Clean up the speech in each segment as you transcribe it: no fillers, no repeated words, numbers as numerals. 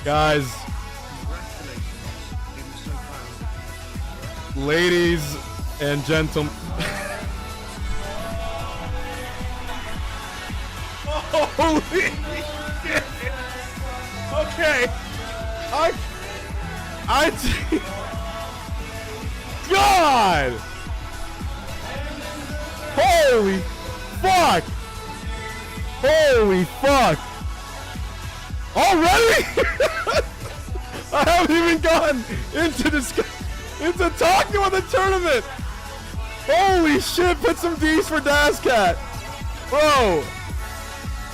Guys, ladies and gentlemen. Holy shit. Okay. God. Holy fuck. Holy fuck. Already? I haven't even gotten into talking about the tournament. Holy shit, put some D's for Dascat. Bro.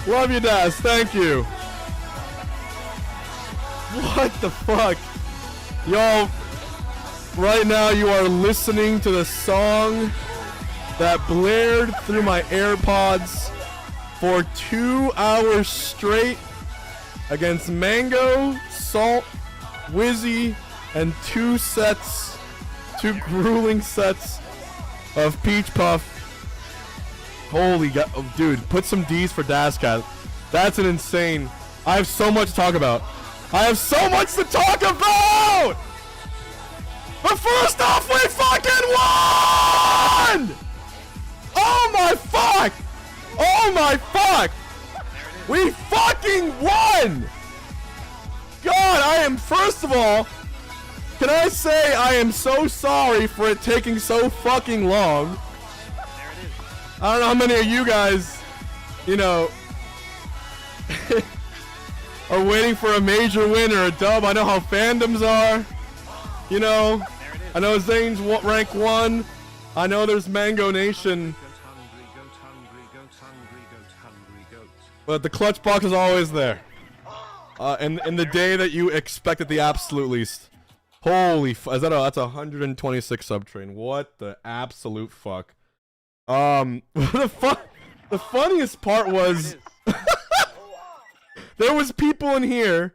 Love you, Das. Thank you. What the fuck? Y'all, right now you are listening to the song that blared through my AirPods for 2 hours straight against Mango, Salt, Wizzy, and two grueling sets of Peach Puff. Holy god, oh, dude, put some D's for Dascat. That's an insane. I have so much to talk about. I have so much to talk about! But first off, we fucking won! Oh my fuck! Oh my fuck! We fucking won! God, I am, first of all, can I say I am so sorry for it taking so fucking long. I don't know how many of you guys, you know, are waiting for a major win or a dub. I know how fandoms are. You know, I know Zane's rank 1. I know there's Mango Nation. But the clutch box is always there. In the day that you expect at the absolute least. Holy that's 126 subtrain. What the absolute fuck. The funniest part was there was people in here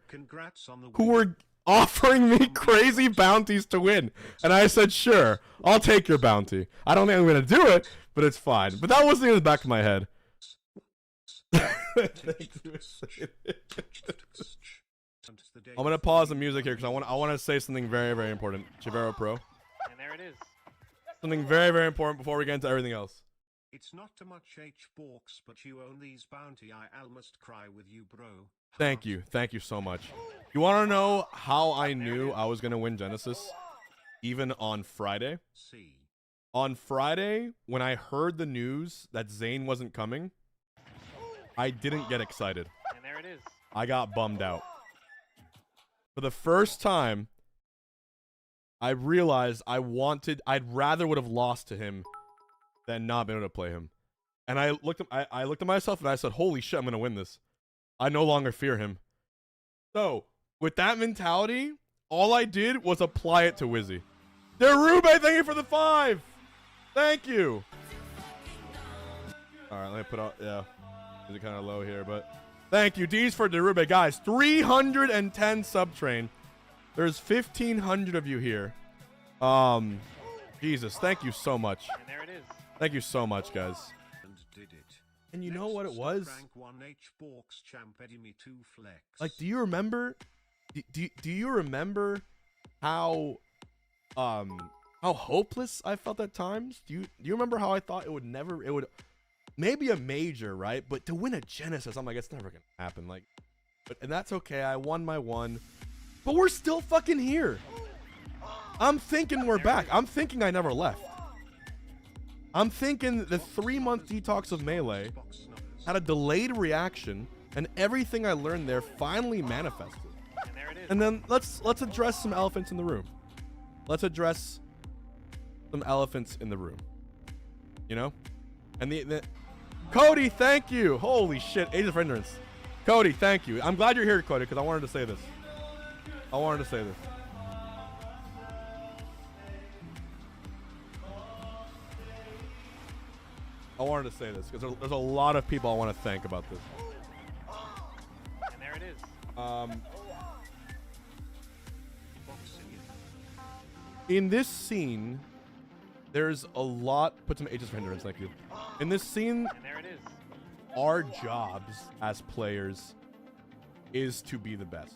who were offering me crazy bounties to win, and I said, sure, I'll take your bounty. I don't think I'm gonna do it, but it's fine. But that wasn't in the back of my head. I'm gonna pause the music here because I want to say something very, very important. Chivero Pro. And there it is. Something very, very important before we get into everything else. It's not too much H-Borks, but you own these bounty. I almost cry with you, bro. Thank you so much. You want to know how I knew I was gonna win Genesis? Even on Friday. On Friday, when I heard the news that Zane wasn't coming, I didn't get excited. And there it is. I got bummed out. For the first time, I realized I'd rather would have lost to him than not been able to play him. And I looked at myself and I said, holy shit, I'm gonna win this. I no longer fear him. So, with that mentality, all I did was apply it to Wizzy. Derube, thank you for the 5! Thank you! Alright, let me put out, yeah. Is it kind of low here, but thank you. D's for Derube. Guys, 310 subtrain. There's 1,500 of you here. Jesus, thank you so much. And there it is. Thank you so much, guys. And you know what it was? Like, do you remember? Do you remember how hopeless I felt at times? Do you remember how I thought it would maybe a major, right? But to win a Genesis, I'm like, it's never gonna happen. Like, and that's okay. I won my one, but we're still fucking here. I'm thinking we're back. I'm thinking I never left. I'm thinking the 3-month detox of Melee had a delayed reaction, and everything I learned there finally manifested. And there it is. And then let's address some elephants in the room. Let's address some elephants in the room. You know? And the Cody, thank you. Holy shit, Age of Ignorance. Cody, thank you. I'm glad you're here, Cody, because I wanted to say this. I wanted to say this. I wanted to say this because there's a lot of people I want to thank about this. And there it is. In this scene, there's a lot. Put some Ages for Hindrance, thank you. In this scene, And there it is. our jobs as players is to be the best.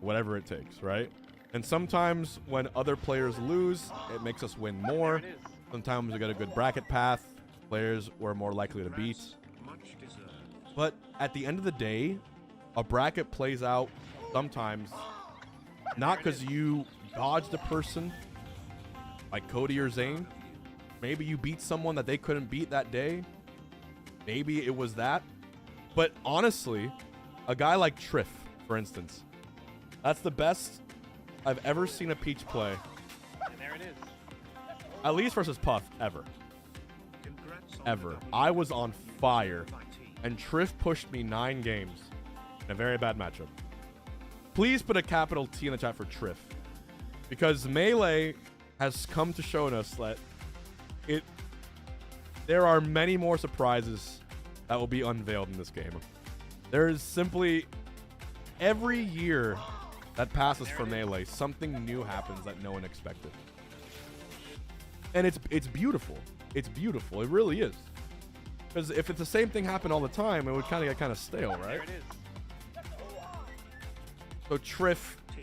whatever it takes, right? And sometimes when other players lose, it makes us win more. There it is. Sometimes we get a good bracket path. Players we're more likely to beat. Much deserved. But at the end of the day, a bracket plays out sometimes not because you dodged a person like Cody or Zane. Maybe you beat someone that they couldn't beat that day. Maybe it was that. But honestly, a guy like Triff, for instance, that's the best I've ever seen a Peach play. And there it is. At least versus Puff, ever. Congrats on Ever. the W. I was on fire. Fighty. And Triff pushed me 9 games in a very bad matchup. Please put a capital T in the chat for Triff. Because Melee has come to show us that there are many more surprises that will be unveiled in this game. There's simply every year that passes for Melee, something new happens that no one expected. And it's beautiful. It's beautiful. It really is. Because if it's the same thing happen all the time, it would kind of get kind of stale, right? There it is. So Triff, T.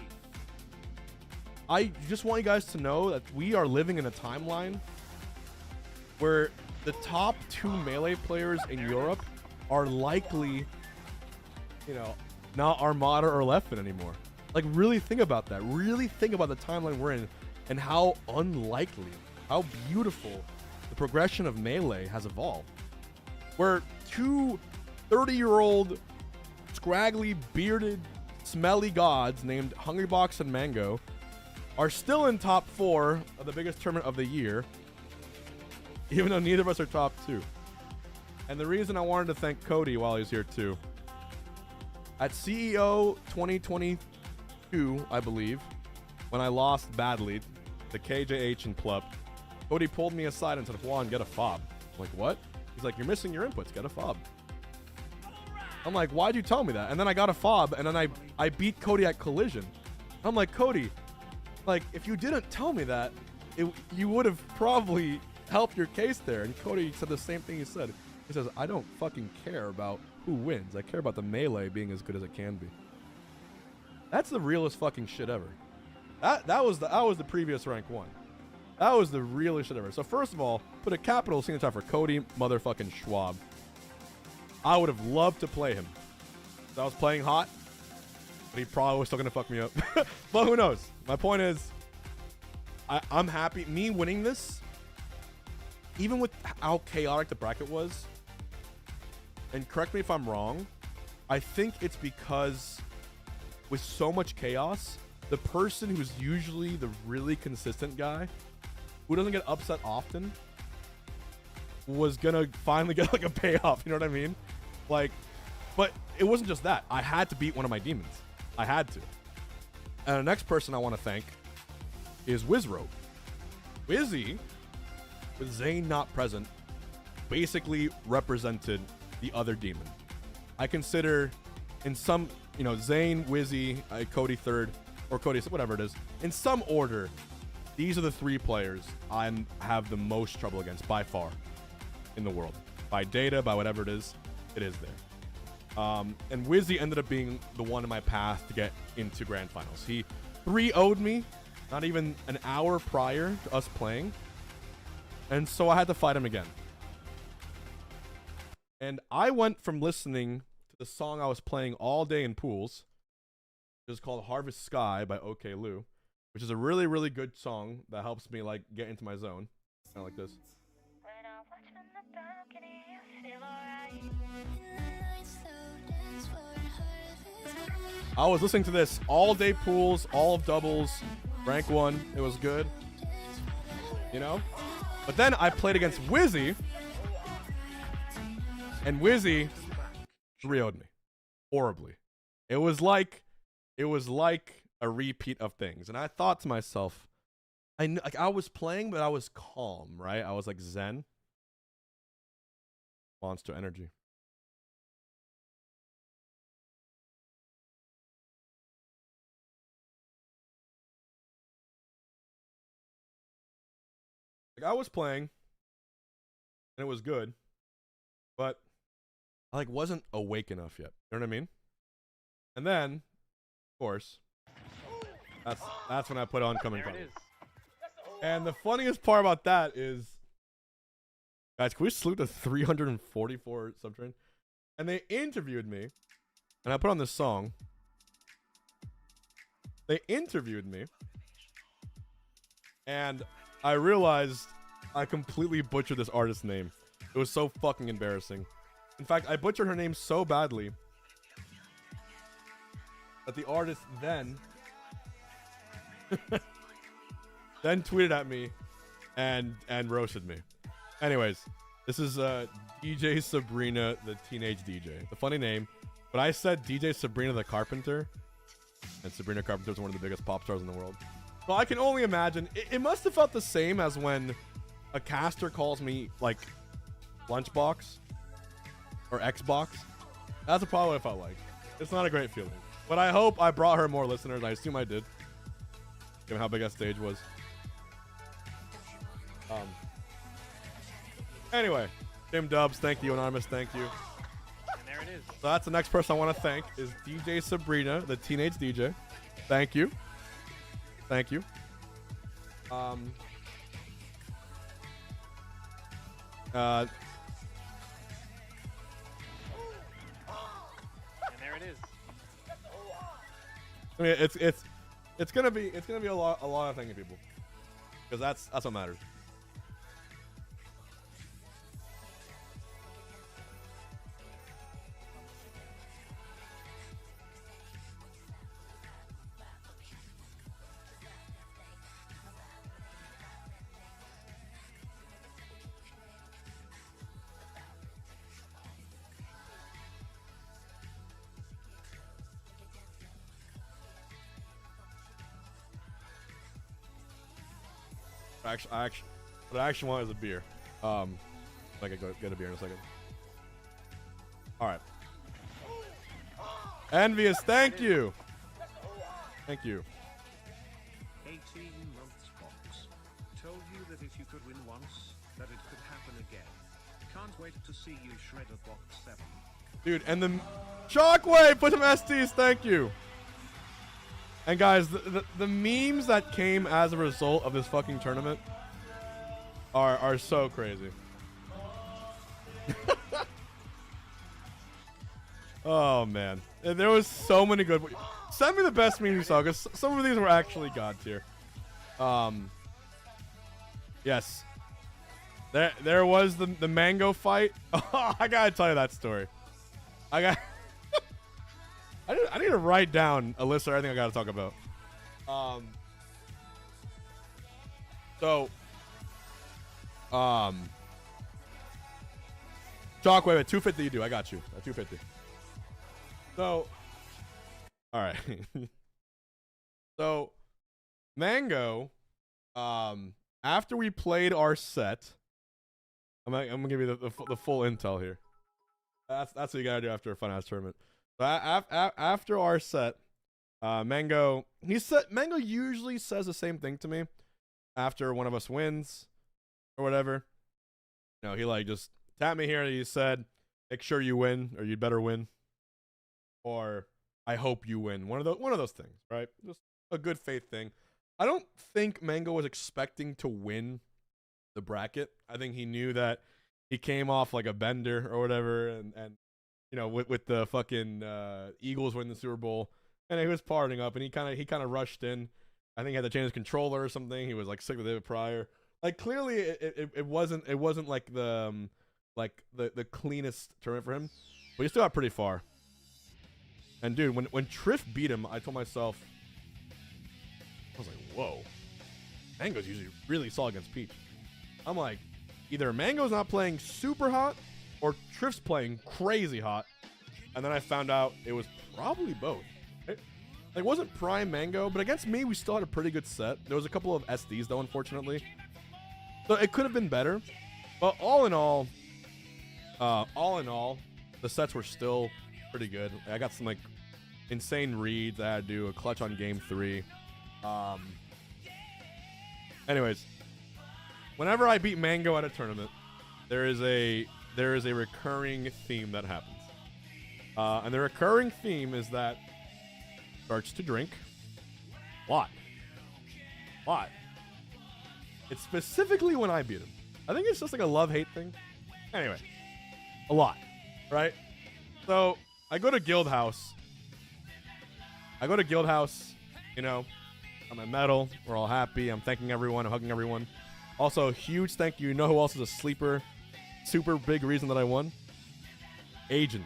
I just want you guys to know that we are living in a timeline where the top 2 Melee players in Europe are likely, you know, not Armada or Leffen anymore. Like, really think about that. Really think about the timeline we're in and how unlikely, how beautiful the progression of Melee has evolved. Where 2 30-year-old, scraggly, bearded, smelly gods named Hungrybox and Mango are still in top 4 of the biggest tournament of the year, even though neither of us are top 2. And the reason I wanted to thank Cody while he's here too, at CEO 2022, I believe, when I lost badly to KJH and Plup, Cody pulled me aside and said, Juan, get a fob. I'm like, what? He's like, you're missing your inputs, get a fob. I'm like, why'd you tell me that? And then I got a fob, and then I beat Cody at Collision. I'm like, Cody, like, if you didn't tell me that, you would have probably helped your case there. And Cody said the same thing he said. He says, I don't fucking care about who wins. I care about the Melee being as good as it can be. That's the realest fucking shit ever. That was the previous rank 1. That was the realest shit ever. So first of all, put a capital C in the chat for Cody motherfucking Schwab. I would have loved to play him. If I was playing hot, but he probably was still gonna fuck me up. But who knows? My point is, I'm happy. Me winning this, even with how chaotic the bracket was, and correct me if I'm wrong, I think it's because with so much chaos, the person who's usually the really consistent guy, who doesn't get upset often, was gonna finally get like a payoff. You know what I mean? Like, but it wasn't just that. I had to beat one of my demons. I had to. And the next person I want to thank is Wizrobe. Wizzy, with Zane not present, basically represented the other demon. I consider in some, you know, Zane, Wizzy, Cody third, or Cody, whatever it is, in some order, these are the 3 players I have the most trouble against by far in the world. By data, by whatever it is there. And Wizzy ended up being the one in my path to get into grand finals. He 3-0'd me not even an hour prior to us playing. And so I had to fight him again. And I went from listening to the song I was playing all day in pools, which is called Harvest Sky by OK Lou, which is a really, really good song that helps me like get into my zone. Kind of like this. I was listening to this all day pools, all of doubles, rank 1. It was good, you know? But then I played against Wizzy, and Wizzy 3-0'd me horribly. It was like a repeat of things. And I thought to myself, I was playing, but I was calm, right? I was like zen. Monster energy. Like, I was playing, and it was good, but I like wasn't awake enough yet. You know what I mean? And then, of course, That's when I put oncoming There it comments. is. And the funniest part about that is, guys, can we salute the 344 subtrain? And they interviewed me, and I put on this song. They interviewed me, and I realized I completely butchered this artist's name. It was so fucking embarrassing. In fact, I butchered her name so badly that the artist then tweeted at me and roasted me. Anyways, this is DJ Sabrina, the teenage DJ. The funny name, but I said DJ Sabrina the Carpenter, and Sabrina Carpenter is one of the biggest pop stars in the world. So I can only imagine. It must have felt the same as when a caster calls me like Lunchbox or Xbox. That's probably what it felt like. It's not a great feeling. But I hope I brought her more listeners. I assume I did, given how big that stage was. Anyway, Tim Dubs, thank you. Anonymous, thank you. And there it is. So that's the next person I want to thank is DJ Sabrina, the teenage DJ. Thank you. Thank you. And there it is. I mean, it's gonna be a lot of thanking people, because that's what matters. What I actually want is a beer. I can go get a beer in a second. All right. Envious, thank you. Thank you. 18 months box. Told you that if you could win once, that it could happen again. Can't wait to see you shred a box 7. Dude, and the Shockwave, put some STs, thank you. And guys, the memes that came as a result of this fucking tournament are so crazy. Oh man, there was so many good. Send me the best memes you saw, because some of these were actually god tier. Yes, there was the mango fight. Oh, I gotta tell you that story. I need to write down a list of everything I gotta talk about. Shockwave at 250 you do. I got you. At 250. So, all right. So, Mango, after we played our set, I'm gonna give you the full intel here. That's what you gotta do after a fun ass tournament. So after our set, Mango usually says the same thing to me after one of us wins or whatever. You know, he like just tapped me here and he said, "Make sure you win, or you'd better win," or "I hope you win." One of those things, right? Just a good faith thing. I don't think Mango was expecting to win the bracket. I think he knew that he came off like a bender or whatever, and you know, with the fucking Eagles winning the Super Bowl, and he was partying up, and he kind of rushed in. I think he had to change his controller or something. He was like sick the day prior. Like clearly, it wasn't like the cleanest tournament for him, but he still got pretty far. And dude, when Triff beat him, I told myself, I was like, whoa, Mango's usually really solid against Peach. I'm like, either Mango's not playing super hot, or Triff's playing crazy hot. And then I found out it was probably both. It wasn't prime Mango, but against me, we still had a pretty good set. There was a couple of SDs, though, unfortunately. So it could have been better. But all in all, the sets were still pretty good. I got some, like, insane reads I had to do, a clutch on game 3. Anyways, whenever I beat Mango at a tournament, there is a recurring theme that happens. And the recurring theme is that starts to drink, Lot. Lot. It's specifically when I beat him. I think it's just like a love-hate thing. Anyway, a lot, right? So I go to Guild House. You know, I'm at medal. We're all happy. I'm thanking everyone. I'm hugging everyone. Also, huge thank you. You know who else is a sleeper? Super big reason that I won? Agent,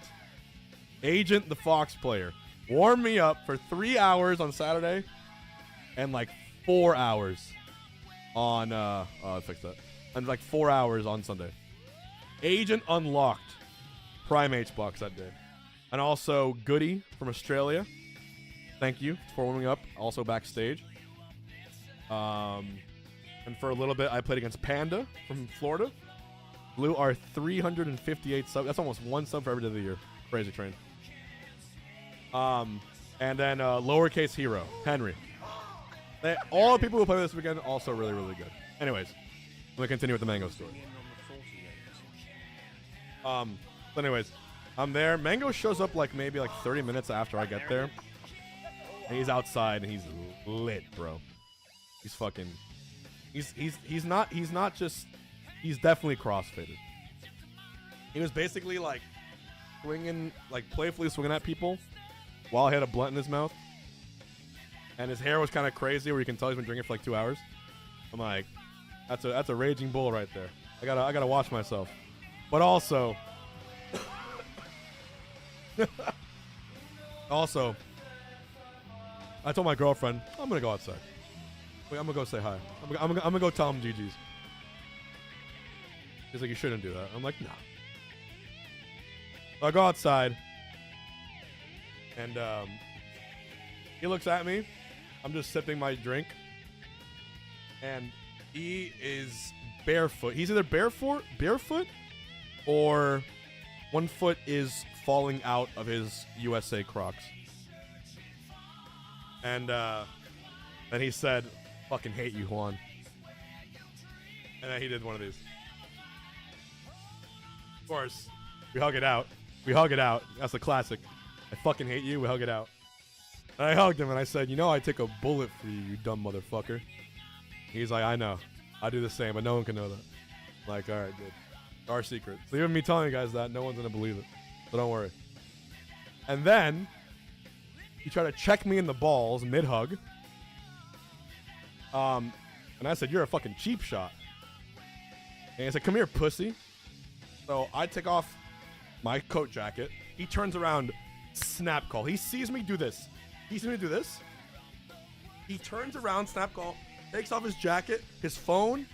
the Fox player, warmed me up for 3 hours on Saturday and like 4 hours on I'll fix that. And like 4 hours on Sunday. Agent unlocked Prime H box that day. And also Goody from Australia. Thank you for warming up. Also backstage. And for a little bit I played against Panda from Florida. Blew our 358 sub. That's almost one sub for every day of the year. Crazy train. And then lowercase hero, Henry. All the people who play this weekend also really, really good. Anyways, I'm gonna continue with the Mango story. So anyways, I'm there. Mango shows up like maybe like 30 minutes after I get there. And he's outside and he's lit, bro. He's fucking. He's not just. He's definitely crossfitted. He was basically like swinging, like playfully swinging at people while he had a blunt in his mouth. And his hair was kind of crazy where you can tell he's been drinking for like 2 hours. I'm like, that's a raging bull right there. I gotta watch myself. But also, I told my girlfriend, I'm gonna go outside. Wait, I'm gonna go say hi. I'm gonna go tell him GG's. He's like, you shouldn't do that. I'm like, nah. So I go outside, and he looks at me. I'm just sipping my drink, and he is barefoot. He's either barefoot, or one foot is falling out of his USA Crocs. And then he said, "Fucking hate you, Juan." And then he did one of these. Of course, we hug it out. That's a classic. I fucking hate you. We hug it out. And I hugged him and I said, you know I take a bullet for you, you dumb motherfucker. He's like, I know. I do the same, but no one can know that. I'm like, all right, good. Our secret. So even me telling you guys that, no one's going to believe it. So don't worry. And then he tried to check me in the balls mid-hug. And I said, you're a fucking cheap shot. And he said, come here, pussy. So I take off my coat jacket. He turns around, snap call. He sees me do this. He turns around, snap call, takes off his jacket, his phone,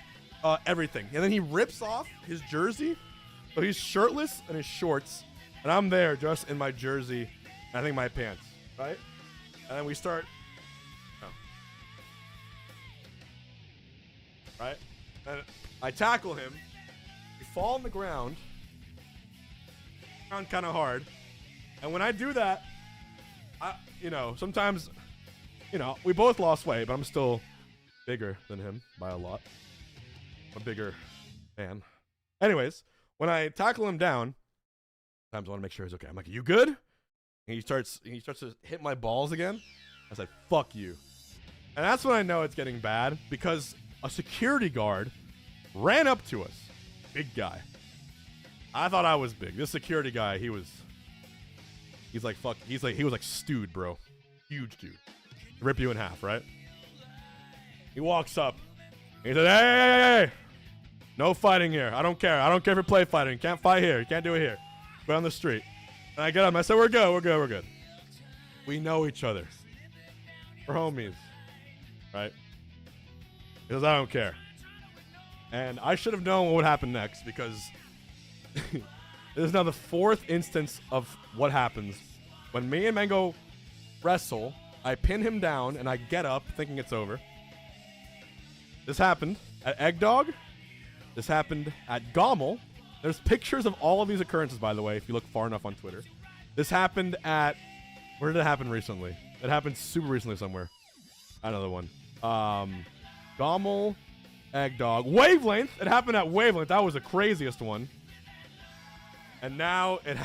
everything. And then he rips off his jersey. So he's shirtless and his shorts. And I'm there just in my jersey and I think my pants, right? And then we start. Right? And I tackle him. We fall on the ground. Kind of hard. And when I do that, sometimes, we both lost weight, but I'm still bigger than him by a lot. A bigger man. Anyways, when I tackle him down, sometimes I want to make sure he's okay. I'm like, you good? And he starts to hit my balls again. I said, fuck you. And that's when I know it's getting bad because a security guard ran up to us. Big guy. I thought I was big. This security guy, he was like stewed, bro. Huge dude. Rip you in half, right? He walks up. He said, hey. No fighting here. I don't care. I don't care if you play fighting. You can't fight here. You can't do it here. Go on the street. And I get up and I said, we're good. We know each other. We're homies. Right? He says, I don't care. And I should have known what would happen next because this is now the fourth instance of what happens. When me and Mango wrestle, I pin him down and I get up thinking it's over. This happened at Egg Dog. This happened at Gommel. There's pictures of all of these occurrences, by the way, if you look far enough on Twitter. This happened at... Where did it happen recently? It happened super recently somewhere. Another one. Gommel, Egg Dog. Wavelength! It happened at Wavelength. That was the craziest one. And now it...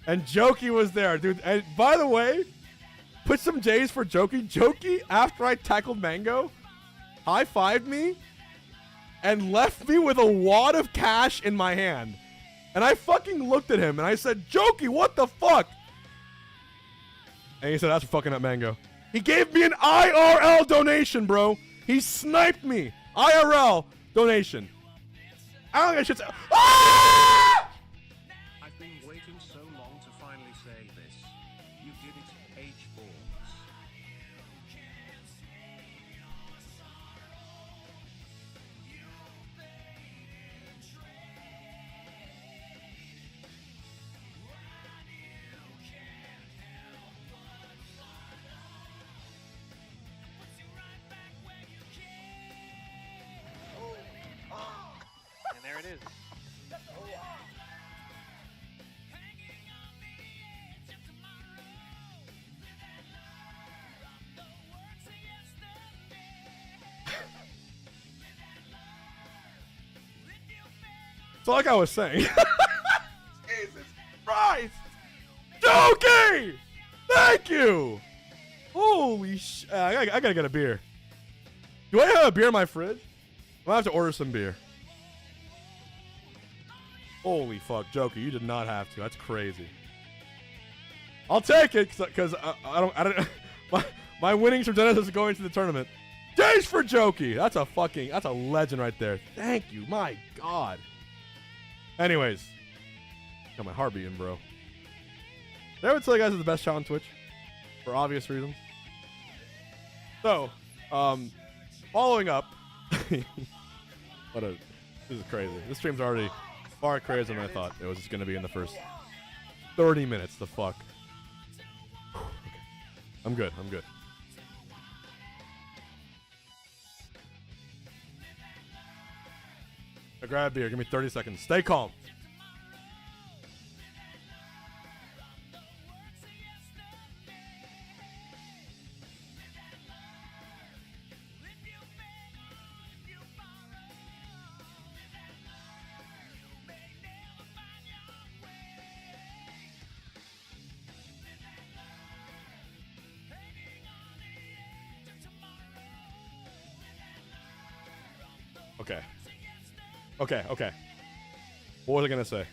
And Jokey was there, dude. And by the way, Put some J's for Jokey. Jokey, after I tackled Mango, high-fived me and left me with a wad of cash in my hand. And I fucking looked at him and I said, Jokey, what the fuck? And he said, that's for fucking up Mango. He gave me an IRL donation, bro. He sniped me. IRL donation. I don't think I should say. Ah! I've been waiting so long to finally say this. You did it, H-Balls. And there it is. So like I was saying. Jesus Christ! Jokey! Thank you! Holy sh... I gotta get a beer. Do I have a beer in my fridge? I'm gonna have to order some beer. Holy fuck, Jokey, you did not have to. That's crazy. I'll take it because I don't my winnings from Genesis are going to the tournament. Days for Jokey. That's a legend right there. Thank you. My God. Anyways, got my heart beating, bro. Did I ever tell you guys it's the best channel on Twitch for obvious reasons? So, following up. This is crazy. This stream's already far crazier than I thought it was just gonna be in the first 30 minutes. The fuck. Okay. I'm good. I grab a beer. Give me 30 seconds. Stay calm. Okay. What was I gonna say?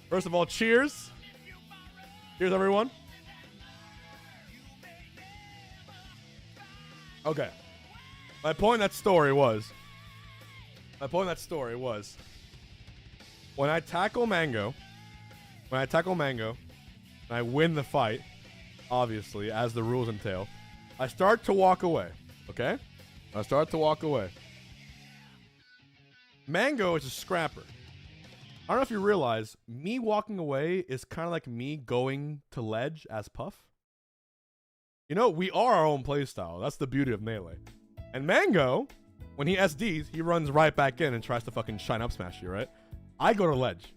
First of all, cheers. Cheers, everyone. Okay. My point in that story was when I tackle Mango, and I win the fight, obviously, as the rules entail, I start to walk away. Okay? I start to walk away. Mango is a scrapper. I don't know if you realize, me walking away is kind of like me going to ledge as Puff. You know, we are our own playstyle. That's the beauty of Melee. And Mango, when he SDs, he runs right back in and tries to fucking shine up smash you, right? I go to ledge.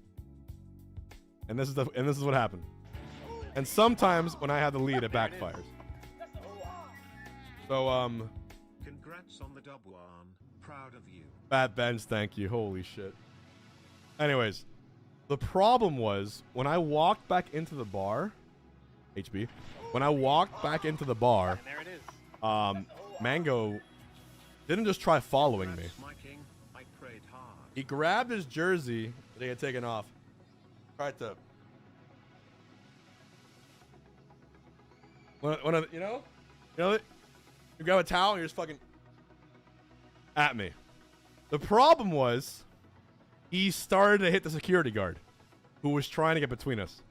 And this is what happened. And sometimes when I have the lead, it backfires. So, Congrats on the dub one. Proud of you. Fat Bench, thank you. Holy shit. Anyways, the problem was when I walked back into the bar, HB, when I walked back into the bar, And there it is. Mango didn't just try following me. Congrats, my king. I prayed hard. He grabbed his jersey that he had taken off, tried to, you grab a towel and you're just fucking at me. The problem was he started to hit the security guard who was trying to get between us.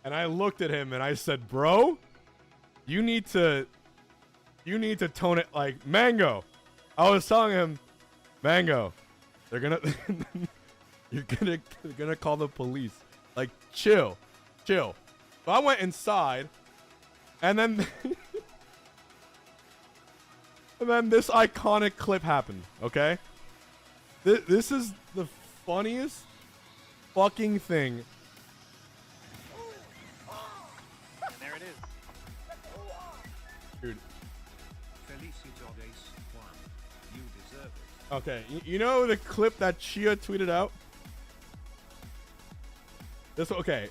And I looked at him and I said, bro, you need to tone it like Mango. I was telling him, Mango, they're gonna you're gonna call the police. Like, chill. So I went inside and then and then this iconic clip happened, okay? This is the funniest fucking thing. And there it is. Dude. Felicitodes one. You deserve it. Okay, you know the clip that Chia tweeted out? Okay.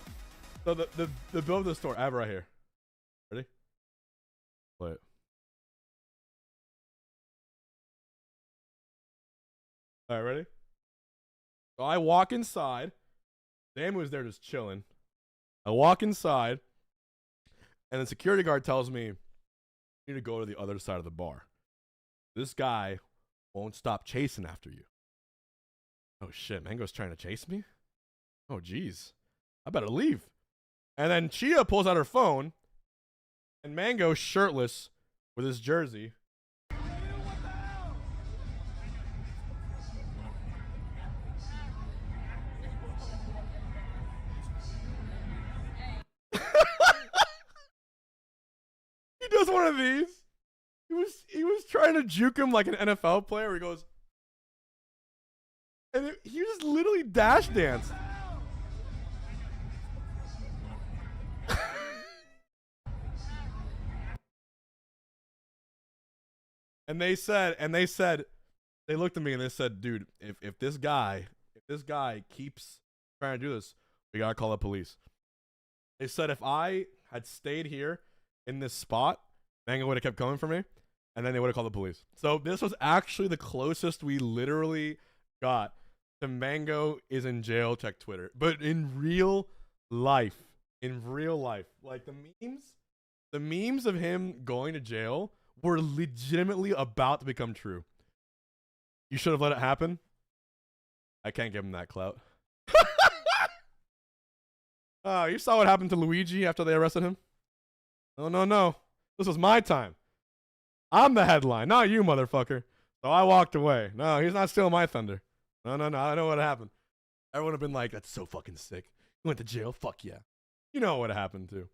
So the bill of the store. I have it right here. Ready? Play it. All right, ready? So I walk inside. Sam was there just chilling. I walk inside, and the security guard tells me, "You need to go to the other side of the bar. This guy won't stop chasing after you." Oh shit, Mango's trying to chase me? Oh jeez. I better leave. And then Chia pulls out her phone, and Mango shirtless with his jersey. He does one of these. He was trying to juke him like an NFL player. Where he goes, and he just literally dash danced. And they looked at me and they said, "Dude, if this guy keeps trying to do this, we gotta call the police." They said if I had stayed here in this spot, Mango would have kept coming for me, and then they would have called the police. So this was actually the closest we literally got to Mango is in jail. Check Twitter, but in real life, like the memes of him going to jail were legitimately about to become true. You should have let it happen. I can't give him that clout. You saw what happened to Luigi after they arrested him? No. This was my time. I'm the headline, not you, motherfucker. So I walked away. No, he's not stealing my thunder. No. I know what happened. Everyone would have been like, "That's so fucking sick. You went to jail? Fuck yeah." You know what happened too.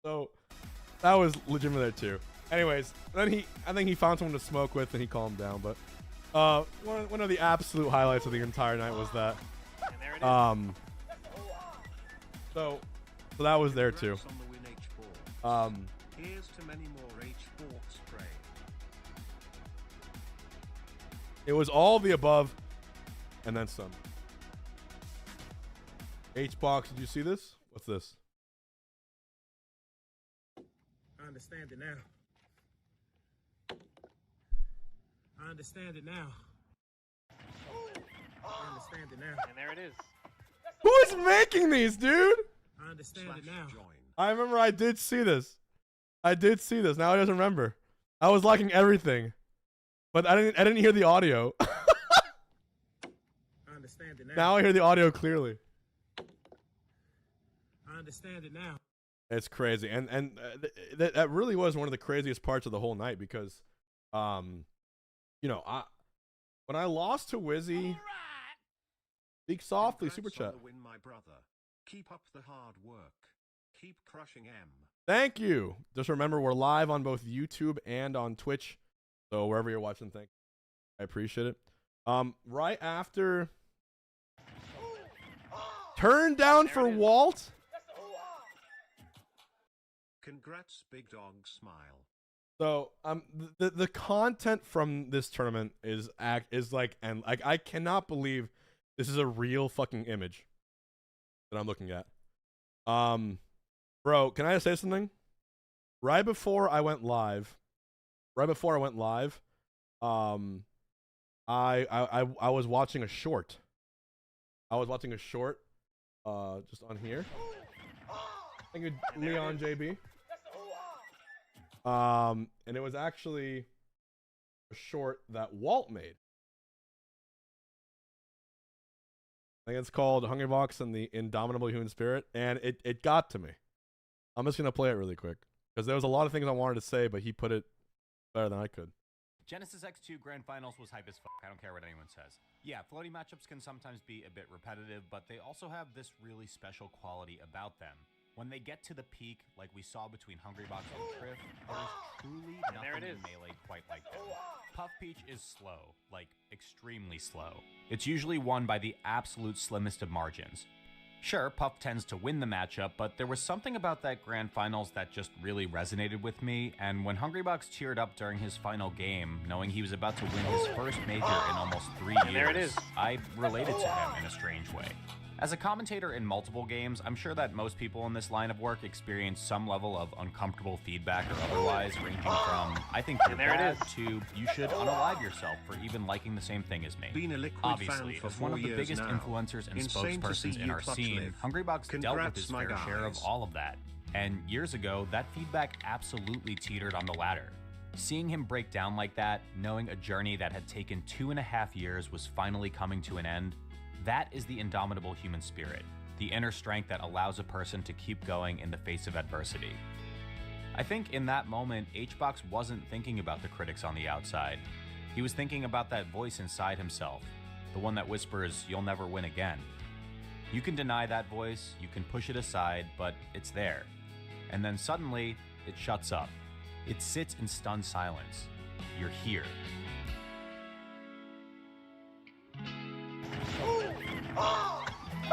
So that was legitimate there too. Anyways, then I think he found someone to smoke with and he calmed down. But one of the absolute highlights of the entire night was that. And there it is. So that was there too. Here's to many more H4 spray. It was all the above, and then some. H-Box, did you see this? What's this? I understand it now. I understand it now. I understand it now. And there it is. Who is making these, dude? I understand it now. I remember I did see this. Now I just remember. I was liking everything, but I didn't hear the audio. I understand it now. Now I hear the audio clearly. I understand it now. It's crazy, and that really was one of the craziest parts of the whole night because, you know, when I lost to Wizzy, speak softly, super chat. Win, my brother. Keep up the hard work. Keep crushing M. Thank you. Just remember, we're live on both YouTube and on Twitch, so wherever you're watching, thank you. I appreciate it. Right after, turn down for Walt. Congrats, big dog. Smile. So the content from this tournament is like, and like, I cannot believe this is a real fucking image that I'm looking at. Bro, can I say something? Right before I went live, I was watching a short. Just on here. Thank you, Leon JB. And it was actually a short that Walt made. I think it's called Hungrybox and the Indomitable Human Spirit, and it got to me. I'm just gonna play it really quick because there was a lot of things I wanted to say, but he put it better than I could. Genesis X2 Grand Finals was hype as fuck. I don't care what anyone says. Yeah, floaty matchups can sometimes be a bit repetitive, but they also have this really special quality about them. When they get to the peak, like we saw between Hungrybox and Triff, there is truly nothing in Melee quite like them. Puff Peach is slow, like extremely slow. It's usually won by the absolute slimmest of margins. Sure, Puff tends to win the matchup, but there was something about that Grand Finals that just really resonated with me, and when Hungrybox cheered up during his final game, knowing he was about to win his first major in almost 3 years, there it is. I related to him in a strange way. As a commentator in multiple games, I'm sure that most people in this line of work experience some level of uncomfortable feedback or otherwise, ranging from, I think you're there it bad, is. to you should unalive yourself for even liking the same thing as me. Been a Liquid Obviously, fan for as one 4 of the years biggest now. influencers and Insane to see spokespersons in you our clutch scene, live. Hungrybox dealt with Congrats, his my fair share of guys. all of that. And years ago, that feedback absolutely teetered on the ladder. Seeing him break down like that, knowing a journey that had taken 2.5 years was finally coming to an end, that is the indomitable human spirit, the inner strength that allows a person to keep going in the face of adversity. I think in that moment, HBox wasn't thinking about the critics on the outside. He was thinking about that voice inside himself, the one that whispers, "You'll never win again." You can deny that voice, you can push it aside, but it's there. And then suddenly, it shuts up. It sits in stunned silence. You're here.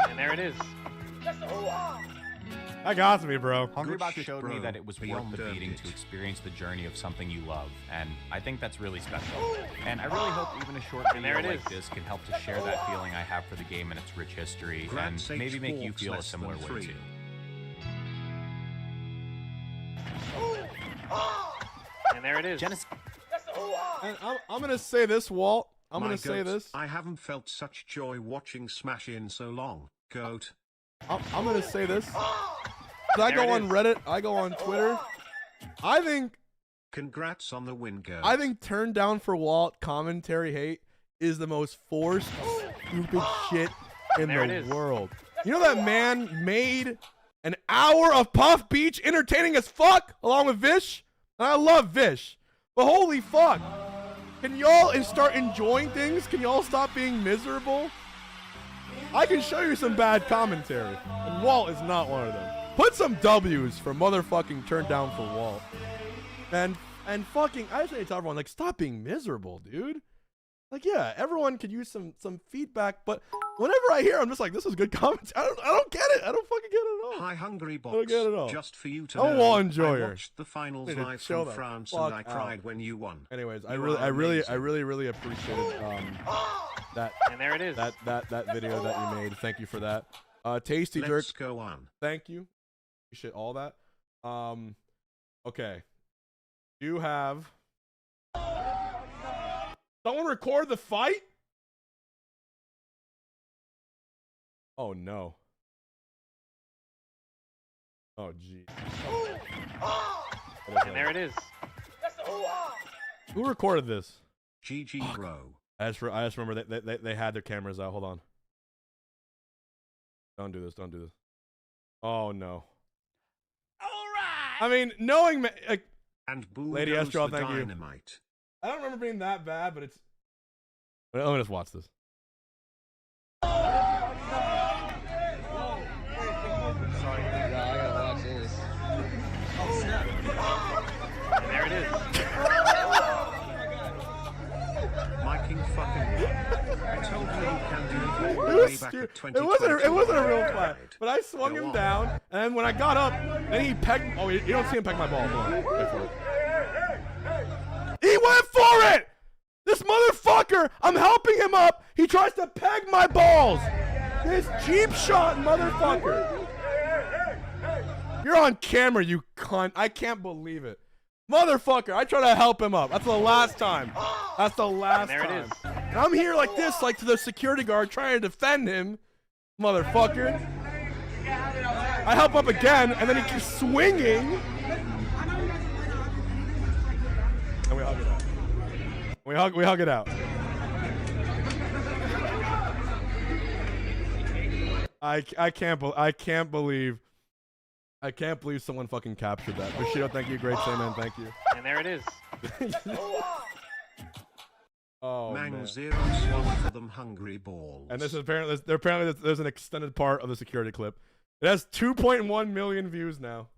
And there it is. That got to me, bro. Hungrybox shit, showed me bro. that it was worth Beyond the earned beating it. to experience the journey of something you love, and I think that's really special. And I really hope even a short And there video it like is. this can help to share that feeling I have for the game and its rich history, Grants and maybe make you H-Walks feel a less similar than way 3. too. And there it is. Genesis. And I'm gonna say this, Walt. I'm My gonna say goat, this. I haven't felt such joy watching Smash in so long. Goat. I'm gonna say this. 'Cause I There go it on is. Reddit. I go on Twitter. I think Congrats on the win, Goat. turn down for Walt commentary hate is the most forced, stupid shit in There it the is. world. You know that man made an hour of Puff Beach entertaining as fuck along with Vish? And I love Vish. But holy fuck. Can y'all start enjoying things? Can y'all stop being miserable? I can show you some bad commentary. And Walt is not one of them. Put some W's for motherfucking turn down for Walt. And fucking, I say to everyone, like, stop being miserable, dude. Like, yeah, everyone could use some feedback, but whenever I hear, I'm just like, this is good commentary. I don't get it. I don't fucking get it at all. Hi, Hungrybox. I don't get it all. Just for you to I know, won't enjoy I her. watched the finals Need to live chill from the France fuck and I cried out. when you won. Anyways, I You really, are I really, amazing. I really, really appreciated that And there it is. that video that you made. Thank you for that. Tasty Let's Jerk, go on. thank you. Appreciate all that. Okay. You have someone record the fight? Oh no. Oh gee. And there it is. Who recorded this? GG, bro. I just remember they had their cameras out. Hold on. Don't do this. Don't do this. Oh no. I mean, knowing like, And boom Lady goes Astral, the thank you. dynamite. I don't remember being that bad, but it's. Let me just watch this. And there it is. My king fucking won. I told you you can do it It way was back stu- at it wasn't a real 2020. fight. But I swung Go him on. down, and then when I got up, then he pegged. Oh, you don't see him peg my ball. Hold on. Wait for it. He went for it. This motherfucker. I'm helping him up. He tries to peg my balls. This cheap shot motherfucker. You're on camera, you cunt. I can't believe it. Motherfucker, I try to help him up. That's the last time. That's the last And there time. it is. And I'm here like this, like to the security guard trying to defend him. Motherfucker. I help up again, and then he keeps swinging. And we hug it out. We hug it out. I can't believe someone fucking captured that. Bushido, thank you. Great say, man. Thank you. And there it is. Oh Mang man. zero swallow for them hungry balls. And this is apparently there's an extended part of the security clip. It has 2.1 million views now.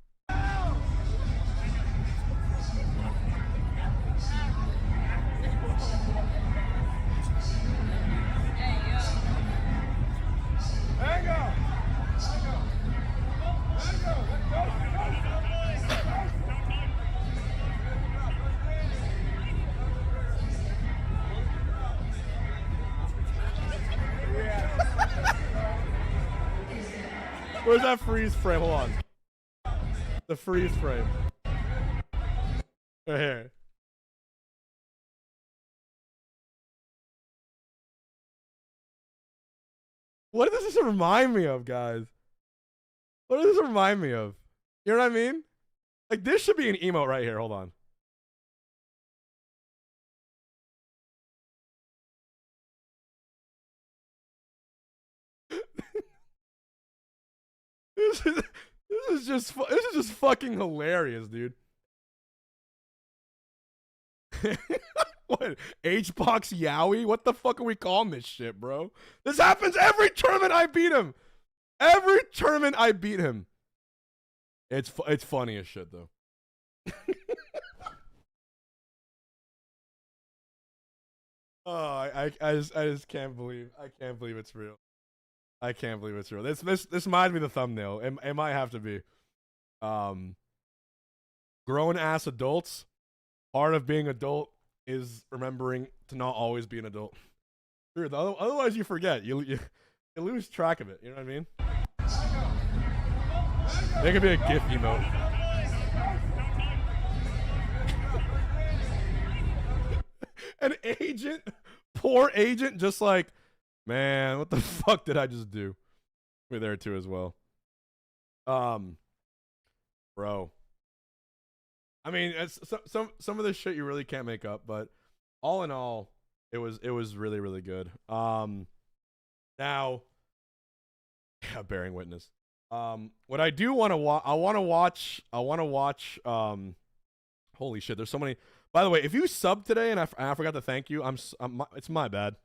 Where's that freeze frame? Hold on. The freeze frame. Right here. What does this remind me of, guys? What does this remind me of? You know what I mean? Like, this should be an emote right here. Hold on. This is just fucking hilarious, dude. What? Hbox Yowie? What the fuck are we calling this shit, bro? This happens every tournament I beat him. Every tournament I beat him. It's funny as shit though. Oh, I just can't believe it's real. I can't believe it's real. This might be the thumbnail. It might have to be. Grown ass adults. Part of being adult is remembering to not always be an adult. True. Otherwise, you forget. You lose track of it. You know what I mean? There could be a GIF emote. An agent, poor agent, just like, man, what the fuck did I just do? We're there too as well. Bro. I mean, it's some of this shit you really can't make up, but all in all, it was really, really good. Now, yeah, bearing witness. What I do want to watch, I want to watch. Holy shit, there's so many. By the way, if you subbed today and I forgot to thank you, it's my bad.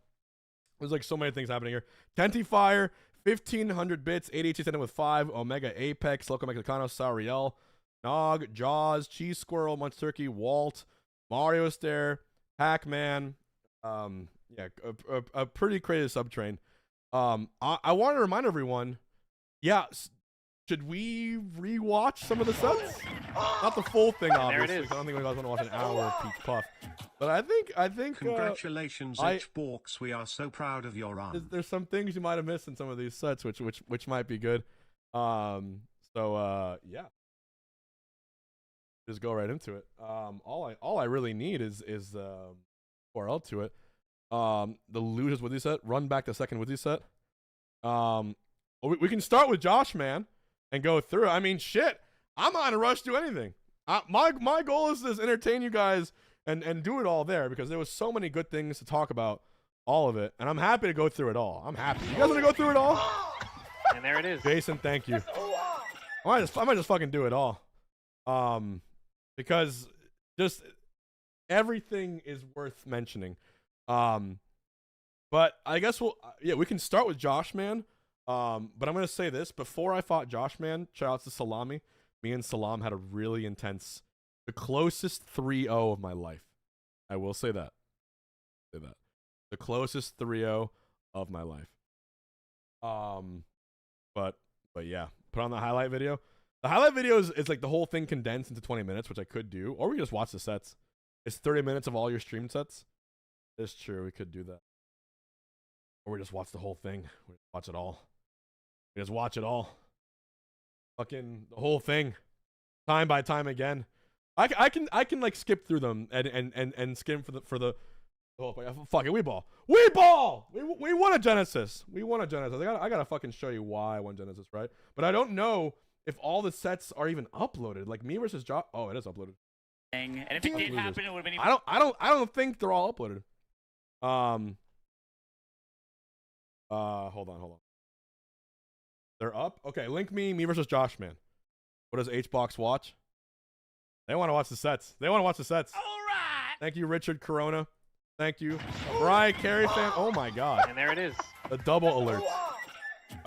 There's like so many things happening here. Tenti Fire, 1500 bits, 88 cents with 5, Omega Apex, Loco Mexicano, Sariel, Nog, Jaws, Cheese Squirrel, Munch Turkey, Walt, Mario Stare, Pac-Man. Yeah, a pretty creative subtrain. I want to remind everyone, yeah, should we rewatch some of the sets? Not the full thing, obviously. I don't think we guys want to watch an hour of Peach Puff. But I think. Congratulations, Hbox. We are so proud of your run. There's some things you might have missed in some of these sets, which might be good. So yeah. Just go right into it. All I really need is URL to it. The Losers Wizzy set. Run back the second Wizzy set. We can start with Josh, man, and go through it. I mean, shit. I'm not in a rush to do anything. My goal is to just entertain you guys and do it all there because there was so many good things to talk about, all of it, and I'm happy to go through it all. I'm happy. You guys want to go through it all? And there it is. Jason, thank you. I might just fucking do it all. Because just everything is worth mentioning. But I guess we can start with Josh, man. But I'm gonna say this before I fought Josh, man. Shout out to Salami. Me and Salam had a really intense, the closest 3-0 of my life. I will say that. The closest 3-0 of my life. But yeah, put on the highlight video. The highlight video is like the whole thing condensed into 20 minutes, which I could do, or we could just watch the sets. It's 30 minutes of all your stream sets. It's true, we could do that. Or we just watch the whole thing. We watch it all. We just watch it all. Fucking the whole thing. Time by time again. I can like skip through them and skim for the oh fuck it, we ball. We won a Genesis. We won a Genesis. I gotta fucking show you why I won Genesis, right? But I don't know if all the sets are even uploaded. Like me versus Josh. Oh, it is uploaded. And if it did happen, it would have been even... I don't think they're all uploaded. Hold on. They're up? Okay, link me versus Josh, man. What does Hbox watch? They want to watch the sets. All right. Thank you, Richard Corona. Thank you. Mariah Carey fan. Oh my god. And there it is. The double alert.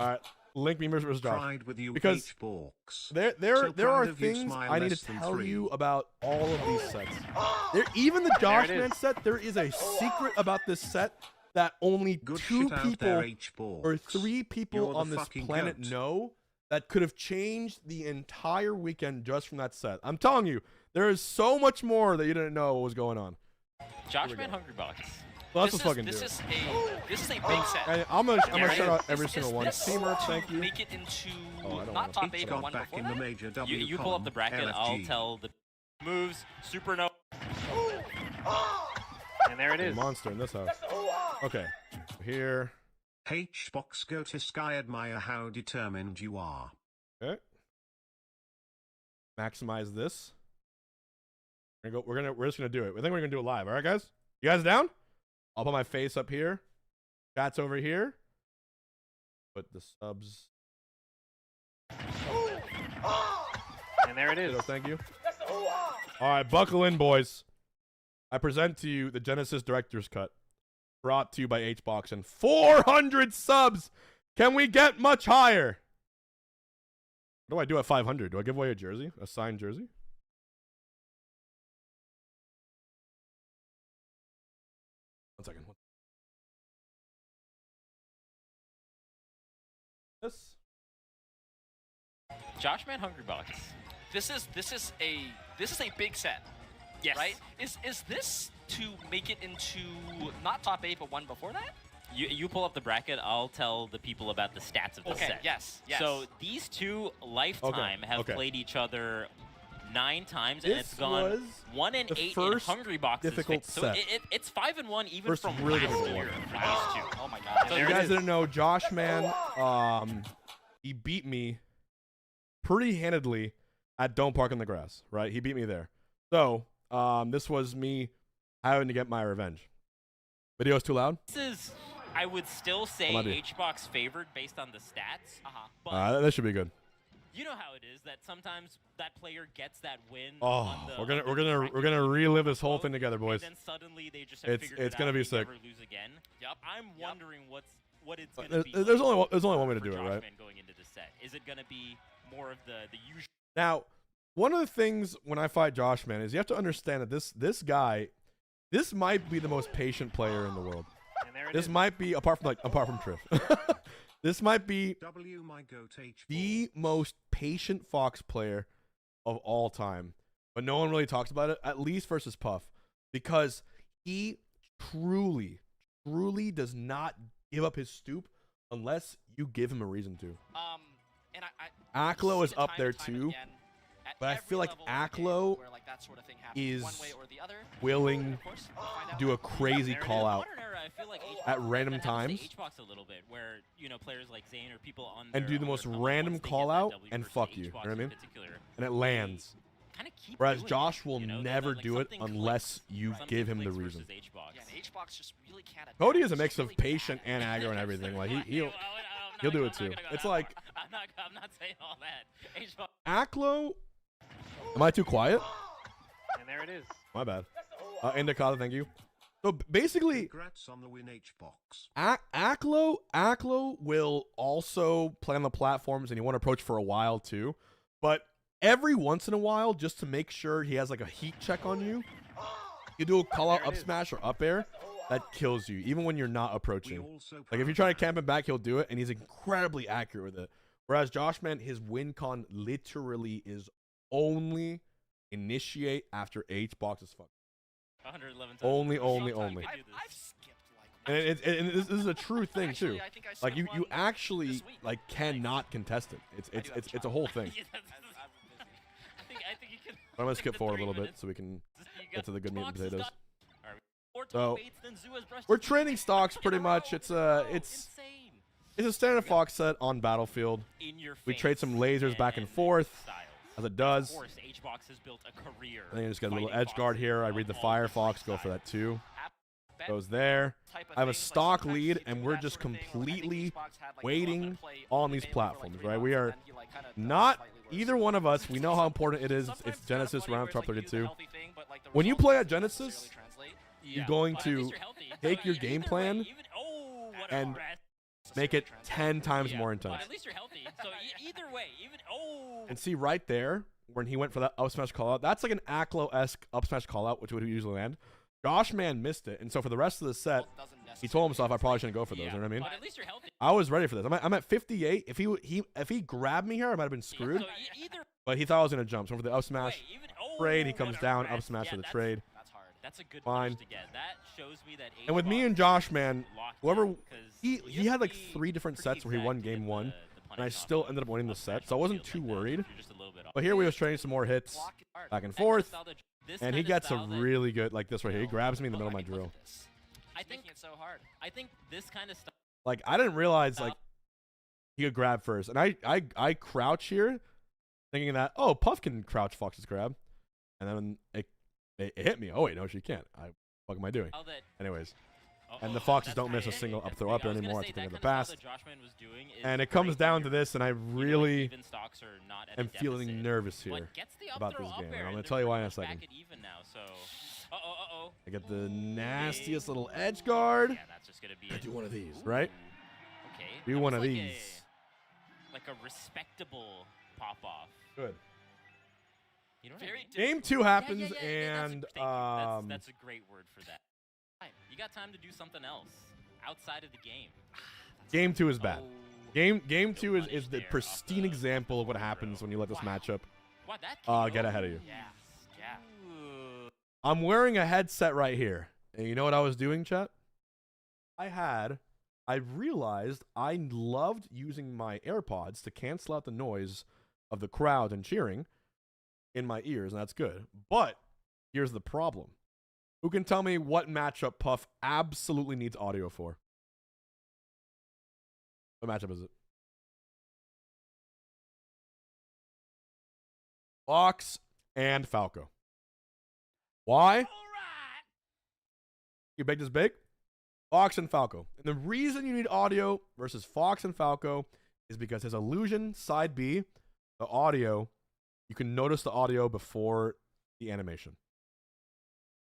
Alright. Link me versus Josh. With you, because Hbox. there are things I need to tell you about all of these sets. Even the Josh Man set, there is a secret about this set that only two people or three people on this planet know that could have changed the entire weekend just from that set. I'm telling you, there is so much more that you didn't know what was going on. Josh Man Hungrybox. Well, let's just fucking do this it. is a big set. I'm gonna Right? shout out every Is single one. this Teamwork, to thank you. Make it into Oh, I don't wanna- not top 8, Each but got one back before in the that. major W. You pull up the bracket, I'll tell the moves, supernova. And there it is. Monster in this house. Okay, here. Hbox go to Sky, admire how determined you are. Okay. Maximize this. We're just gonna do it. I think we're gonna do it live. All right, guys. You guys down? I'll put my face up here. Chat's over here. Put the subs. And there it is. Thank you. All right, buckle in, boys. I present to you the Genesis Director's Cut, brought to you by Hbox and 400 subs. Can we get much higher? What do I do at 500? Do I give away a jersey, a signed jersey? One second. This. Josh Man Hungrybox. This is a big set. Yes. Right? Is this to make it into not top 8, but one before that? You pull up the bracket, I'll tell the people about the stats of the Okay. set. Yes. So these two lifetime have okay. played each other 9 times, and This it's gone was 1 and the 8 in first Hungrybox's difficult So set. it's 5 and 1 even First from really last difficult year one. for these two. Oh my God. So You there guys it is. didn't know, Josh, man, he beat me pretty handedly at Don't Park on the Grass, right? He beat me there. So, this was me having to get my revenge. Video's too loud? This is, I would still say, How might be? Hbox favored based on the stats. Uh-huh. But That should be good. you know how it is that sometimes that player gets that win. Oh, on the, we're gonna relive this whole thing together, boys. And then suddenly they just have It's figured it gonna out be and they sick. never lose again. Yep. I'm wondering what it's gonna There's, be. there's like only one way to for do it, Josh right? Man going into the set. Is it gonna be more of the usual? Now, one of the things when I fight Josh, man, is you have to understand that this guy, this might be the most patient player in the world. And there it This is. might be apart from Triff. This might be W my goat H4. the most patient Fox player of all time, but no one really talks about it, at least versus Puff, because he truly does not give up his stoop unless you give him a reason to. And I Aklo see is it up time there and time too, again at but I every feel like level of the game Aklo where, like, that sort of thing happens is one way or the other. willing Of course, we'll find out. do a crazy There it call is. out Modern era, I feel like Hbox, at random that happens times to Hbox a little bit, where players like Zane or people on and do the most random call out and fuck you. You know what I mean? And it lands. Whereas Josh will never do it unless you give him the reason. Yeah, and Hbox just really can't. Cody adapt. is a It's mix just of really patient bad. and aggro and everything. Like he'll He'll do it too. It's like I'm not saying all that. Hbox. Aklo. Am I too quiet? And there it is. My bad. Indicata, thank you. So basically, Congrats on the win, Hbox. Aklo will also play on the platforms and he won't approach for a while too. But every once in a while, just to make sure he has like a heat check on you, you do a call out There it up is. smash or up air that kills you, even when you're not We approaching. also Like if you're proud trying of to camp him back, he'll do it, and he's incredibly accurate with it. Whereas Josh, man, his win con literally is only initiate after Hbox is fucked. 111 times. Only. I've skipped like. And this is a true thing Actually, too. I think I Like skipped you one actually this week. like cannot contest it. I do have It's a whole thing. Yeah, I'm busy. I think you can. But I'm gonna skip the forward a 3 little bit minutes. so we can You get got to the good meat and boxes potatoes. done. Alright, more So, top eights than Zua's brush We're teeth. training stocks pretty much. It's Insane. a standard Fox set on Battlefield. In your We face trade some lasers back and forth, styles. as it does. Of course, Hbox has built a career. And then you just got a little fighting edge guard Foxes here. I of read the all Fire different Fox, go for that styles. too. Bet Goes there. type of I have a thing, like, stock sometimes lead, you and do we're that just sort of thing. Like, I think completely Hbox had, like, the waiting ability to play on the these game for, like, platforms, 3 right? rounds, We and are then he, like, kinda does not slightly worse. either one of us. We know how important it is. Sometimes It's it's kinda Genesis funny round where top it's, like, you do the 32. healthy thing, but, like, the When you results play at don't Genesis, necessarily translate. you're going but at to least you're healthy. take So your game either plan way, even, what a and rat. make it Translate. 10 times Yeah, more but intense. at least you're healthy. So either way, even And see right there, when he went for that up smash call out, that's like an Aklo-esque up smash call out, which would usually land. Josh man missed it, and so for the rest of the set, Well, it doesn't he told necessarily himself I probably shouldn't go for those. yeah, You know what I mean? But at least you're healthy. I was ready for this. I'm at 58. If he grabbed me here, I might have been screwed. So either But he thought I was gonna jump. So for the up smash way, even, trade, he what comes a down, rat. up smash Yeah, for the that's- trade. That's hard. That's a good Fine. finish to get. That shows me that And with me Hbox and Josh, is man, locked whoever in, 'cause he you have had to like be 3 different pretty sets where he won exact to game get 1, the and I punish still off ended up winning the of set, match so I on wasn't field too like that, so worried. if you're just a little bit off. But here we was trading some more hits, Block it hard. back and That kind of forth, style that- this and kind he of gets a style that, really good like this right here. He grabs me in the middle of my I mean, look drill. at this. I think it's so hard. I think this kind of stuff. Like I didn't realize like he could grab first, and I crouch here, thinking that Puff can crouch Fox's grab, and then it hit me. Oh wait, no, she can't. What am I doing? Anyways, and the Foxes don't miss a single up throw up anymore. It's a thing of the past. And it comes down to this, and I really am feeling nervous here about this game. And I'm gonna tell you why in a second. I get the nastiest little edge guard. Yeah, that's just gonna be. I do one of these, right? Okay. Do that one was of like these. Like a respectable pop off. Good. You know what I mean? Game 2 happens, That's and that's a great word for that. You got time to do something else outside of the game. Game 2 is bad. Oh, Game 2 is punish the there pristine off the example of what throw. happens when you let this matchup Wow, that get KO? ahead of you. Yeah. Yeah. I'm wearing a headset right here. And you know what I was doing, chat? I realized I loved using my AirPods to cancel out the noise of the crowd and cheering in my ears, and that's good. But here's the problem. Who can tell me what matchup Puff absolutely needs audio for? What matchup is it? Fox and Falco. Why? You baked this bake? Fox and Falco. And the reason you need audio versus Fox and Falco is because his illusion side B, the audio, you can notice the audio before the animation.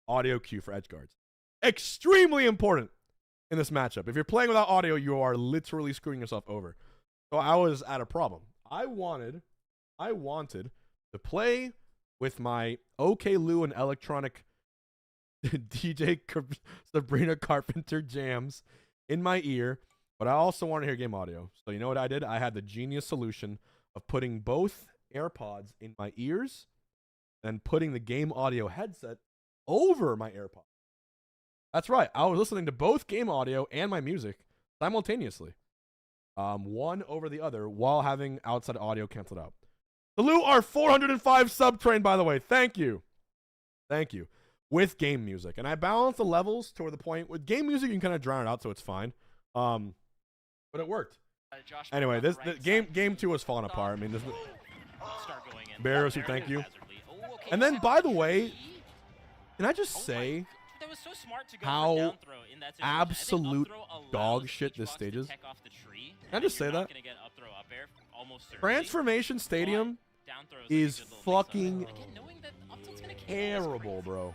Audio cue for edge guards. Extremely important in this matchup. If you're playing without audio, you are literally screwing yourself over. So I was at a problem. I wanted to play with my OK Lou and electronic DJ Sabrina Carpenter jams in my ear, but I also want to hear game audio. So you know what I did? I had the genius solution of putting both AirPods in my ears and putting the game audio headset over my AirPods. That's right. I was listening to both game audio and my music simultaneously. One over the other while having outside audio canceled out. Salute our 405 sub-train, by the way. Thank you. Thank you. With game music. And I balance the levels toward the point. With game music, you can kind of drown it out, so it's fine. But it worked. Anyway, this game 2 was falling apart. I mean, this Barrows, who thank you. And then, by the way, can I just say how absolute dog shit this stage is? Can I just say that? Transformation Stadium is fucking terrible, bro.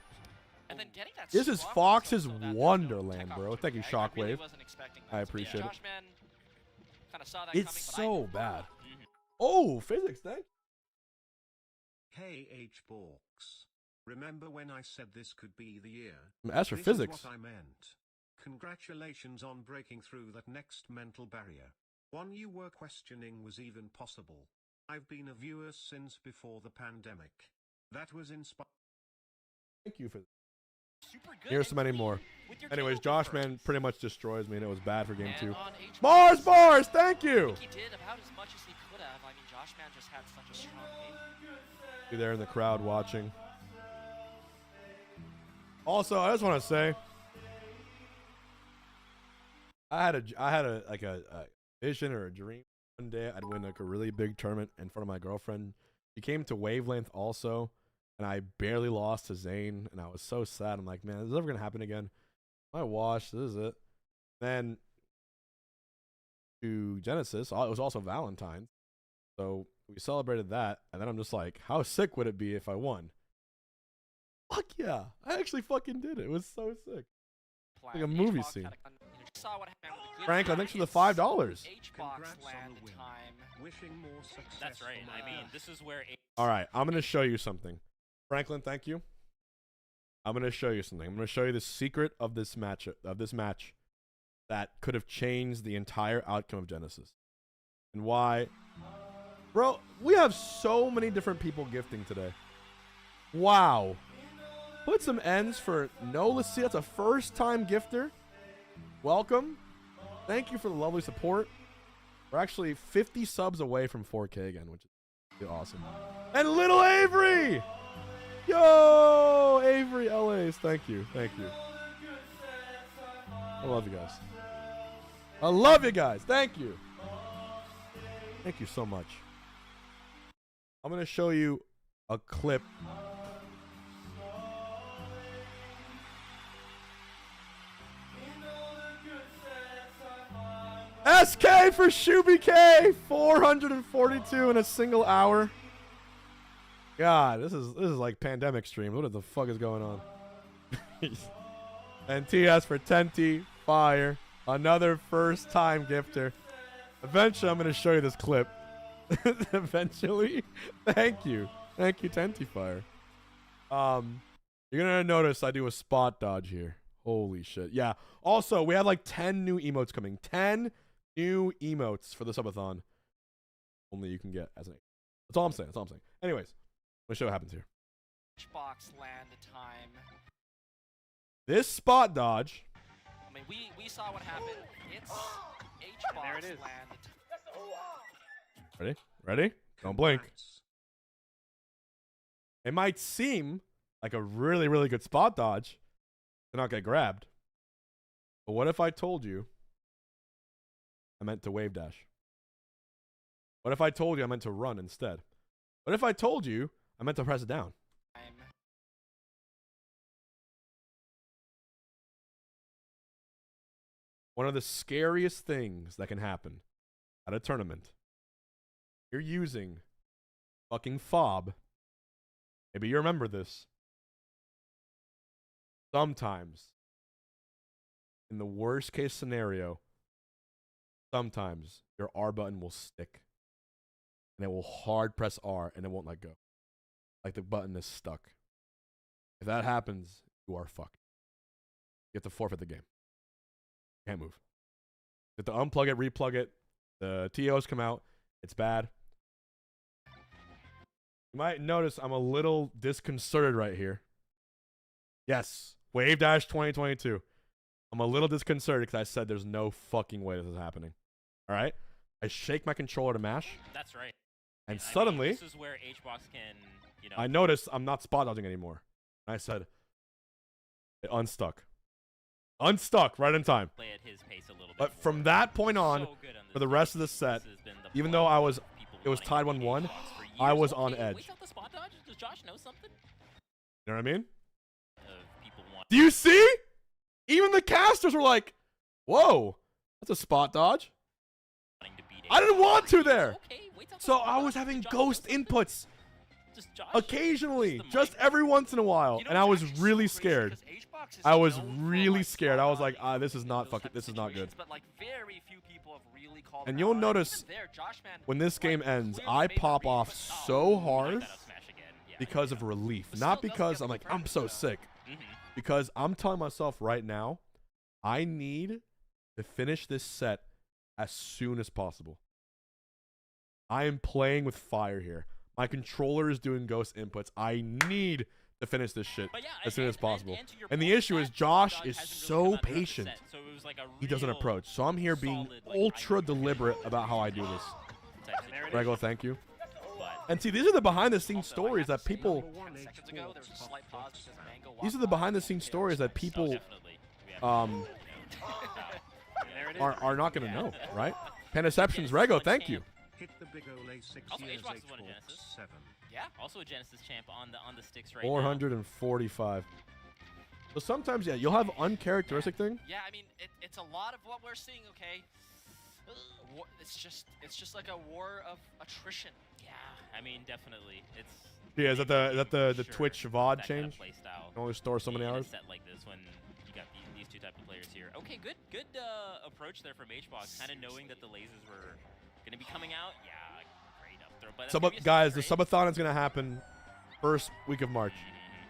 This is Fox's Wonderland, bro. Thank you, Shockwave. I appreciate it. It's so bad. Oh, physics, thank you. Hey Hbox. Remember when I said this could be the year? As for This physics. is what I meant. Congratulations on breaking through that next mental barrier. One you were questioning was even possible. I've been a viewer since before the pandemic. That was inspiring. Thank you for Here's so many more. Anyways, Josh, man, pretty much destroys me, and it was bad for game 2. Mars, thank you! He did about as much as he could have. I mean, Josh Man just had such a strong game. You there in the crowd watching. Also, I just want to say, I had a vision or a dream one day I'd win like a really big tournament in front of my girlfriend. She came to Wavelength also, and I barely lost to Zane, and I was so sad. I'm like, man, is this ever gonna happen again? I washed. This is it. Then to Genesis, it was also Valentine's, so we celebrated that, and then I'm just like, how sick would it be if I won? Fuck yeah, I actually fucking did it. It was so sick. Like a movie scene. Franklin, thanks for the $5. Hbox Congrats on land the win. time. Wishing more success. That's right. for I my mean, path. this is where All right, I'm gonna show you something. Franklin, thank you. I'm gonna show you something. I'm gonna show you the secret of this match that could have changed the entire outcome of Genesis, and why. Bro, we have so many different people gifting today. Wow. Put some ends for No Lucia. That's a first-time gifter. Welcome. Thank you for the lovely support. We're actually 50 subs away from 4K again, which is really awesome. And Little Avery! Yo! Avery LA's. Thank you. Thank you. I love you guys. I love you guys. Thank you. Thank you so much. I'm going to show you a clip. SK for Shuby K, 442 in a single hour. God, this is like pandemic stream. What the fuck is going on? And TS for 10T, fire. Another first time gifter. Eventually, I'm gonna show you this clip. Eventually, thank you, 10T fire. You're gonna notice I do a spot dodge here. Holy shit! Yeah. Also, we have like 10 new emotes coming. 10 new emotes for the subathon. Only you can get as an. That's all I'm saying. That's all I'm saying. Anyways, let's show what happens here. Box land time. This spot dodge. I mean, we saw what happened. It's H-box there it is. land. Ready? Ready? Don't blink. It might seem like a really, really good spot dodge to not get grabbed. But what if I told you I meant to wave dash? What if I told you I meant to run instead? What if I told you I meant to press it down? One of the scariest things that can happen at a tournament. You're using fucking fob. Maybe you remember this. Sometimes, in the worst case scenario, sometimes your R button will stick. And it will hard press R and it won't let go. Like the button is stuck. If that happens, you are fucked. You have to forfeit the game. Can't move. You have to unplug it, replug it. The TOs come out. It's bad. You might notice I'm a little disconcerted right here. Yes. Wave Dash 2022. I'm a little disconcerted because I said there's no fucking way this is happening. All right? I shake my controller to mash. That's right. And I suddenly, mean, this is where H-box can, you know. I noticed I'm not spot dodging anymore. And I said, it unstuck. Unstuck right in time. Play at his pace a little bit But from that point on, so good on this for the game. rest of the set, This has been the even though I was, people it was tied wanting 1-1, H-box for years. I was on Okay, edge. Wait out the spot dodge? Does Josh know something? You know what I mean? People want Do you see? Even the casters were like, whoa, that's a spot dodge. to beat I didn't want to there. Okay, wait out the So spot I was dodge. having Does Josh ghost know something? inputs Does Josh occasionally, use the just mic? every once in a while. You know And I what's was actually really so crazy? scared. 'Cause H-box is I was known for, really like, scared. I was like, spot this is dodging not those fucking, type of this is not good. situations, But like very few people have really called And it you'll out. And notice even there, Josh, man, when this game like, ends, clearly I made the pop read, off but- so Knocked hard out of smash again. Yeah, because of relief. Not because I'm like, I'm so sick. Because I'm telling myself right now, I need to finish this set as soon as possible. I am playing with fire here. My controller is doing ghost inputs. I need to finish this shit But yeah, as soon as possible. And, to your And the point, issue is that Josh dodge is hasn't really so come out throughout the patient. set, so it was like a He doesn't real approach. So I'm here being solid, like, ultra I know deliberate about how I do this. type situation. Rego, thank you. But And see, these are the behind the scenes also, I stories have that to say, people, 10 seconds ago, there was a slight pause because Mango these are walked the off behind the and scenes Taylor stories that was like, people definitely. We have um, to, And there it is. are not going to Yeah. know, right? Panaceptions, Rego, thank you. Hit the big Ole 6 Also, years, H-box 8 is one of for Genesis. 7. yeah, also a Genesis champ on the sticks right now. 445. So sometimes, yeah, you'll have uncharacteristic thing. Yeah, I mean, it's a lot of what we're seeing. Okay, it's just like a war of attrition. Yeah, I mean, definitely. It's Yeah, is that the sure Twitch that VOD kind of change? play style You can only store so many in a hours. set like this when you got these two type of players here. Okay, good approach there from H-box, kind of knowing that the lasers were going to be coming out. Yeah, great up throw. But that's So, gonna be a guys, the straight. subathon is going to happen first week of March.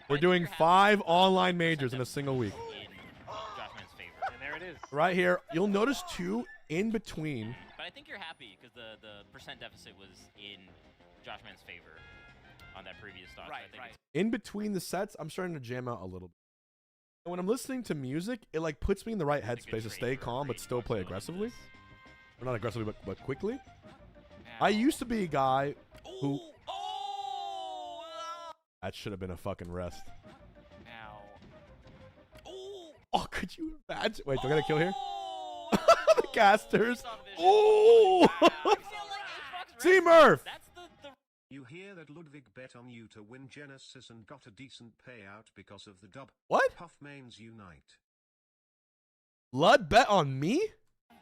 But We're I think doing you're happy 5 with online the majors in a percent single week. in Joshman's favor. And there it is. Right here, you'll notice 2 in between. But I think you're happy because the percent deficit was in Joshman's favor. on that previous stock. Right, I think right. it's In between the sets, I'm starting to jam out a little bit. And when I'm listening to music, it like puts me in the right a good headspace to trade stay for calm but still Hungrybox play going into aggressively. this. Or not aggressively, but quickly. Now- I used to be a guy who... Ooh, oh! That should have been a fucking rest. Now. Ooh! Oh, could you imagine? Wait, do I get a kill here? Oh, The casters. Son of a bitch. Oh! Wow. I feel like Xbox Team Red- Murph! That's the You hear that Ludwig bet on you to win Genesis and got a decent payout because of the dub. What? Puff mains unite. Lud bet on me?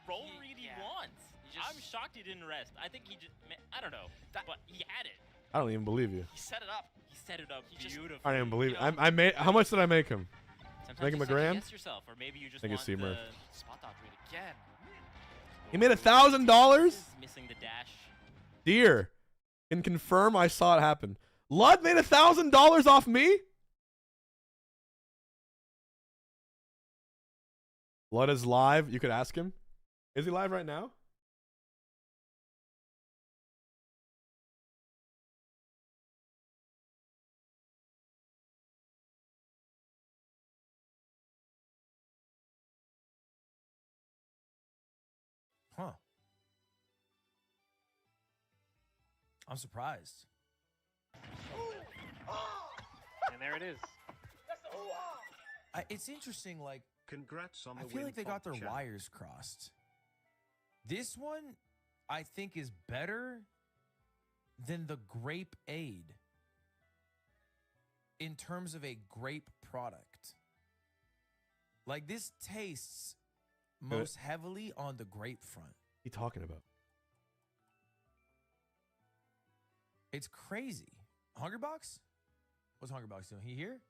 roll read he Yeah. wants. He just- I'm shocked he didn't rest. I think he just, I don't know, but he had it. I don't even believe you. He set it up. He set it up He just- beautifully. I don't even believe it. You know- I made. How much did I make him? Sometimes Make him you a grand? second-guess yourself, or maybe you just Think want it's Team Murph. the Spot dodge read again. He made $1,000. missing the dash. Dear, can confirm I saw it happen. Lud made $1,000 off me. Lud is live. You could ask him. Is he live right now? Huh. I'm surprised. And there it is. It's interesting, like, Congrats on I the feel win, like they got their Fogchan. wires crossed. This one, I think, is better than the Grape Aid in terms of a grape product. Like, this tastes most heavily on the grape front. What are you talking about? It's crazy. Hungrybox? What's Hungrybox doing? He here?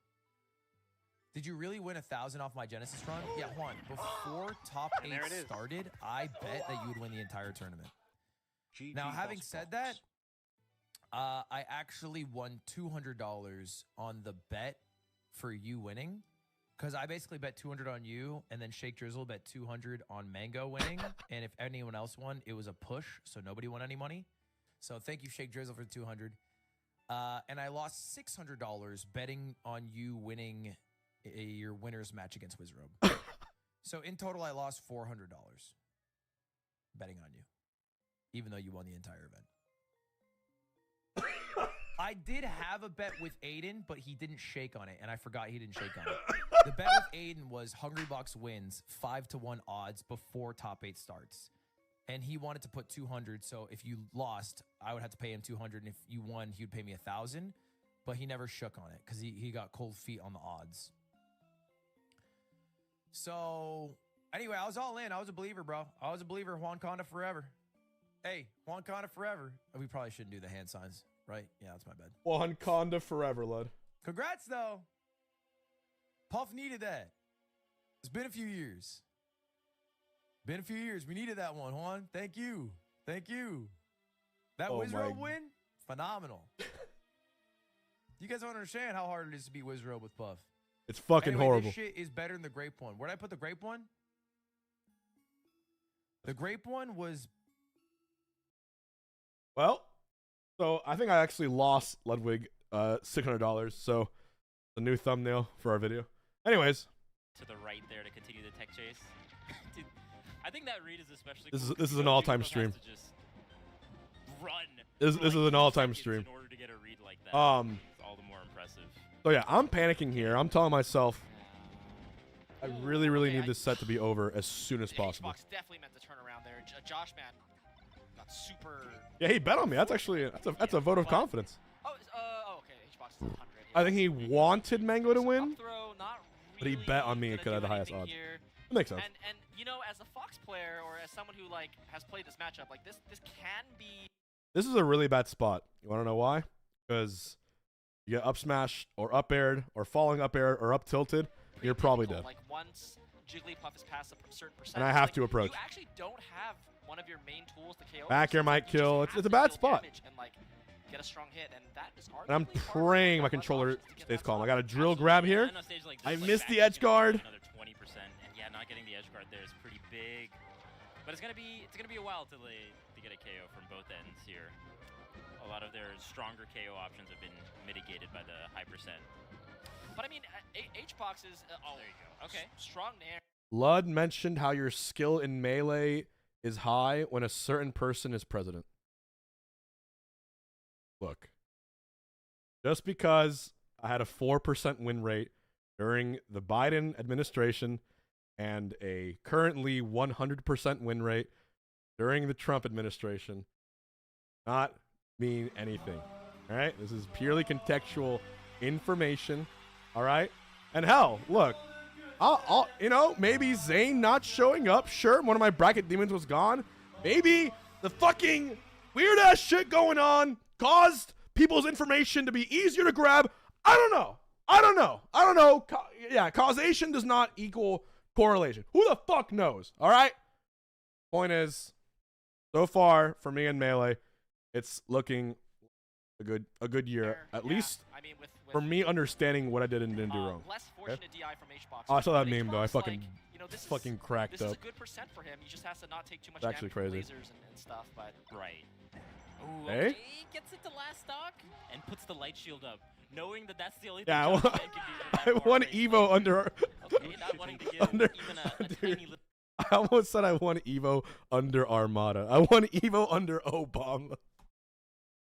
Did you really win 1,000 off my Genesis run? Yeah, Juan. Before top And 8 there it is. started, I bet that you would win the entire tournament. GG Now, having Boss said Box. that, I actually won $200 on the bet for you winning, because I basically bet 200 on you, and then Shake Drizzle bet 200 on Mango winning. And if anyone else won, it was a push, so nobody won any money. So thank you, Shake Drizzle, for 200. And I lost $600 betting on you winning your winner's match against Wizrobe. So in total, I lost $400 betting on you, even though you won the entire event. I did have a bet with Aiden, but he didn't shake on it, and I forgot he didn't shake on it. The bet with Aiden was Hungrybox wins 5-1 odds before top 8 starts. And he wanted to put 200, so if you lost, I would have to pay him 200, and if you won, he would pay me 1,000. But he never shook on it because he got cold feet on the odds. So anyway, I was all in. I was a believer, bro. I was a believer. Juan Conda forever. Hey, Juan Conda forever. We probably shouldn't do the hand signs, right? Yeah, that's my bad. Juan Conda forever, Lud. Congrats, though. Puff needed that. It's been a few years. Been a few years. We needed that one, Juan. Thank you. Thank you. That Oh Wizrobe my- win? Phenomenal. You guys don't understand how hard it is to beat Wizrobe with Puff. It's fucking Anyway, horrible. This shit is better than the grape one. Where'd I put the grape one? The grape one was... Well, so I think I actually lost Ludwig $600. So the new thumbnail for our video. Anyways, To the right there to continue the tech chase. Dude, I think that read is especially This cool is- this 'cause is you an know all-time Jigglebug has stream. to just run. This for is like an 2 all-time seconds stream. In order to get a read like that. It's all the more impressive. So yeah, I'm panicking here. I'm telling myself I really, really Okay, need this set to be over as soon as possible. Xbox definitely meant to turn around there. Josh, man, got super... Yeah, he bet on me. That's actually that's a vote of confidence. Oh, okay. Hbox is 100. I think he wanted Mango to win. Up throw, not But he really bet on me gonna because I had the do highest anything odds. here. It makes sense. And you know, as a Fox player or as someone who like has played this matchup, like this can be... This is a really bad spot. You want to know why? Because you get up smashed or up aired or falling up aired or up tilted. You're probably dead. Like once Jigglypuff is past a certain percentage, And I have like, to approach. You actually don't have one of your main tools to KO. Back air this, might you just kill. have It's a to bad deal spot. damage and like get a strong hit, and that is And I'm arguably harder praying than my other controller options to get stays that calm. I spot. got a drill Absolutely. grab Yeah, here. on a stage like I this, like missed back the is edge gonna guard. be Another 20%, and yeah, not getting the edge guard there is pretty big. But it's gonna be a while till to get a KO from both ends here. a lot of their stronger KO options have been mitigated by the high percent. But I mean, Hbox is oh, there you go. Okay, strong nair. Lud mentioned how your skill in melee is high when a certain person is president. Look, just because I had a 4% win rate during the Biden administration and a currently 100% win rate during the Trump administration, not mean anything. All right? This is purely contextual information. All right? And hell, look, I'll you know, maybe Zane not showing up. Sure, one of my bracket demons was gone. Maybe the fucking weird ass shit going on caused people's information to be easier to grab. I don't know. Yeah, causation does not equal correlation. Who the fuck knows? All right? Point is, so far for me in Melee, it's looking a good year. At least I mean, with for me understanding what I did and didn't do wrong. Less fortunate DI from Hbox. Oh, I saw that but meme though. I Hbox, fucking like, you know, this fucking cracked this up. is a good percent for him. He just has to not take too much It's actually damage crazy. from lasers and stuff. But Right. Ooh, Hey? okay, gets it to last stock and puts the light shield up, knowing that that's the only thing Yeah, Josh Man can do for I that far want away Evo play. under. Okay, not wanting to give under- even a dude. tiny little. I almost said I want Evo under Armada. I want Evo under Obama.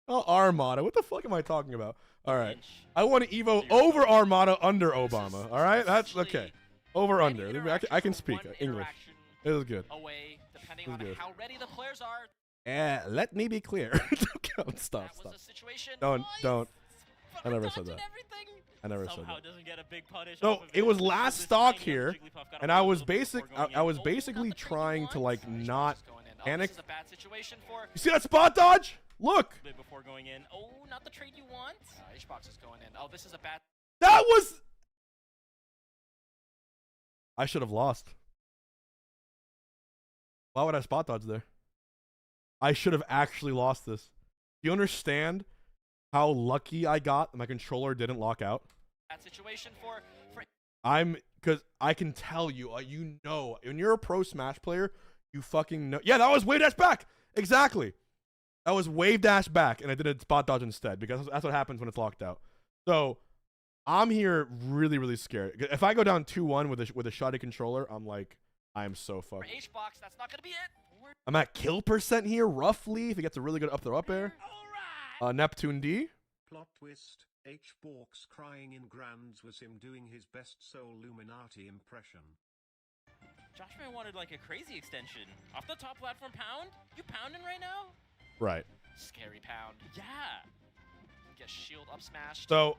Oh, Armada. What the fuck am I talking about? All right. inch. I want Evo over Armada under Obama. All right? That's okay. Over any under. interaction I can from speak one English. interaction It was good. away, depending It was on good. how ready the players are. Let me be clear. Stop. That was a situation. Don't. Oh, I never dodging said that. everything. I never said Somehow that. doesn't get a big punish No, off of it was So last this stock tiny here, Jigglypuff got and away I a was little bit basic. before going I in. was Oh, basically not the trade you trying to want. like not Is going in. panic. This is a bad situation for You see that spot dodge? Look, bit before going in. Oh, not the trade you want. Hbox is going in. Oh, this is a bad. that was. I should have lost. Why would I spot dodge there? I should have actually lost this. Do you understand how lucky I got that my controller didn't lock out? Bad situation for Because I can tell you, you know, when you're a pro Smash player, you fucking know. Yeah, that was wave dash back. Exactly. That was wave dash back, and I did a spot dodge instead because that's what happens when it's locked out. So I'm here really, really scared. If I go down 2-1 with a shoddy controller, I'm like, I am so for fucked. Hbox. That's not gonna be it. I'm at kill percent here, roughly, if he gets a really good up throw up air. Neptune D. Plot twist, Hborks crying in Grands was him doing his best Soul Luminati impression. Josh Man wanted like a crazy extension off the top platform. Pound? You pounding right now? Right. Scary pound. Yeah. Get shield up smashed. So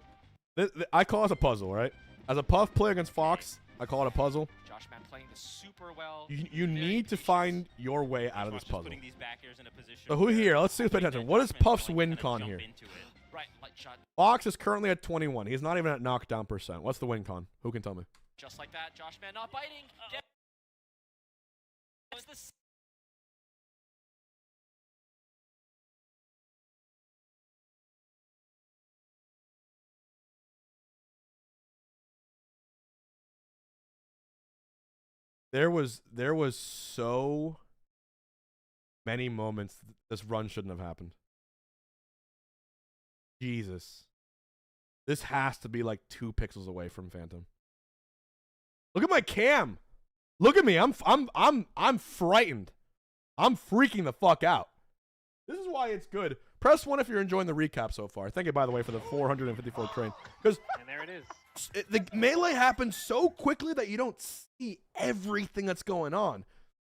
I call this a puzzle, right? As a Puff player against Fox, I call it a puzzle. Josh Man playing this super well. You Very need to patient. find your way out of Xbox this just puzzle. putting these back airs in a position So who where here? Let's see. Pay hoping attention. that What is Josh Man's Puff's going to win kinda con jump here? into it. Right, light shot. Fox is currently at 21. He's not even at knockdown percent. What's the win con? Who can tell me? Just like that. Josh Man not biting. Get. What's this? There was so many moments this run shouldn't have happened. Jesus. This has to be like 2 pixels away from Phantom. Look at my cam. Look at me. I'm frightened. I'm freaking the fuck out. This is why it's good. Press 1 if you're enjoying the recap so far. Thank you, by the way, for the 454 train. Because And there it is. the melee happens so quickly that you don't see everything that's going on.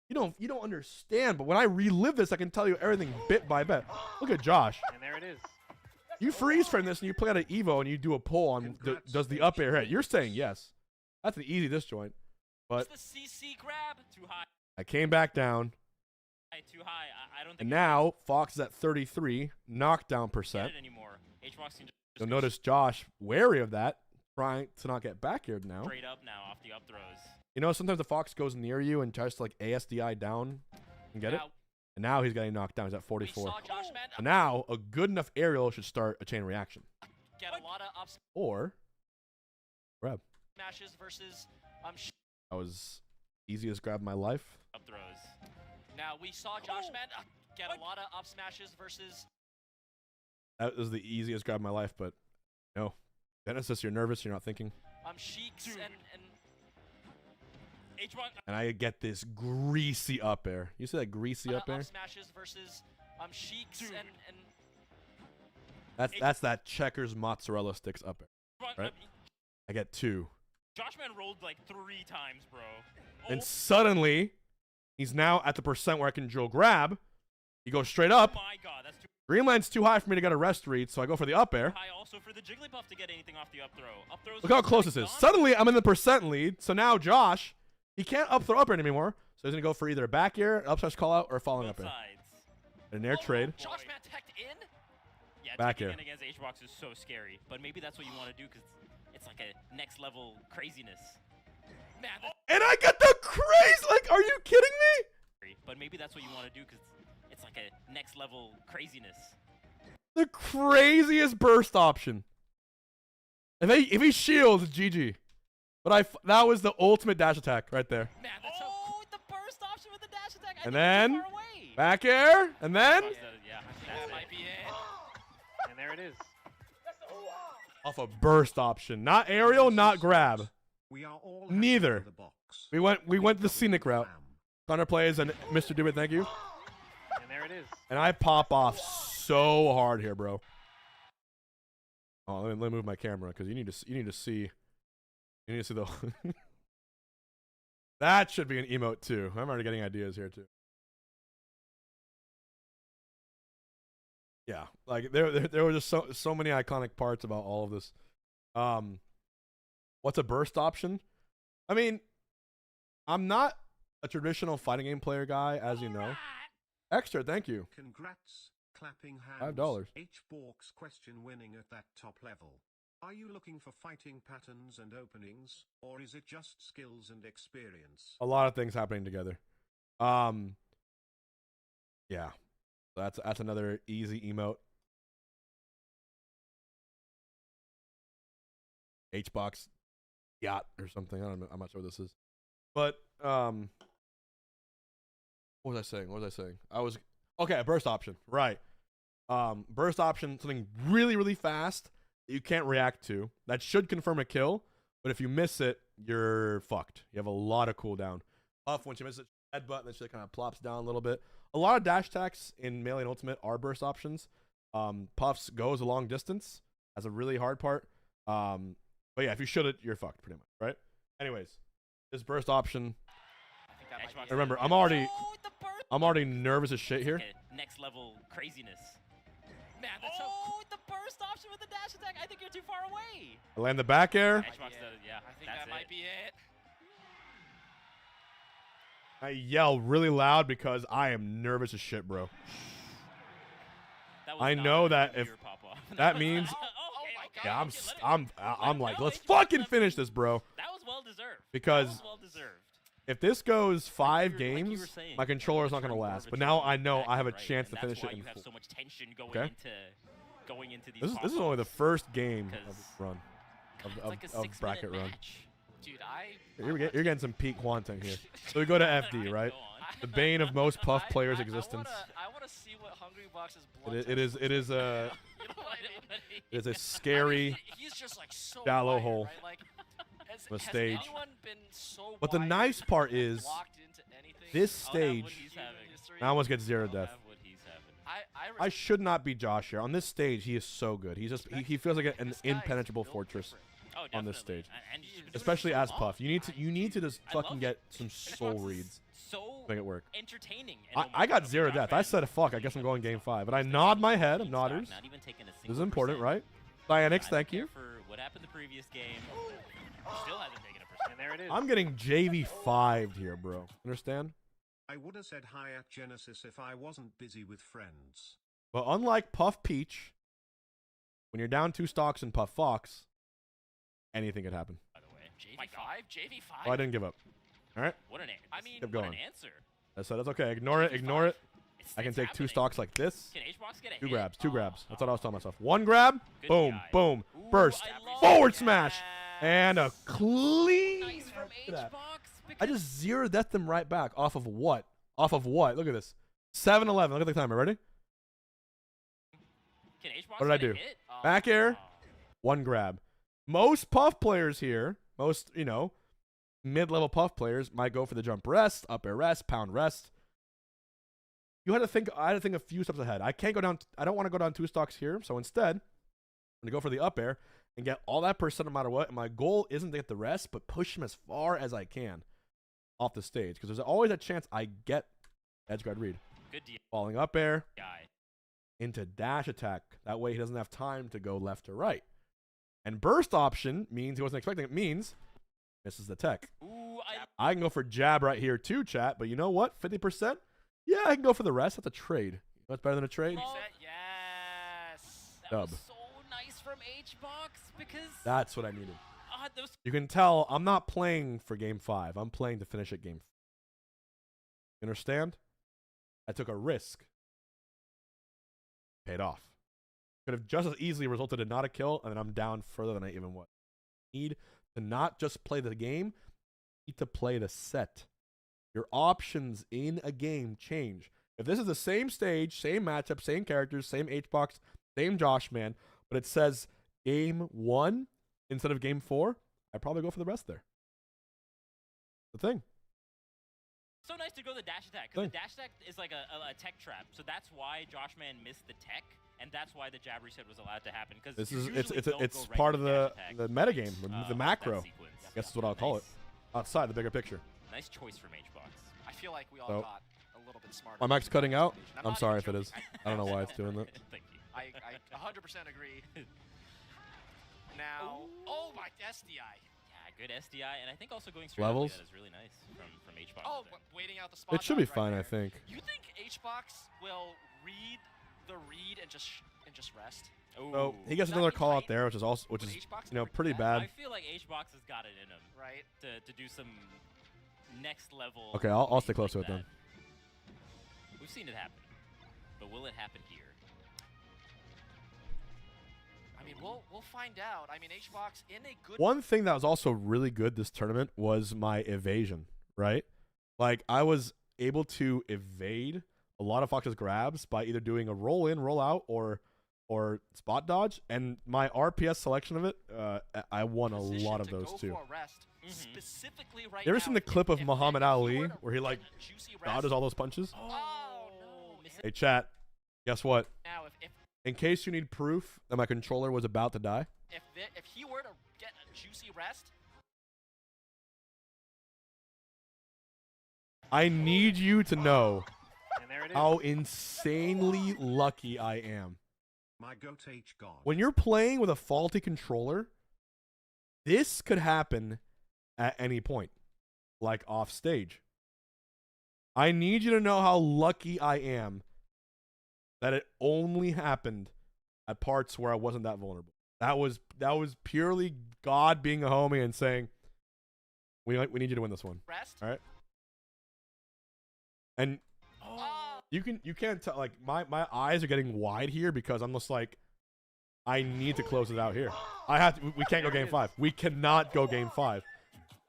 You don't understand. But when I relive this, I can tell you everything bit by bit. Look at Josh. And there it is. You freeze frame this and you play out of Evo and you do a pull on does the up air hit. You're saying yes. That's an easy disjoint. But What's the CC grab? Too high. I came back down. Too high. I don't think And now Fox is at 33 knockdown get percent. it anymore. Hbox can just You'll go notice Josh wary of that, trying to not get back here now. straight up now off the up throws. You know, sometimes the Fox goes near you and tries to like ASDI down and get it. Now, And now he's getting knocked down. He's at we 44. saw Josh Man And now a good enough aerial should start a chain reaction. get a lot of up Or grab. smashes versus That was easiest grab of my life. Up throws. Now we saw Josh Man get a lot of up smashes versus That was the easiest grab of my life, but no. Genesis, you're nervous. You're not thinking. Sheiks and H-Box. And I get this greasy up air. You see that greasy up air? Smashes versus Sheiks and That's that Checkers mozzarella sticks up air. Right? I get 2. Joshman rolled like 3 times, bro. And suddenly, he's now at the percent where I can drill grab. He goes straight up. Oh my god, that's too Greenland's too high for me to get a rest read, so I go for the up air. high also for the Jigglypuff to get anything off the up throw. Up throws Look how close this is. Suddenly, I'm in the percent lead, so now Josh, he can't up throw up air anymore, so he's going to go for either a back air, up smash call out, or falling up air. An air trade. Joshman teched in. Yeah, Back taking air. in against H-Box is so scary, but maybe that's what you want to do because it's like a next level craziness. Man, And I get the craze! Like, are you kidding me? But maybe that's what you want to do because it's like a next level craziness. The craziest burst option. If he shields, GG. But that was the ultimate dash attack right there. man, that's the burst option with the dash attack. I And think then it's too far away. back air, and then Yeah, That might be it. And there it is. off a burst option. Not aerial, not grab. We are all Neither. happy with the box. We went the scenic route. Connor plays and Mr. Dubit, thank you. And there it is. And I pop off so hard here, bro. Oh, let me move my camera because you need to see the. That should be an emote too. I'm already getting ideas here too. Yeah, like there were just so many iconic parts about all of this. What's a burst option? I mean, I'm not a traditional fighting game player guy, as you know. Extra, thank you. Congrats, clapping hands. $5. H-Bork's question winning at that top level. Are you looking for fighting patterns and openings, or is it just skills and experience? A lot of things happening together. Yeah, that's another easy emote. H-Box yacht or something. I don't know. I'm not sure what this is. But what was I saying? I was okay. A burst option, right? Burst option, something really, really fast that you can't react to. That should confirm a kill, but if you miss it, you're fucked. You have a lot of cooldown. Puff, once you miss it, headbutt, and then she kind of plops down a little bit. A lot of dash attacks in Melee and Ultimate are burst options. Puffs goes a long distance. That's a really hard part. But yeah, if you shoot it, you're fucked pretty much, right? Anyways, this burst option. I think that might be it. Remember, I'm already nervous as shit here. Next level craziness. Man, that's the burst option with the dash attack. I think you're too far away. I land the back air. H-Box does, yeah. I think that's that might be it. I yell really loud because I am nervous as shit, bro. That was I not know a that weird if pop-off. that means Oh my god. yeah, Okay, I'm like, let's H-Box fucking does- finish this, bro. That was well deserved. Because that was well deserved. if this goes 5 Like you were games, saying, my controller's not turn gonna more of last. a But now true I know I have a right? chance to And finish that's it why in you have full. so much tension going Okay. into these. This is only pop-offs. the first game of Because this run It's of, like a of 6-minute bracket run. match. Dude, You're getting some peak content here. So we go to FD, right? Go on. The bane of most Puff players' I existence. wanna see what Hungrybox's blood It is a You know what I mean? it is a scary. He's just like so shallow wired, hole right? Like, of a has stage. anyone been so But the wired nice and part is locked into anything? this I'll have what stage. he's having. I almost get 0 I'll death. have what he's having. I should not be Josh here. On this stage, he is so good. He's just he feels like an This guy is impenetrable built fortress. different. Oh, On this definitely. stage. And he's been doing it Especially so as long. Puff. You need to just I love fucking it. get some Xbox soul is reeds So to make it work. entertaining. in I got almost 0 every death. I round. said, fuck, I guess I'm going game 5. But I nod my head. I'm nodders. Not even taking a This is single important, percent. right? Cyanix, I don't thank care you. For what happened the previous game. Still hasn't taken a percent. And there it is. I'm getting JV5'd here, bro. Understand? I would have said hi at Genesis if I wasn't busy with friends. But unlike Puff Peach, when you're down 2 stocks in Puff Fox, anything could happen. By the way. JV5? JV5? Oh, I didn't give up. All right? What an I mean, Keep what going. an answer. So that's okay. Ignore it. Ignore it. I can It's take 2 happening. stocks like this. Can H-Box get a 2 hit? grabs. 2 Oh, grabs. That's what I was telling myself. 1 grab. Good Boom. guy. Boom. Ooh, Burst. I love Forward that. smash. And a clean. Nice from Look at that. H-Box. I just 0 death them right back. Off of what? Off of what? Look at this. 7-11. Look at the timer. Ready? Can H-Box Hbox What did I got a do? hit? Back air, Oh. 1 grab. Most puff players here, most, you know, mid-level puff players might go for the jump rest, up air rest, pound rest. I had to think a few steps ahead. I can't go down, I don't want to go down 2 stocks here. So instead, I'm going to go for the up air and get all that percent no matter what. And my goal isn't to get the rest, but push him as far as I can off the stage. Because there's always a chance I get edge guard read. Good deal, Falling up air guy. into dash attack. That way he doesn't have time to go left or right. And burst option means he wasn't expecting it. Means misses the tech. Ooh, I can go for jab right here too, chat. But you know what? 50%? Yeah, I can go for the rest. That's a trade. What's better than a trade? Yes. That Dub. was so nice from Hbox because That's what I needed. those You can tell I'm not playing for game 5. I'm playing to finish at game 4. You understand? I took a risk. Paid off. Could have just as easily resulted in not a kill, and then I'm down further than I even was. Need to not just play the game, need to play the set. Your options in a game change. If this is the same stage, same matchup, same characters, same Hbox, same Josh man, but it says game 1 instead of game 4, I'd probably go for the rest there. The thing. so nice to go the dash attack because the dash attack is like a tech trap. So that's why Joshman missed the tech, and that's why the jab reset was allowed to happen. Because This is it's part of the metagame, the macro. I guess is what I'll call it. Outside the bigger picture. Nice choice from Hbox. I feel like we all So- got a little bit smarter. My mic's cutting out. I'm I'm not sorry even if it is. joking. I don't know why it's doing that. Thank you. I 100% agree. Now, oh my SDI. Yeah, good SDI, and I think also going straight Levels? up like that is really nice from Hbox. Oh, there. waiting out the spot. It should be dodge right fine, I there. think. You think Hbox will read the read and just rest? So he Ooh, gets That'd another be call out tight. there, which is also Would Hbox you know never do pretty that? I bad. feel like Hbox has got it in him Right. to do some next level. Okay, I'll stay reads close to like it then. that. We've seen it happen, but will it happen here? I mean, we'll find out. I mean, Hbox in a good. One thing that was also really good this tournament was my evasion, right? Like I was able to evade a lot of Fox's grabs by either doing a roll in, roll out, or spot dodge, and my RPS selection of it, I won a position lot of to those go too. for a rest. Mhm. Specifically right You ever now, seen the clip of if Muhammad he Ali were to where he like get a juicy rest- dodges all those punches? Oh no! Hey chat, guess what? Now, In case you need proof that my controller was about to die, if he were to get a juicy rest, I need you to know And there it is. how insanely lucky I am. My goat H God. When you're playing with a faulty controller, this could happen at any point, like off stage. I need you to know how lucky I am that it only happened at parts where I wasn't that vulnerable. That was purely God being a homie and saying, we need you to win this one. rest. All right. And Oh, you can't tell, like my eyes are getting wide here because I'm just like, I need to close it out here. I have to, we can't go game 5. We cannot go game 5.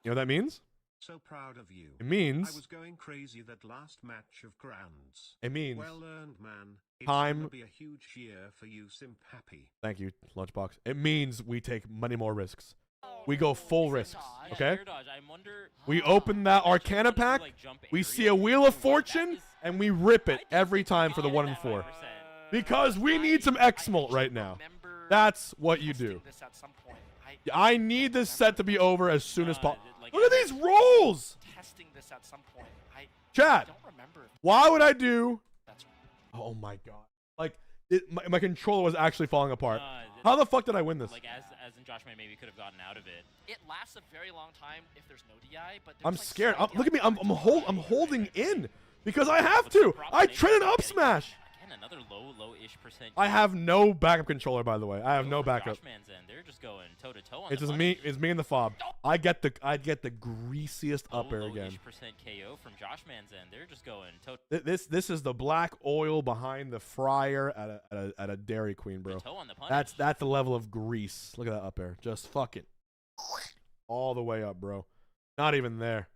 You know what that means? So proud of you. It means I was going crazy that last match of grounds. it means Well earned, man. It's Time- gonna be a huge year for you, Simp Happy. thank you, Lunchbox. It means we take many more risks. We go full risks. Yeah, Okay? air dodge. I wonder. We open that Actually, Arcana wanted to, pack, like, jump we area. see a Wheel of That Fortune, is- and we rip I it just every think time we for the get 1 that and 4. 5%. Because we need some X molt right now. That's what you do. This at some point. I need this set to be over as soon as Uh, possible. like, Look at these rolls! Testing this at some point. I Chat, don't remember if why would I do... that's Oh my god. Like, my controller was actually falling apart. th- How the fuck did I win this? Like as in Joshman maybe could have gotten out of it. it lasts a very long time if there's no DI, but there's I'm like scared. slight Look at me. DI. I'm holding in because I have What's the to. problem? I Maybe traded not up getting smash. Again, another low-ish percent. I have no backup controller, by the way. I have Go no for backup. Joshman's end. They're just going toe to toe on It's the just me. It's me and the fob. I get the greasiest up air again. Low-ish percent KO from Joshman's end. They're just going toe This is the black oil behind the fryer at a Dairy Queen, bro. to toe on the punish. That's the level of grease. Look at that up air. Just fucking all the way up, bro. Not even there.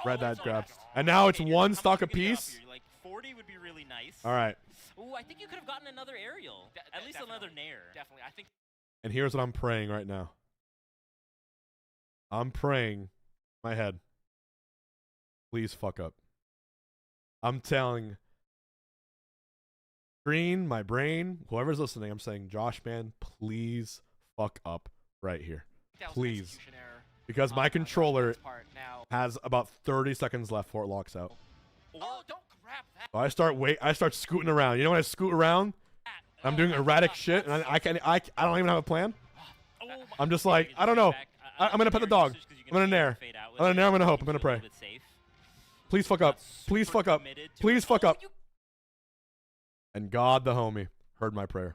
Read that grab. And now it's Okay, one how stock much you gonna get apiece. up here? Like 40 would be really nice. All right. Ooh, I think you could have gotten another aerial. At least another nair. Definitely. I think And here's what I'm praying right now. I'm praying in my head. Please fuck up. I'm telling screen, my brain, whoever's listening, I'm saying, Josh, man, please fuck up right here. that was an Please. execution error Because my on controller Josh's part. Now, has about 30 seconds left before it locks out. oh, don't grab that. So I start scooting around. You know when I scoot around? I'm doing erratic shit, and I don't even have a plan. Oh, my- I'm just like, I don't know. I'm gonna pet the dog. I'm gonna nair. I'm gonna nair. I'm gonna hope. I'm gonna pray. Please fuck up. Please fuck up. Please fuck up. And God, the homie, heard my prayer.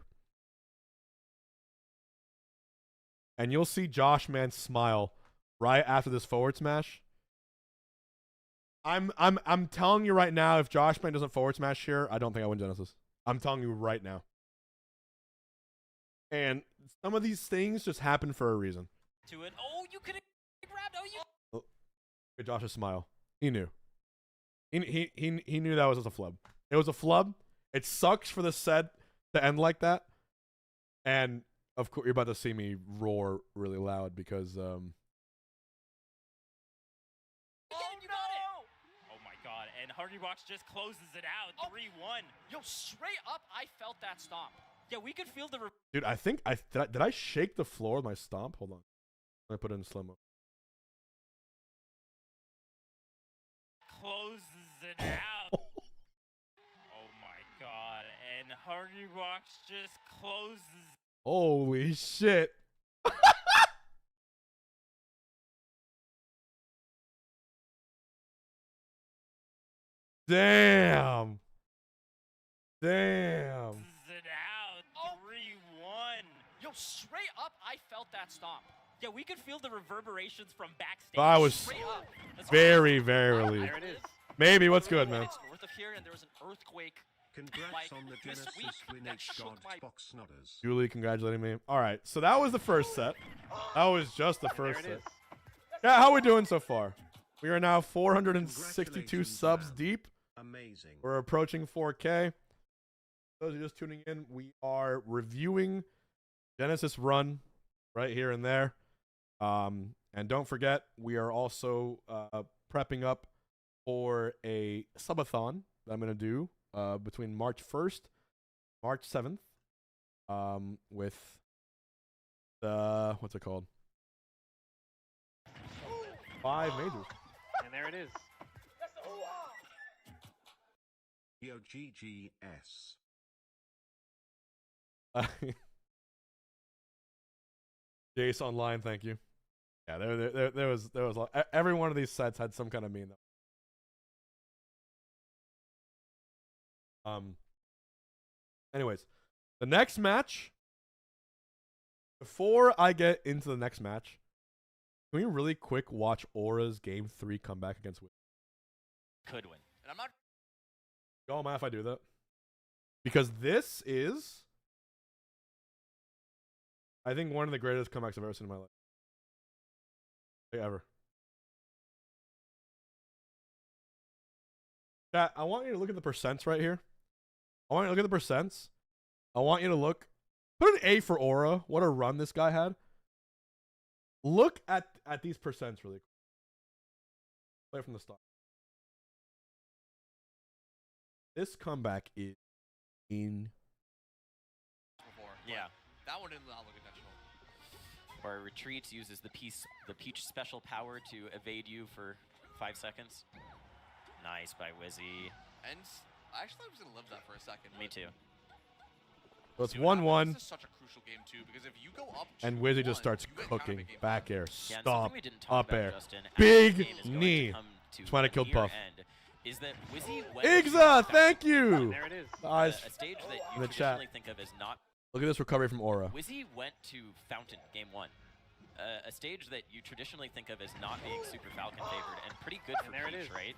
And you'll see Josh, man, smile right after this forward smash. I'm telling you right now, if Josh, man, doesn't forward smash here, I don't think I win Genesis. I'm telling you right now. And some of these things just happen for a reason. To it. Oh, you could have grabbed. Oh, you. Look at Josh's smile. He knew. He knew that was just a flub. It was a flub. It sucks for the set to end like that. And of course, you're about to see me roar really loud because Again, you got it. Oh my God! And Hungrybox just closes it out. 3-1. Yo, straight up, I felt that stomp. Yeah, we could feel the. dude, I think did I shake the floor with my stomp? Hold on. Let me put it in slow mo. Closes it out. Oh my God! And Hungrybox just closes. Holy shit. Damn. Damn. It out. 3-1. Yo, straight up, I felt that stomp. Yeah, we could feel the reverberations from backstage. I was Straight up. That's very, very relieved. There it is. Maybe. What's good, man? It's north of here, and there was an earthquake. Congrats Like, on the this Genesis week, win that H shook God my- box snodders. Julie congratulating me. All right, so that was the first set. That was just the There first it set. is. Yeah, how we doing so far? We are now 462 Congratulations, subs man. deep. Amazing. We're approaching 4K. Those who are just tuning in, we are reviewing Genesis Run right here and there. And don't forget, we are also prepping up for a subathon that I'm going to do between March 1st, March 7th, with the, what's it called? 5 majors. And there it is. Yo, GGS. Jace online, thank you. Yeah, there was every one of these sets had some kind of meme. Anyways, the next match. Before I get into the next match, can we really quick watch Aura's Game 3 comeback against Wiz? Could win. And I'm not. Y'all mind if I do that? Because this is, I think, one of the greatest comebacks I've ever seen in my life. Like, ever. Chat, I want you to look at the percents right here. I want you to look at the percents. I want you to look. Put an A for Aura. What a run this guy had. Look at these percents really quick. Play from the start. This comeback is in. Yeah. That one didn't look intentional. Where retreats uses the Peach special power to evade you for 5 seconds. Nice by Wizzy. And I actually was gonna live that for a second. Me too. So it's See what happens. 1-1, This is such a crucial game too, because if you go up and 2-1, Wizzy just starts you get cooking. kind of a game Back plan. air, Yeah, and stomp, something we didn't talk up about, air. Justin, as Big this game is going to knee. come to That's why I the killed near Puff. end, is that Wizzy went Igza, to thank And you. there it is. Guys, a stage that in you the chat. traditionally think of as not. Look at this recovery from Aura. Wizzy went to Fountain game 1. A stage that you traditionally think of as not being super Falcon favored, and pretty good for And there it Peach, is. right?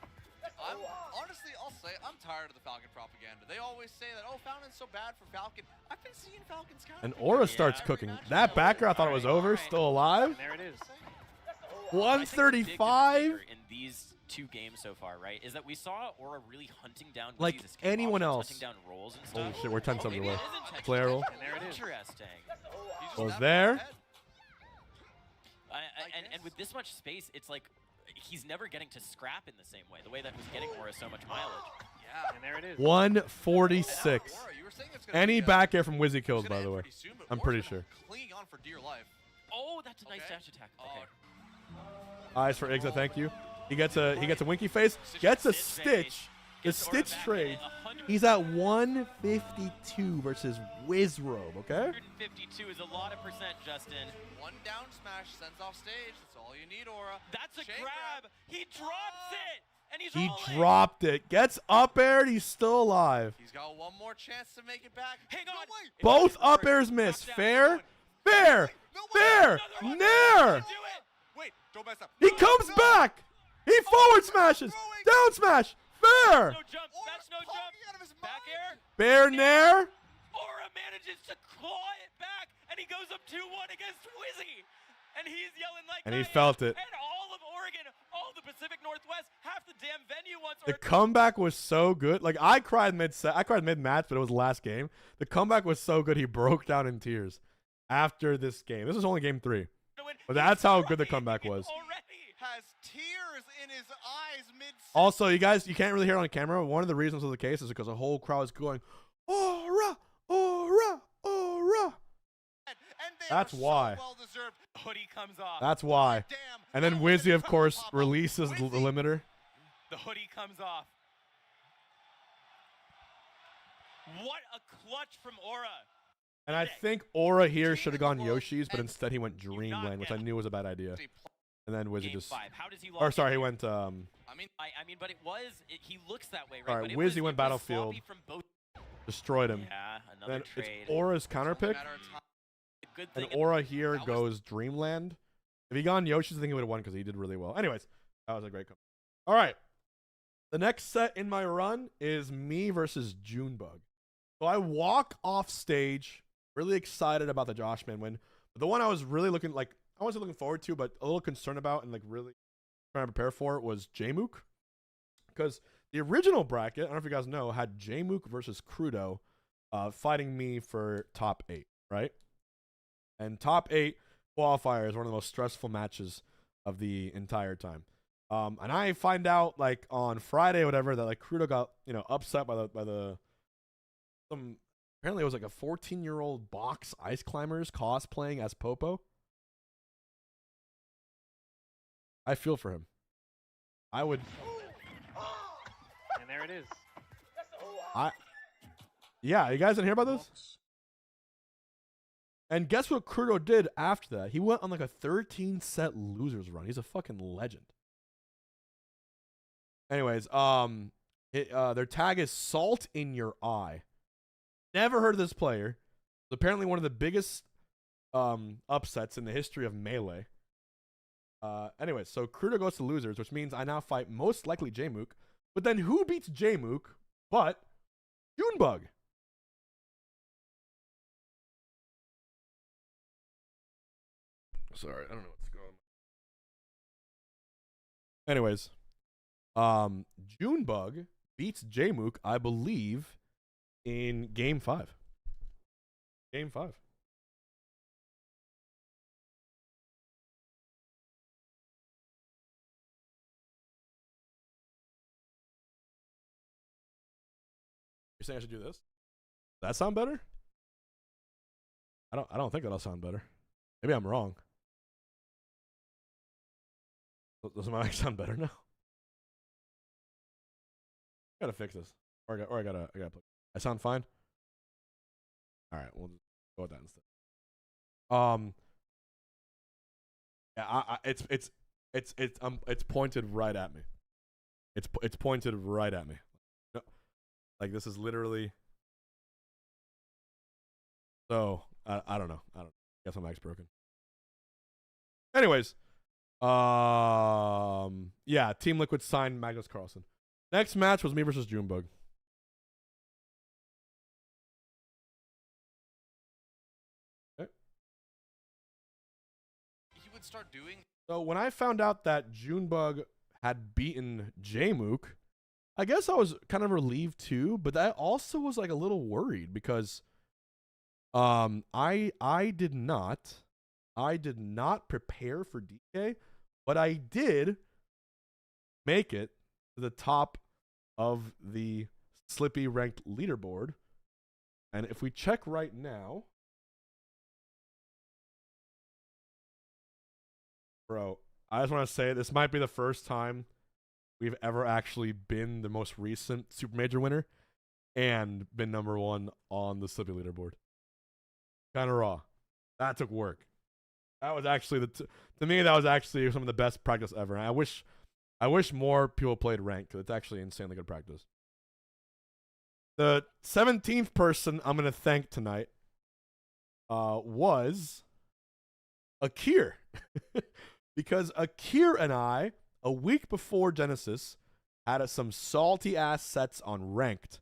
Honestly, I'll say I'm tired of the Falcon propaganda. They always say that, oh, Fountain's so bad for Falcon. I've been seeing Falcons kind And of. Aura starts cooking. That backer, I thought it was over. Still alive. And there it is. I think the big difference 135? maker in these 2 games so far, right, is that we saw Aura really hunting down Like Wizzy's escape anyone options, else. hunting down rolls and Oh stuff. shit, we're 10 subs Maybe away. it is intentional. Flare roll. And there it is. Interesting. He's just Was that there? far ahead. And with this much space, it's like he's never getting to scrap in the same way. The way that was getting Aura so much mileage. Yeah. And there it is. 146. Aura, you were saying it's gonna Any be, back air from Wizzy it's kills, gonna by the end way. pretty soon, but I'm Aura's pretty gonna sure. Clinging on for dear life. Oh, that's a nice Okay. dash attack. Oh, Okay. Eyes for Igza, thank you. He gets a winky face, gets a stitch. The Gets Aura stitch back trade. in 100 He's at 152 versus Wizrobe, okay? 152 is a lot of percent, Justin. one down smash sends off stage. That's all you need, Aura. That's a Chain grab. He drops it, and he's He rolling. dropped it. Gets up aired. He's still alive. He's got one more chance to make it back. Hang on. No way. If Both he up reverses, airs miss. drop down, Fair? he's going. Fair. No way. Fair. Another one. Nair. Do it. Wait, don't mess up. He No, comes no. back. He forward smashes. Down smash. Fair. No jump. That's no jump. Poking out of his Back mind. air. Bear Nair. Aura manages to claw it back, and he goes up 2-1 against Wizzy. And he's yelling like And he I am. felt it. And all of Oregon, all the Pacific Northwest, half the damn venue wants The Oregon. comeback was so good. Like I cried mid-match, but it was last game. The comeback was so good. He broke down in tears after this game. This was only game 3. to win. But that's how good the He's comeback trying was. Already. Has tears in his eyes mid. Also, you guys, you can't really hear it on camera. One of the reasons of the case is because the whole crowd is going, "Aura, aura, aura." And they That's are why. So well deserved. Hoodie comes off. That's why. Damn. And then Not only Wizzy, did of the course, pop up, releases the Wizzy- limiter. The hoodie comes off. What a clutch from Aura. And I think Aura here should have gone Yoshi's, but instead he went Dreamland, which I knew was a bad idea. And then Wizzy Game just, 5. How does he lock or sorry, he in? went I mean, I mean, but it was. He looks that way, right? Alright, But it Wizzy was, went it was Battlefield. sloppy From both. destroyed him. Yeah, another Then trade. it's Aura's counter it's only a pick, matter of time. Good and thing. Aura here that was- goes Dreamland. If he gone Yoshi's, I think he would have won because he did really well. Anyways, that was a great comeback. All right, the next set in my run is me versus Junebug. So I walk off stage, really excited about the Joshman win. But the one I was really looking I wasn't looking forward to, but a little concerned about and like really trying to prepare for was Jmook. Because the original bracket, I don't know if you guys know, had Jmook versus Crudo fighting me for top 8, right? And top 8 qualifier is one of the most stressful matches of the entire time. And I find out like on Friday or whatever that like Crudo got, upset by the apparently it was like a 14-year-old box ice climbers cosplaying as Popo. I feel for him. I would And there it is. Yeah, you guys didn't hear about this? And guess what Crudo did after that? He went on like a 13-set losers run. He's a fucking legend. Anyways, their tag is Salt in Your Eye. Never heard of this player. It's apparently one of the biggest upsets in the history of Melee. Anyways, so Crudo goes to losers, which means I now fight most likely Jmook. But then who beats Jmook but Junebug? Sorry, I don't know what's going on. Anyways, Junebug beats Jmook, I believe, in Game 5. Game 5. You're saying I should do this? Does that sound better? I don't think that'll sound better. Maybe I'm wrong. Does my mic sound better now? I gotta fix this. Or I gotta play. I sound fine? Alright, we'll just go with that instead. Yeah, it's pointed right at me. It's pointed right at me. No, like this is literally. So I don't know. I guess my mic's broken. Anyways, yeah, Team Liquid signed Magnus Carlsen. Next match was me versus Junebug. He would start doing So when I found out that Junebug had beaten Jmook, I guess I was kind of relieved too, but I also was like a little worried because I did not prepare for DK, but I did make it to the top of the Slippy ranked leaderboard. And if we check right now, bro, I just want to say this might be the first time we've ever actually been the most recent Super Major winner and been number 1 on the Slippy leaderboard. Kind of raw. That took work. That was actually to me that was actually some of the best practice ever. And I wish more people played ranked because it's actually insanely good practice. The 17th person I'm gonna thank tonight was Akir. Because Akir and I, a week before Genesis, had some salty ass sets on ranked.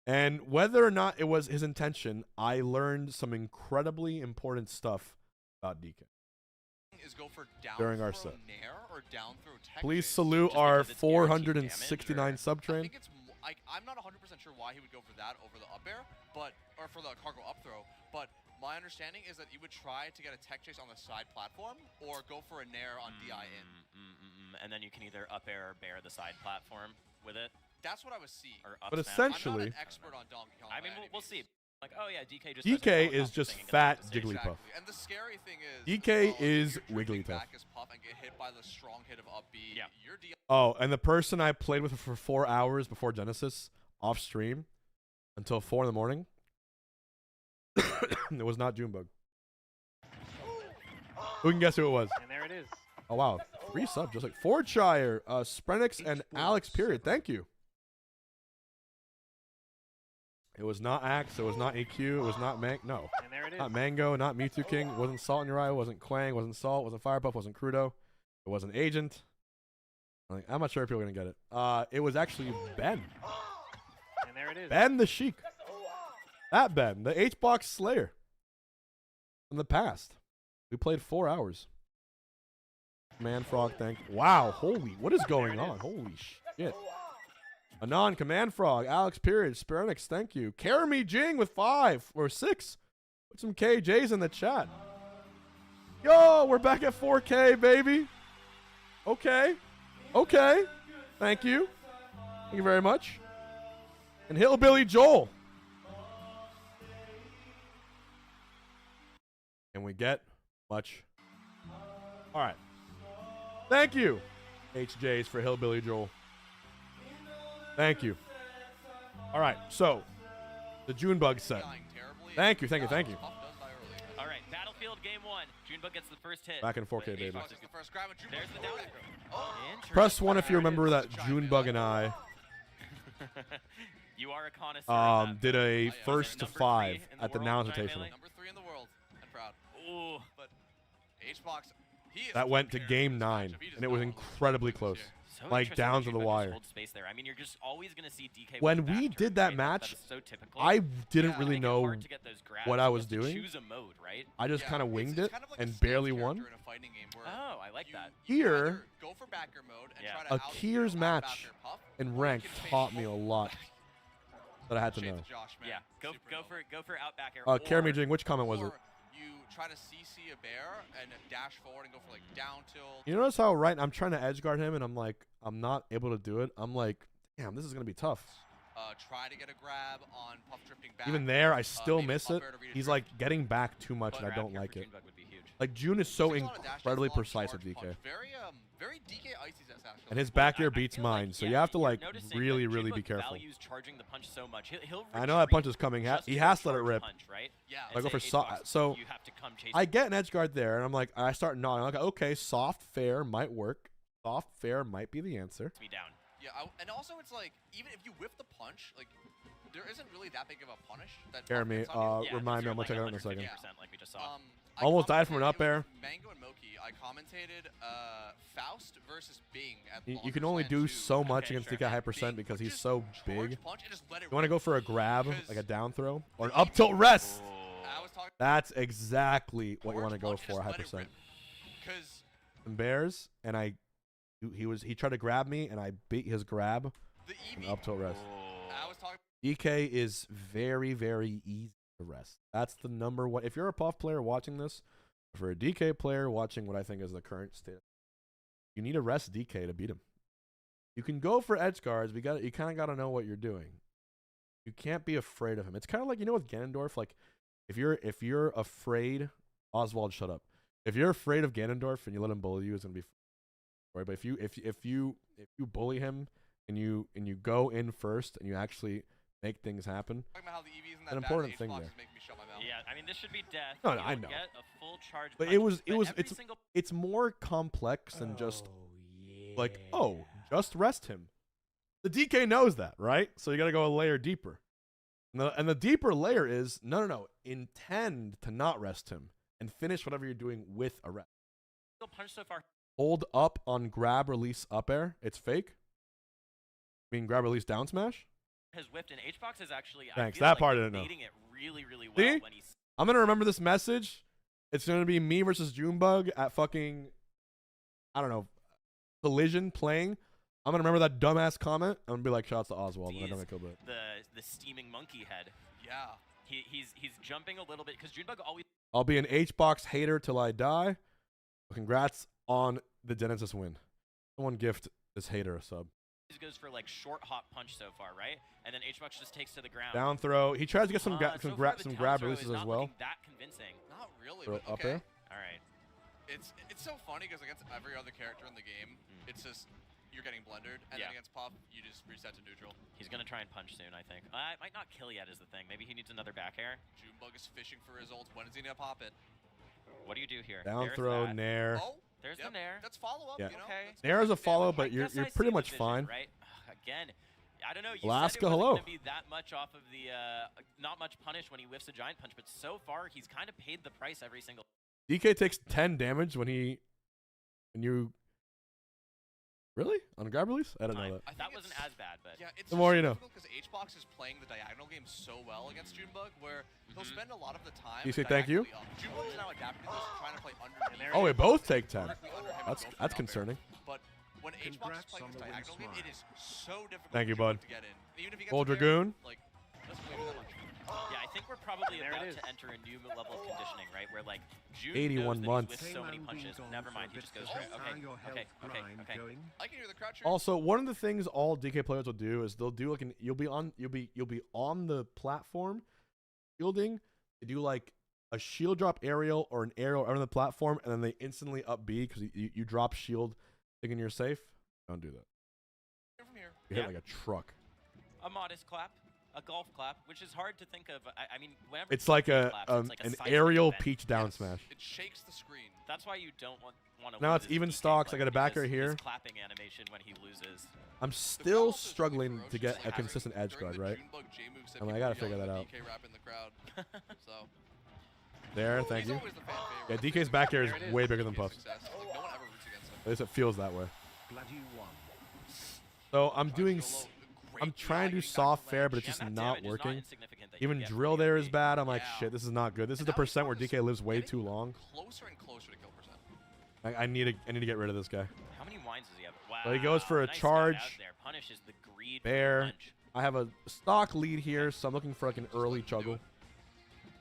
And whether or not it was his intention, I learned some incredibly important stuff about DK Is go for down during our throw set. nair or down throw tech Please chase. salute Just our because it's guaranteed 469 damage, sub I train. think it's like I'm not 100% sure why he would go for that over the up air, or for the cargo up throw. But my understanding is that you would try to get a tech chase on the side platform or go for a nair on DI in. And then you can either up air or bear the side platform with it. That's what I was seeing. Or up But smash. essentially- I'm not an expert on Donkey Kong. I mean, by any we'll see. means. Like, oh yeah, DK just DK does a is just thing and fat gets the stage. Jigglypuff. Exactly. And the scary thing is, DK as well, is if you're drifting Wigglytuff. back as Puff and get hit by the strong hit of up B, Yeah. you're dealing. Oh, and the person I played with for 4 hours before Genesis, off stream, until 4 in the morning, it was not Junebug. Who can guess who it was? And there it is. Oh, wow. 3 subs, just like Fordshire, Sprenix, and Alex, period. Thank you. It was not Axe. It was not EQ. It was not No. And there it is. Not Mango, not Mewtwo King. It wasn't Salt in Your Eye. It wasn't Quang. It wasn't Salt. It wasn't Firepuff. It wasn't Crudo. It wasn't Agent. I'm not sure if people are going to get it. It was actually Ben. And there it is. Ben the Sheik. That Ben. The H-Box Slayer. From the past. We played 4 hours. Man Frog, thank. Wow, holy, what is going on? Holy shit. Anon, Command Frog, Alex Period, Spironix, thank you. Karami Jing with 5 or 6. Put some KJs in the chat. Yo, we're back at 4K, baby. Okay. Okay. Thank you. Thank you very much. And Hillbilly Joel. Can we get much? All right. Thank you, HJs, for Hillbilly Joel. Thank you. All right, so the Junebug set. dying terribly. Thank you, thank you, thank you. Puff does die early. All right, Battlefield game 1. Junebug gets the first hit. Back in 4K, But baby. H-Box Fox is the first grab, and Junebug There's the goes down for it. throw. Interesting. Press 1 if you There it remember is. that Junebug and I You are a connoisseur. of that. did a yeah. first to Number 5 3 in the at the world, Now Giant Invitational. Melee? Number 3 in the world. I'm proud. Ooh. But H-Box, he is That went to carrying game this 9, matchup. He does and it not was want to lose incredibly this close. year. So Like, interesting down that to the Junebug just wire. holds space there. I mean, you're just always going to see DK with When the we back did turn, that right? match, That's so typical. I didn't Yeah, really Make it know hard to get those grabs. what I You was have to doing. Choose a mode, right? I just Yeah, kind of it's- winged it's it kind of like a and stance barely character won. in a fighting game where Oh, I like you- that. you Here- either go for backer mode and Yeah. try to Akir's out-throw match backer Puff, and or you rank can face taught me a lot that I had to Shades know. of Josh, man. Yeah, go Super go for outback air. Karami Jing, which comment was it? Or you try to CC a bear and dash forward and go for like down tilt. You notice how I'm trying to edge guard him and I'm like, I'm not able to do it. I'm like, damn, this is going to be tough. Try to get a grab on Puff drifting back. Even there, I still maybe miss up it. air to read a He's drift. like getting back too much and I But don't out like here it. for Junebug would be huge. Like, June is so Takes a lot of dashes, incredibly a lot of precise charge with DK. punch. Very DK icy zest actually. And his back air I beats feel like, mine, so yeah, you have to you're like noticing really, that really be Junebug careful. values charging the punch so much. He'll I know that punch retreat is coming. just to He go has to let it charge the rip. punch, right? Yeah. I go And for say soft. H-box, So you have to come chase I get an edge guard there, and I'm like, I start nodding. I'm like, okay, soft fair might work. Soft fair might be the answer. me down. Yeah, and also it's like even if you whiff the punch, like there isn't really that big of a punish. That Jeremy, Puff gets on you. Yeah, remind me, I'm you're gonna check it out in a like second. 150% like we just saw. I Almost died from an commentated- up air. it was Mango and Moki. I commentated Faust versus Bing at You can only do so much against DK high percent because he's so big. You want to go for a grab, like a down throw, or an up tilt rest. I was talking That's exactly what you want to go for, high percent. Because some bears, and he tried to grab me, and I beat his grab The and EV. up tilt rest. I was talking. DK is very, very easy to rest. That's the number one. If you're a Puff player watching this, or for a DK player watching what I think is the current state, you need to rest DK to beat him. You can go for edge guards. You kind of got to know what you're doing. You can't be afraid of him. It's kind of like, with Ganondorf. Like, if you're afraid, Oswald, shut up. If you're afraid of Ganondorf and you let him bully you, it's gonna be right. But if you bully him and you go in first and you actually make things happen, Talking about how the EVs in that an important thing H-box there. is making me shut my mouth. Yeah, I mean, this should be death. No, You I don't know. Get a full charge but punch, it's more complex than just like, oh, just rest him. The DK knows that, right? So you got to go a layer deeper. And the deeper layer is no. Intend to not rest him and finish whatever you're doing with a rest. single punch so far. Hold up on grab release up air. It's fake. I mean grab release down smash. Has whipped, and H-Box is actually. Thanks, I feel that like part I didn't know. Leading it really, really well See? when he's. I'm gonna remember this message. It's gonna be me versus Junebug at fucking, I don't know, Collision playing. I'm gonna remember that dumbass comment. I'm gonna be like, shouts to Oswald when I don't kill it. The steaming monkey head. Yeah. He's jumping a little bit because Junebug always I'll be an H-Box hater till I die. Congrats on the Genesis win. Someone gift this hater a sub. goes for like short hop punch so far, right? And then H-Box just takes to the ground. Down throw. He tries to get some so far the some down grab throw releases is as not well. looking that convincing. Not really, Throw but up okay. air. All right. It's so funny because against every other character in the game, it's just you're getting blendered, and Yeah. then against Puff, you just reset to neutral. He's gonna try and punch soon, I think. It might not kill yet is the thing. Maybe he needs another back air. Junebug is fishing for his ult. When is he gonna pop it? What do you do here? Down There's throw, that. nair. Oh, There's yep, the nair. That's follow up. Yeah. You know? Okay. That's Nair is a good follow, damage. but I you're guess I see pretty the much vision, fine. right? Again, I don't know. You Alaska, said it wasn't hello. gonna be that much off of the not much punish when he whiffs a giant punch, but so far he's kind of paid the price every single. DK takes 10 damage when you really on a grab release. I don't know time. that. I think That wasn't it's- as bad, but Yeah, it's The more you know. Because H-Box is playing the diagonal game so well against Junebug, where he'll spend a lot of the time. You say thank you? diagonally up. Junebug is now adapting to this, trying to play underneath. Oh, we both take 10. directly under him and That's go for that's an up air. concerning. But when H-Box is Congrats playing on this the win, diagonal game, Smart. it is so difficult Thank you, for Junebug bud. to get in. Even if he gets Old a fair, Dragoon. like, doesn't really do that much. yeah, I think we're probably There it about is. to enter a new level of conditioning, right? Where like June 81 knows months. that he's whiffed so many punches. Never mind, he just goes straight. Okay, okay. I can hear the croucher. Also, one of the things all DK players will do is they'll do like you'll be on the platform shielding. They do like a shield drop aerial or an aerial on the platform, and then they instantly up B because you drop shield thinking you're safe. Don't do that. From here. You hit Yeah. like a truck. A modest clap, a golf clap, which is hard to think of. I mean, whenever It's like someone a claps, it's like a an seismic aerial event. peach down Yes, smash. It shakes the screen. That's why you don't want to. Now it's even stocks. I got a backer here. His clapping animation when he loses. I'm The crowd still also is really struggling to ferocious, get like, a during- consistent edge during guard, the right? Junebug J-move set, I mean, I people gotta were figure yelling that out. DK rap in the crowd. So There, thank he's you. always the fan Yeah, favorite. DK's back here There it is is. way bigger than DK's Puff's. success. Like, no one ever roots against him. At least it feels that way. Bloody one. So I'm doing. Solo, great I'm trying to do getting back soft to fair, land. but it's Yeah, just that not damage is working. insignificant that you Even get drill from the there is AV. bad. I'm like, Yeah. shit, this is not good. This is And the now he's percent where just DK lives way getting too long. Closer and closer to kill percent. I need to get rid of this guy. How many wines does he have? Wow. Well, he goes for a nice charge. Out there. Punishes the greed. Bear. For the punch. I have a stock lead here, so I'm looking for like an early let him do juggle. it.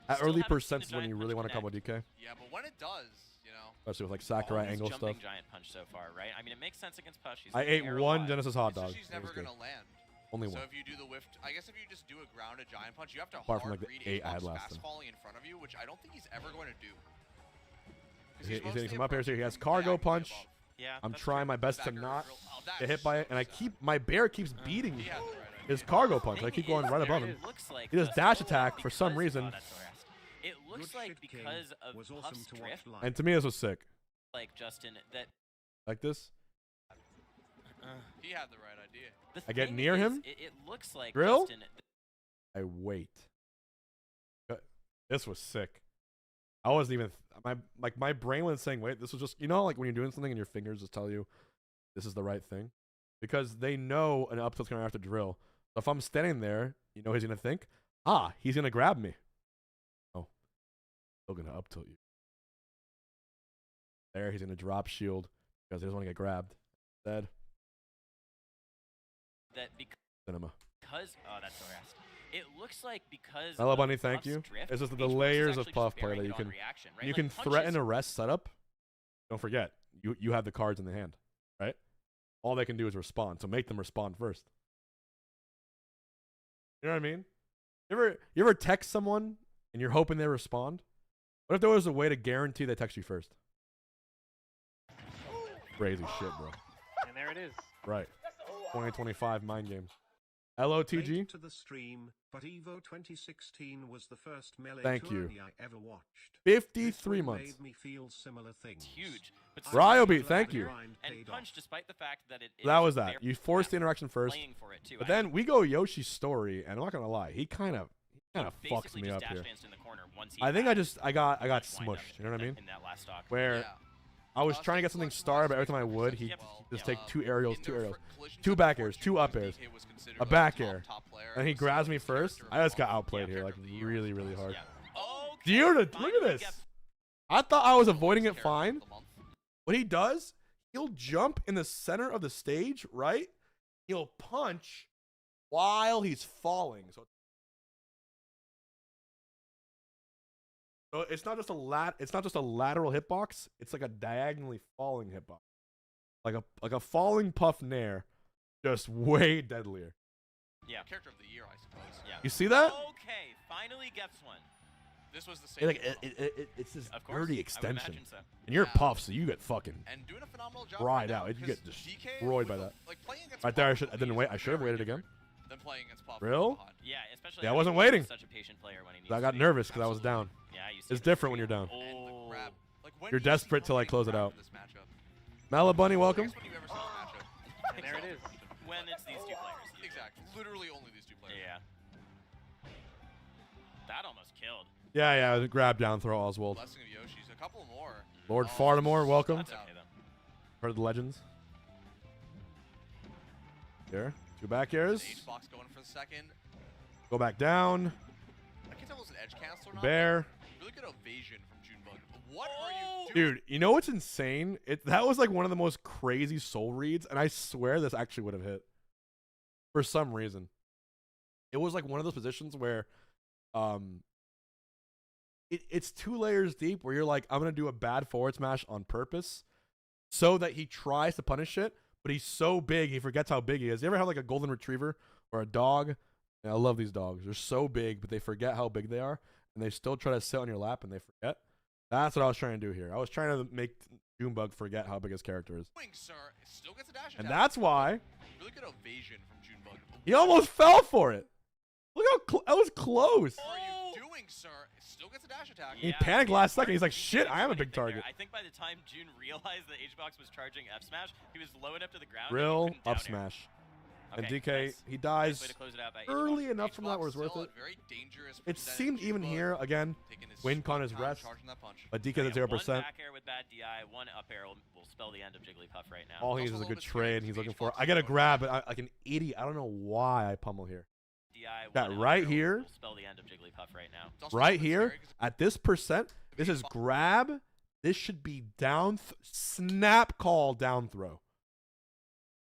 At Still early haven't seen percents a is when giant you really punch want to combo DK, Yeah, but when it does, you know. especially with like Sakurai Always angle jumping stuff. giant punch so far, right? I mean, it makes sense against Push. He's I hitting ate arrow one wide. Genesis hot It's dog. just she's It was never good. gonna land. Only So one. if you do the whiff, I guess if you just do a grounded giant punch, you have to Apart from, hard like, the read 8 I had H-Box last fast time. falling in front of you, which I don't think he's ever going to do. 'Cause He's mostly hitting some up airs here. He has approaching cargo diagonally punch. above. Yeah, I'm that's trying true. my best to Backer not drill. Oh, that get is hit by it, so and I sad. keep my bear keeps beating He had the right his idea. cargo punch. I Thing keep going is, right above it him. looks like He does the- dash attack for some because- reason. oh, that's the rest. It looks Good like shit, King. because of Was Puff's awesome to watch drift, live. And to me, this was sick. like Justin, that Like this. He had the right idea. the I get thing near is, him, It looks like drill, Justin. I wait. This was sick. I wasn't even my brain was saying, wait, this was just, like when you're doing something and your fingers just tell you this is the right thing, because they know an up tilt's gonna have to drill. So if I'm standing there, you know he's gonna think, he's gonna grab me. Oh, still gonna up tilt you. There, he's gonna drop shield. because they just want to get grabbed. Dead. That Cinema. because oh, that's so rest. It looks like because Hello, of Bunny. Thank Puff's you. drift, It's just the H-Box is layers of actually Puff just play bearing that you it on can reaction, right? you Like, can punches- threaten a rest setup. Don't forget, you have the cards in the hand, right? All they can do is respond. So make them respond first. You know what I mean? You ever text someone and you're hoping they respond? What if there was a way to guarantee they text you first? Crazy shit, bro. And there it is. Right. 2025 mind games. LOTG. Late to the stream, but Evo 2016 was the first melee Thank you. tourney I ever watched. 53 This one months. made me feel similar things. It's huge. But Ryobeat, Glad thank the you. grind And paid Punch, off. despite the fact that it That is was that. very You forced the fast, interaction first. playing for it too. But I then we go Yoshi's story, and I'm not gonna lie, he kind of fucks basically me just up dash here. danced in the corner once he I think had I got wind up smushed. You know what I mean? in that last stock. Where Yeah. I was trying to get something starred, but every time I would, he'd just take two aerials, two back airs, two up airs, a back air, and he grabs me first. I just got outplayed here, like really, really hard. Yeah. Oh, Dude, look at finally this. gets- I thought I was avoiding it fine. What he does, he'll jump in the center of the stage, right? He'll punch while he's falling. So it's not just a lateral hitbox, it's like a diagonally falling hitbox. Like a falling Puff Nair, just way deadlier. Yeah. Character of the year, I suppose. Yeah. You see that? Okay, finally gets one. This was the same. Like thing. it's this Of course. dirty I would extension. imagine so. And you're Yeah. Puff, so you get fucking And doing a phenomenal job. Ride right now, out. You get 'cause DK destroyed by with that. Like playing against Right there, I Puff should- I with didn't Lee wait. is I should have very waited again. different Than playing against Puff. Real? with Bahan. Yeah, especially. Yeah, I after wasn't he's waiting. Such a patient player when he needs I to got be. nervous because I was down. Yeah, you see It's it. different when you're down. And the Oh. grab. Like, when You're do you see desperate to, like, somebody close it grab out. in this matchup? Mala Bunny, I welcome. guess when you ever see this matchup. And there it is. When it's these two players. usually. Exactly. Literally only these two players. Yeah. That almost killed. Yeah, the grab down throw Oswald. Blessing of Yoshi's. A couple more. Lord Oh, Fartimore, welcome. That's okay though. Heard of the legends. Here, two back airs. H-box going for the second. Go back down. I can't tell if it was an edge cancel or not. Bear. but Really good evasion from Junebug. What are you doing? Dude, you know what's insane? That was like one of the most crazy soul reads, and I swear this actually would have hit. For some reason. It was like one of those positions where it's 2 layers deep where you're like, I'm gonna do a bad forward smash on purpose so that he tries to punish it, but he's so big he forgets how big he is. You ever have like a golden retriever or a dog? And I love these dogs. They're so big, but they forget how big they are, and they still try to sit on your lap and they forget. That's what I was trying to do here. I was trying to make Junebug forget how big his character is. Sir, it still gets a dash And attack. that's why Really good evasion from Junebug. he almost fell for it. Look how that was close. What are you doing, sir? It still gets a dash attack. He panicked last second. He's like, shit, I am a big target. I think by the time June realized that H-Box was charging F smash, he was low enough to the ground. Real that he couldn't up down air. smash. And Okay, DK, nice. he Nice dies way to close it out by early H-Box. enough from that where it's worth Still it. a very dangerous It percentage. seemed even Junebug here, again, taking his WinCon sweet is time rest, charging that punch. but DK Yeah, at 0%. One back air with bad DI, one up air will spell the end of Jigglypuff right now. All he Also needs is a a good little bit scary trade because he's looking H-Box for. I is get a going grab, back. but like an idiot. I don't know why I pummel here. DI, That one up right air here- will spell the end of Jigglypuff right now. It's also a Right little bit here, scary 'cause at this percent, this is grab. This should be down, snap call down throw.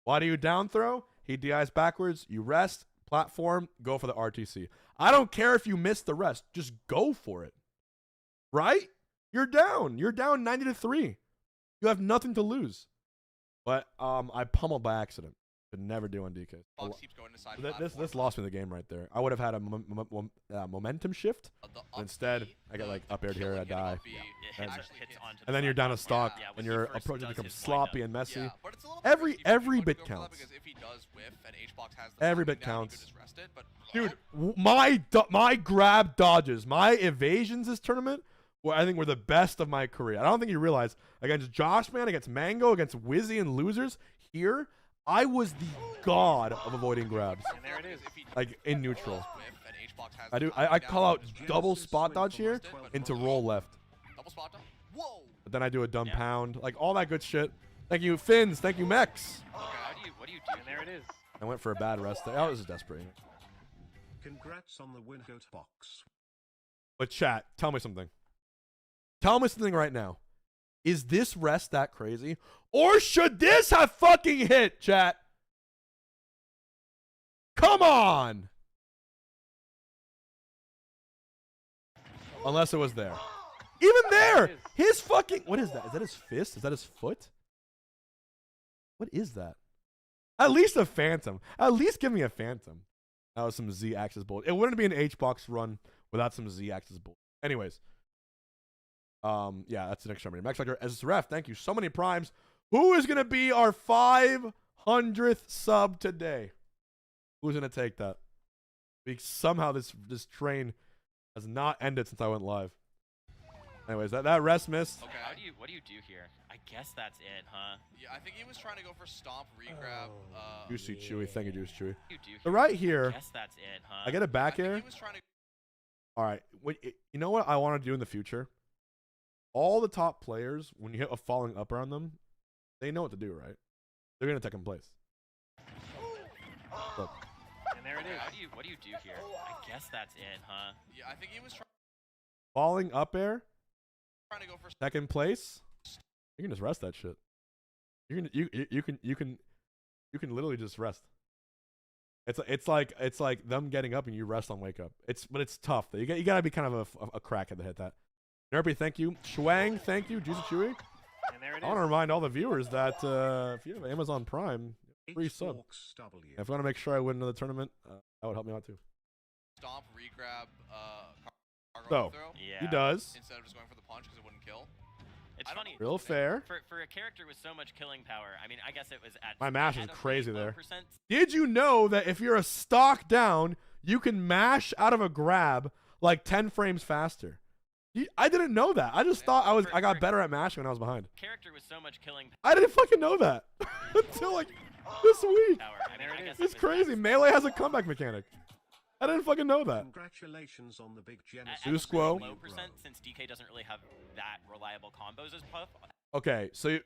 Why do you down throw? He DIs backwards, you rest, platform, go for the RTC. I don't care if you miss the rest, just go for it. Right? You're down 90-3. You have nothing to lose. But I pummeled by accident. Could never do on DK. Fox keeps going to side This platform. lost me the game right there. I would have had a momentum shift. The But instead, up B, I get, the- like, the up aired here, killing I hitting die. up B It And- hits, actually hits. onto the And then you're down a platform. stock, Yeah, when and he your first approach does becomes his sloppy windup. and messy. Yeah, but it's a little bit Every risky for Junebug bit to go for that counts. Because if he does whiff and H-box has the Every timing bit down, he could counts. just rest it, but Dude, my grab dodges, my evasions this tournament, I think were the best of my career. I don't think you realize, against Josh, man, against Mango, against Wizzy and losers, here, I was the god of avoiding grabs. And there it is. Like, in neutral. Whiff and H-box has I the do. timing I down, call he out could just rest double it. spot dodge here into roll left. Double spot dodge. Whoa! But then I do a dumb Yeah. pound. Like, all that good shit. Thank you, Finns. Thank you, Mex. What do you do? And there it is. I went for a bad rest there. Oh, this is desperate. Congrats on the win, Goat Box. But chat, tell me something. Tell me something right now. Is this rest that crazy? Or should this have fucking hit, chat? Come on! Unless it was there. Even there! His fucking... What is that? Is that his fist? Is that his foot? What is that? At least a phantom. At least give me a phantom. That was some Z-axis bullshit. It wouldn't be an H-box run without some Z-axis bullshit. Anyways. Yeah, that's an extremity. Max Lecter as ref, thank you. So many primes. Who is going to be our 500th sub today? Who's going to take that? Because somehow this train has not ended since I went live. Anyways, that rest missed. Okay. What do you do here? I guess that's it, huh? Yeah, I think he was trying to go for stomp, regrab. Juicy Chewy. Thank you, Juicy Chewy. What do you do So here? right I here, guess that's it, huh? I get a back I think air. he was trying to. All right. You know what I want to do in the future? All the top players, when you hit a falling upper on them, they know what to do, right? They're going to take him place. Look. And there it is. What do you do here? I guess that's it, huh? Yeah, I think he was Falling up air, trying to go for. second place. You can just rest that shit. You can literally just rest. It's like them getting up and you rest on wake up. But it's tough. You gotta be kind of a crackhead to hit that. Nerpy, thank you. Shuang, thank you. Juicy Chewy. And there it is. I want to remind all the viewers that if you have Amazon Prime, free sub. If I want to make sure I win another tournament, that would help me out too. Stomp, regrab, cargo So, throw. Yeah. he does. Instead of just going for the punch because it wouldn't kill. It's funny. Real fair. For a character with so much killing power, I mean, I guess it was at My mash is at a crazy pretty low there. percent. Did you know that if you're a stock down, you can mash out of a grab like 10 frames faster? I didn't know that. I just thought I got better at mashing when I was behind. Character with so much killing I didn't fucking know that until like this week. power. I mean, I guess It's it was crazy. at- Melee has a comeback mechanic. I didn't fucking know that. Congratulations on the big Genesis. At a Squo. low percent, since DK doesn't really have that reliable combos as Puff. Okay, so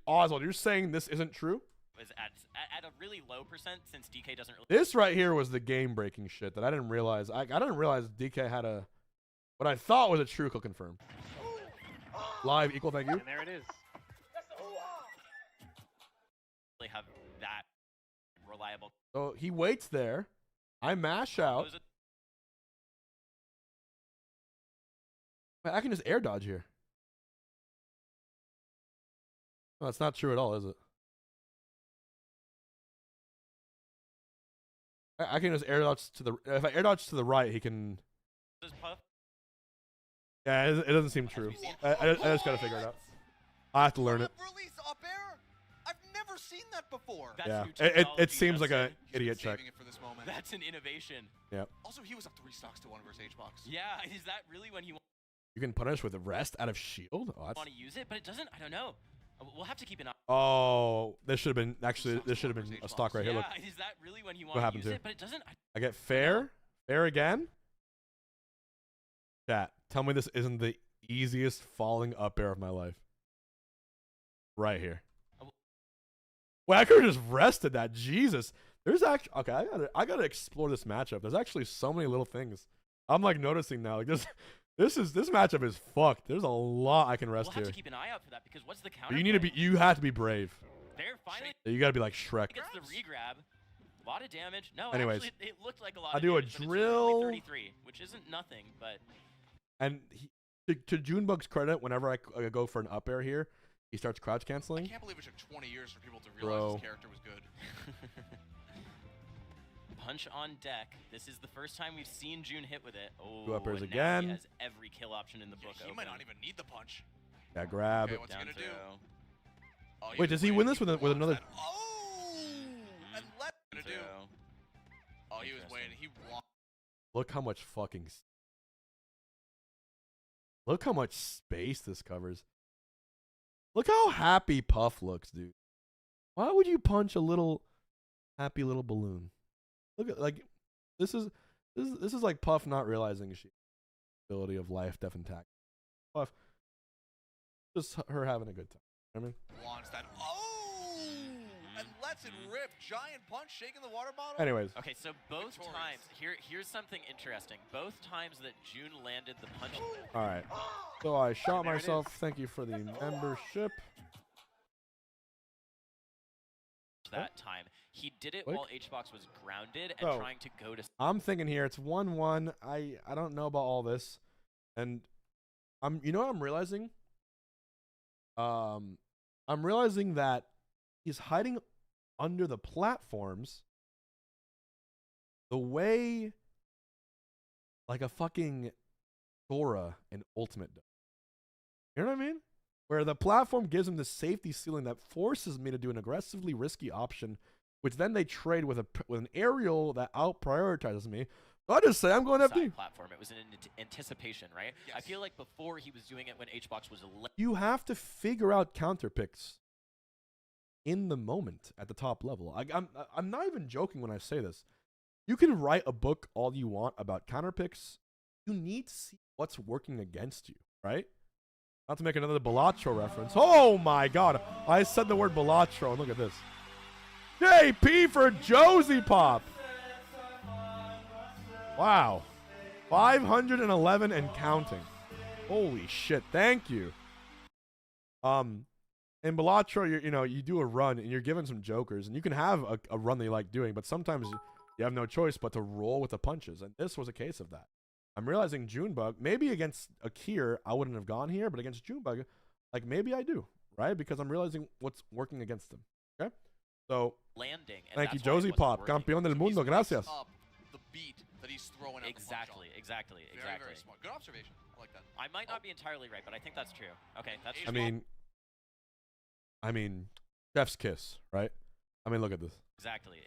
Oswald, you're saying this isn't true? Was at a really low percent, since DK doesn't really. This right here was the game breaking shit that I didn't realize. I didn't realize DK had a what I thought was a true kill confirm. Live equal, thank you. And there it is. Really have that reliable. So he waits there. I mash out. combos. Wait, I can just air dodge here. No, that's not true at all, is it? I can just air dodge to the. If I air dodge to the right, he can. Does Puff? Yeah, it doesn't seem true. I just gotta figure it out. I have to learn it. Release up air? I've never seen that before. That's Yeah, new it technology, seems like a Justin. idiot check. Saving it for this moment. That's an innovation. Also, he was up 3 stocks to 1 versus H-box. Yeah, is that really when you You can punish with a rest out of shield. Oh, that's. want to use it? But it doesn't. I don't know. We'll have to keep an eye. Oh, this should have been actually. This should have been a stock right here. Look, Is that really when you What want to happened use here? it? But it doesn't. I get fair again. Chat, tell me this isn't the easiest falling up air of my life. Right here. Well, I could have just rested that. Jesus, there's actually okay. I gotta explore this matchup. There's actually so many little things I'm like noticing now. Like this matchup is fucked. There's a lot I can rest We'll have here. to keep an eye out for that because what's the counter? You need to be. You have to be brave. There, finally You gotta be like Shrek. gets the regrab. A lot of damage. No, Anyways, actually, it looked like a lot. I of do a damage, but it's drill. only 33, which isn't nothing, but And to Junebug's credit, whenever I go for an up air here, he starts crouch I canceling. can't believe it took 20 years for people to realize his character was good. punch on deck. This is the first time we've seen June hit with it. Oh, Two uppers and now again. He has every kill option in the book. He open. might not even need the punch. Yeah, grab. Okay, what's he Down gonna do? throw. Oh, Wait, does he win this with He another? wants that. Oh! And let gonna do. Throw. Oh, he was Interesting. waiting. He won. Look how much fucking. Look how much space this covers. Look how happy Puff looks, dude. Why would you punch a little happy little balloon? Look at like this is like Puff not realizing she ability of life, death, and tax. Puff, just her having a good time. You know what I mean, Wants that. Oh! And let lets it rip. Giant punch, shaking the water bottle. Anyways. Okay, so both Victorious. times, here's something interesting. Both times that June landed the punch All right. So I shot There it myself. Thank you for the membership. that time, he did it Like? while HBox was grounded and So, trying to go to. I'm thinking here it's 1-1. I don't know about all this, and you know what I'm realizing? I'm realizing that he's hiding under the platforms the way like a fucking Sora in Ultimate does. You know what I mean? Where the platform gives him the safety ceiling that forces me to do an aggressively risky option, which then they trade with an aerial that out prioritizes me. So I just say I'm going side FD. platform. It was an anticipation, right? Yes. I feel like before he was doing it when HBox was. You have to figure out counter picks in the moment at the top level. I'm not even joking when I say this. You can write a book all you want about counter picks. You need to see what's working against you, right? Not to make another Balatro reference. Oh my god. I said the word Balatro, and look at this. JP for Josie Pop. Wow. 511 and counting. Holy shit. Thank you. In Balatro, you do a run and you're given some jokers, and you can have a run that you like doing, but sometimes you have no choice but to roll with the punches, and this was a case of that. I'm realizing Junebug, maybe against Akir, I wouldn't have gone here, but against Junebug, like maybe I do, right? Because I'm realizing what's working against him. Okay? So, Landing. And thank you, that's why it Josie wasn't Pop, working. campeón del He's mundo, mixed gracias. up the beat that he's throwing out the punch on. Exactly. Very, very smart. Good observation. I like that. I might not be entirely right, but I think that's true. Okay, that's I mean, chef's kiss, right? I mean, look at this. exactly.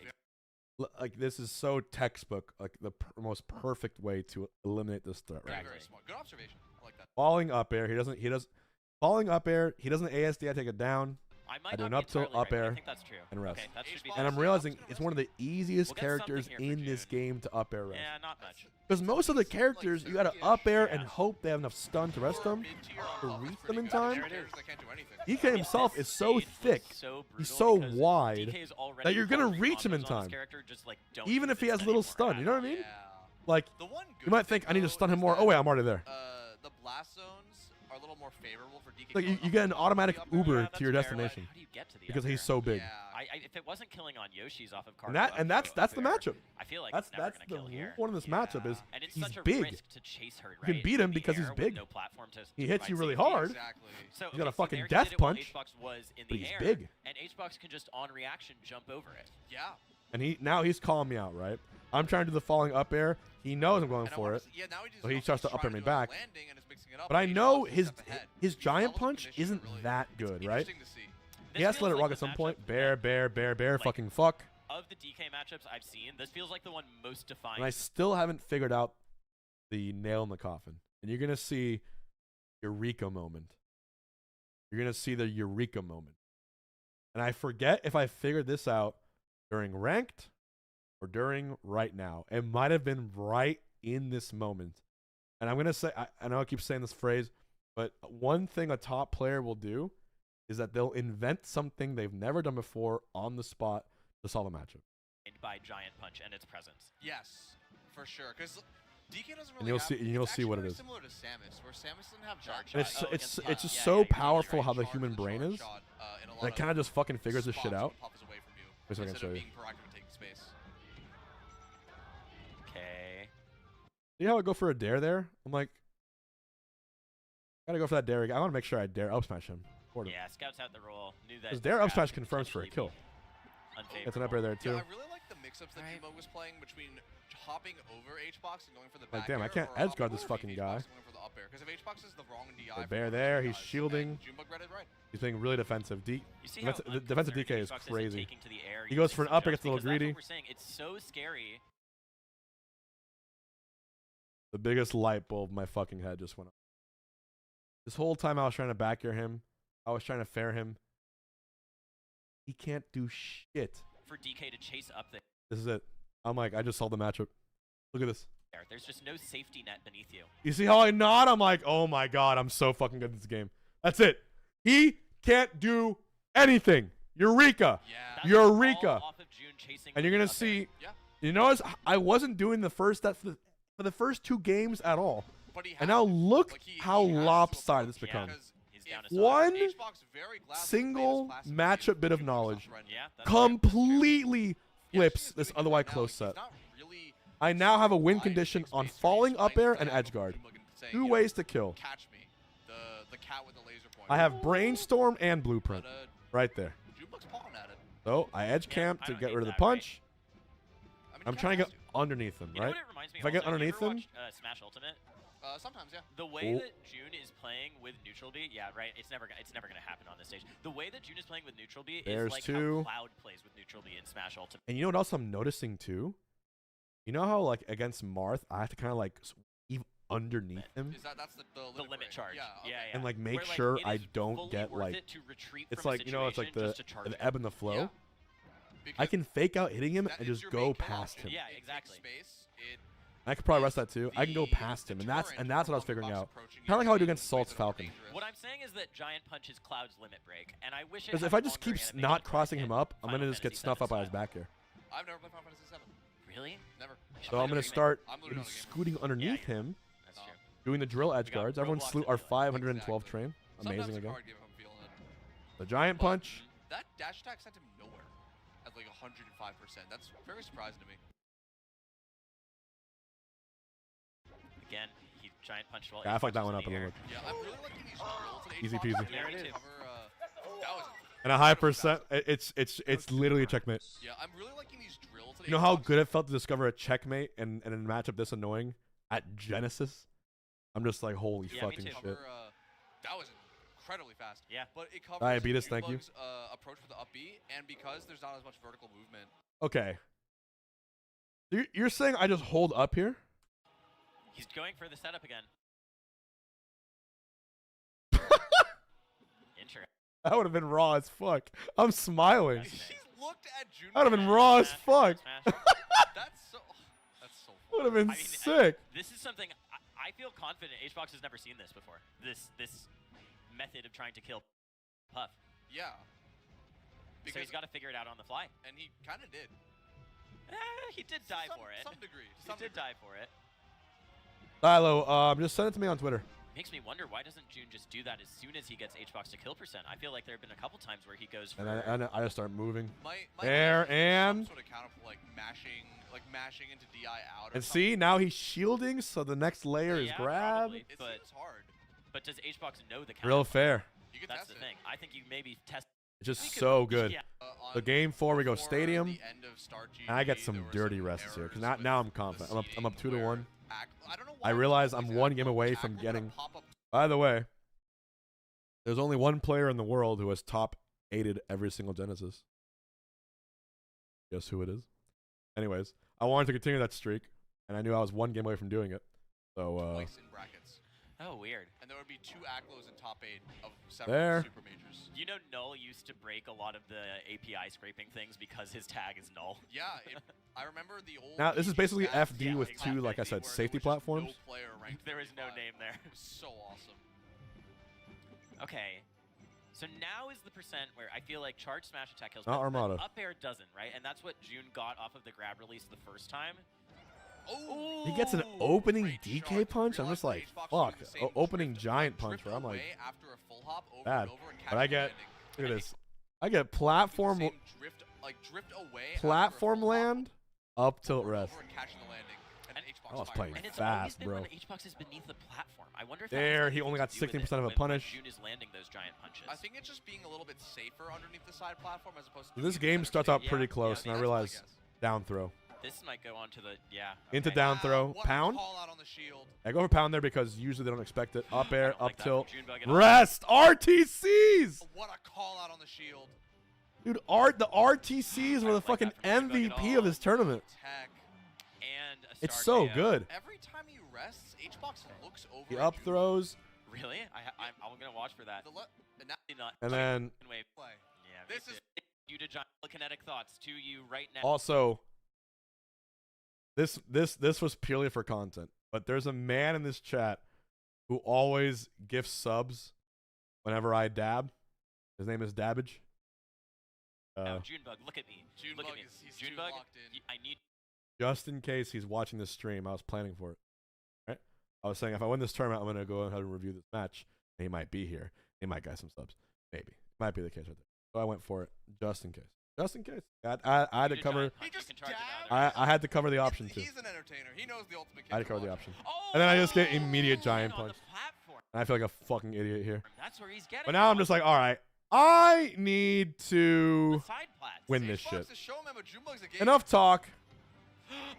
Like, this is so textbook, like the most perfect way to eliminate this threat, right? Very, very smart. Good observation. I like that. Falling up air, falling up air, he doesn't ASD, I take it down. I might I do not an be up tilt, entirely up right, but I air, think that's true. and rest. Okay, that should be. H-bomb. And I'm Yeah, realizing I'm it's one of the easiest We'll get something characters here for in this June. game to up air rest. Yeah, not much. Because most of the characters, you gotta up air and Yeah. hope they have enough stun to rest them. Mid-tier to on buff is reach pretty them in good. time. There's characters that can't do anything. DK himself is so thick, he's so wide, that you're gonna reach him in time. Even if he has little stun, you know what I mean? Yeah. Like, The one you good might thing, think, I need to though, stun him is more. that, Oh wait, I'm already there. The blast zones are a little more favorable for DK. Like, going you up get an the automatic up air. Uber Yeah, to your that's fair, but destination. How do you get to the Because up he's air? so big. Yeah. If it wasn't killing on Yoshi's off of And Cargo, that's the matchup. I feel like That's it's never the gonna kill here. one in this matchup is And it's he's such a big. risk to chase her, You can right? beat him In the because he's air with big. No platform to He hits provide you really safety. hard. Exactly. So, He's got a okay, so fucking there he death did it while punch, HBox was in but the he's air, big. and HBox can just on reaction jump over it. Yeah. And now he's calling me out, right? I'm trying to do the falling up air. He knows I'm going And I for wanna it. see- yeah, now So he also tries to trying up air me do a back. landing and is mixing it up, But I HBox know is a his step ahead. his giant Levels of punch condition isn't really- that it's good, right? interesting to see. He has to let it feels rock like at some the point. matchup Bear, that- like, fucking fuck. Of the DK matchups I've seen, this feels like the one most defined. And I still haven't figured out the nail in the coffin. And you're gonna see Eureka moment. You're gonna see the Eureka moment. And I forget if I figured this out during ranked or during right now. It might have been right in this moment. And I'm gonna say, I know I keep saying this phrase, but one thing a top player will do is that they'll invent something they've never done before on the spot to solve a matchup. by Giant Punch and its presence. Yes, for sure. Because DK doesn't really And you'll have, see- and you'll it's see what actually it very is. Similar to Samus, where Samus doesn't have charge And shot. it's just yeah, so you're powerful right. how the Charge human and brain charge is. shot, in a lot That it kind of just fucking figures this shit spots out. when Puff is away from you, Wait a second, instead show of you. being proactive and taking space. Okay. See how I go for a dare there? I'm like, gotta go for that dare. I want to make sure I dare up smash him. Yeah, scouts out the roll. Knew that. Because dare up grab smash would confirms for a potentially kill. be unfavorable. It's an up air there too. Yeah, I really like the mix-ups that Alright. Jimbo was playing between hopping over H-box and going for the Like, back damn, I air, can't or edge hopping guard this over fucking H-box guy. and going for the up air. Because if H-box is the wrong DI, The for bear what there, he he's does, shielding. then Jimbo read it right. He's being really defensive. You see how Defensive unconcerned DK is Xbox isn't crazy. taking to the air He goes using for an some up air, jumps, gets a little because that's what greedy. we're saying. It's so scary. The biggest light bulb in my fucking head just went off. This whole time I was trying to back air him. I was trying to fair him. He can't do shit. For DK to chase up there. This is it. I'm like, I just solved the matchup. Look at this. There's just no safety net beneath you. You see how I nod? I'm like, oh my god, I'm so fucking good at this game. That's it. He can't do anything. Eureka! Yeah. That's Eureka! all off of June chasing And you're with gonna up air. see. Yeah. You notice I wasn't doing the first that for the first 2 games at all. But he And has now to. look Like, he how has to lopsided approach, this becomes. because He's down if to One HBox very gladly single played his classic matchup game, bit of June knowledge surrender. Yeah, that's right. completely He flips actually this is doing it otherwise right now. close He's set. not really I now have a win wide condition big on space falling where up he's air playing and diagonal edge guard. from looking, saying, 2 you know, ways to kill. Catch me. The cat with the laser point. I have brainstorm and blueprint But, right there. Junebug's pawing at it. So I edge Yeah, camp I to don't get hate rid of the that, right? punch. I mean, I'm he trying to kinda get underneath him, You know right? what it reminds me If I get also? You ever underneath him- watch, Smash Ultimate? has to. Sometimes, yeah. The way Oh. that June is playing with neutral B, yeah, right. It's never gonna happen on this stage. The way that June is playing with neutral B There's is like 2. how Cloud plays with neutral B in Smash Ultimate. And you know what else I'm noticing too? You know how like against Marth, I have to kind of like weave underneath him Is that's the The limit break. charge. Yeah. Yeah, okay. yeah. and like make Where, like, sure it I is don't fully get worth like it to retreat it's from a like, you know, it's like situation the just to charge it. ebb and the flow. Yeah. I Because can fake out hitting him that and is just your go main cutoff past point. him. Yeah, It takes exactly. Space, it I could probably rest that too. I can go the past him, and that's deterrent what I was from figuring Hungrybox out. approaching Kind of like you how I do in against ways Salt's that are Falcon. dangerous. What I'm saying is that Giant Punch is Cloud's limit break, and I wish it Because had if I just longer keep animation not like crossing it him did up, I'm Final gonna just get Fantasy snuffed VII up by his style. back here. I've never played Final Fantasy VII. Really? Never. So I'm gonna remake. start I'm literally not a gamer. scooting underneath Yeah, him, That's true. doing the drill edge We got guards. Everyone Roblox slew and our Melee. 512 Exactly. train. Sometimes Amazing a again. card game if I'm feeling it. The giant But punch. That dash attack sent him nowhere at like 105%. That's very surprising to me. Again, he Giant Punched while Yeah, I fucked that one punches up a in the little air. bit. Yeah, I'm really liking these drills at Easy Xbox. peasy. They're able to There it is. cover, that was And a high incredibly percent. fast. It's literally a checkmate. Yeah, I'm really liking these drills at You know how Xbox. good it felt to discover a checkmate and in a matchup this annoying at Genesis? I'm just like, holy Yeah, me fucking too. shit. Cover, that was incredibly fast. Yeah. But it covers Alright, Beatus, thank you. Junebug's, approach with the up B, and because there's not as much vertical movement. Okay. You're saying I just hold up here? He's going for the setup again. Interesting. That would have been raw as fuck. I'm smiling. Okay. He's looked at Junebug. That would have been raw as fuck. Smash. That's so Would funny. have been I mean, sick. This is something I feel confident HBox has never seen this before. This method of trying to kill Puff. Yeah. So he's got to figure it out on the fly. And he kind of did. He did die Some- for it. Some degree. He Some did degree. die for it. Silo, just send it to me on Twitter. Makes me wonder, why doesn't June just do that as soon as he gets HBox to kill percent? I feel like there have been a couple times where he goes for... And I just start moving. My There, guess is and- some sort of counter, like mashing into DI out. Or And something. see, now he's shielding, so the next layer is Yeah, grab. probably. It but- seems hard. But does HBox know the counter? Real fair. You can That's test the it. thing. I think you maybe test... It's just We could- so good. Yeah. The game 4, we go before stadium. the end of Start And I get GG, some there were dirty some rests here, 'cause errors now with I'm the confident. I'm up seeding 2 to where 1. I don't know I why realize it's I'm always 1 that, game but away Jack from will kinda getting... pop up. By the way, there's only one player in the world who has top 8'd every single Genesis. Guess who it is? Anyways, I wanted to continue that streak, and I knew I was 1 game away from doing it. So, Twice in brackets. Oh, weird. And there would be 2 Aklos in top 8 of several There. super majors. You know, Null used to break a lot of the API scraping things because his tag is Null. Yeah, I remember the old. now this is PG basically stats, FD yeah, with exactly. 2, like I said, where there safety was just platforms. No player ranked There is no 35. name there. It was so awesome. Okay. So now is the percent where I feel like charge smash attack kills. Not but Armada. Up air doesn't, right? And that's what June got off of the grab release the first time. Oh, He gets an opening great DK shot. punch. I'm Realized just like, Xbox fuck. doing the same Opening drift- giant punch drift where I'm like, away after a full hop over bad. and over and But I catch the get, landing. look at this. I get platform Doing the same drift away after a platform full hop, land, up tilt over and rest. over and catching the landing. And then Xbox I was fired playing right And it's fast, always been bro. when Hbox is beneath the platform. I wonder if There, that has he only anything got to do with 16% of a when punish. June is landing those giant punches. I think it's just being a little bit safer underneath the side platform as opposed to. This doing it game center starts stage. out pretty Yeah, close, yeah, and I that's my realize guess. down throw. This might go on to the Into okay. down throw, What a pound. call out on the shield. I go for pound there because usually they don't expect it. Up I air, don't like up that tilt, from Junebug at all. rest, RTCs. What a call out on the shield. Dude, the RTCs were I the don't like fucking that from Junebug at MVP all. of this tournament. Tech. And a It's star so KO. good. Every time he rests, Hbox looks over. The at up Jude. throws, Really? I'm gonna watch for that. The and now Not and then wait. play. Yeah. This me is- too. You to John kinetic thoughts to you right now. also, this was purely for content. But there's a man in this chat who always gifts subs whenever I dab. His name is Dabbage. Now, Junebug, look at me. Look at me. He's Junebug, too locked in. I need. Just in case he's watching this stream, I was planning for it. Right? I was saying if I win this tournament, I'm gonna go ahead and review this match. And he might be here. He might get some subs. Maybe. Might be the case right there. So I went for it just in case. Just in case. I had to cover. He just I had to cover the option too. He's an entertainer. He knows the ultimate. I had to cover the option. Oh, And then I just get immediate giant on punch. the platform. And I feel like a fucking idiot here. That's where he's getting. But now I'm just like, all right, I need to side plats. win this shit. To show him how Junebug's a gamer. Enough talk.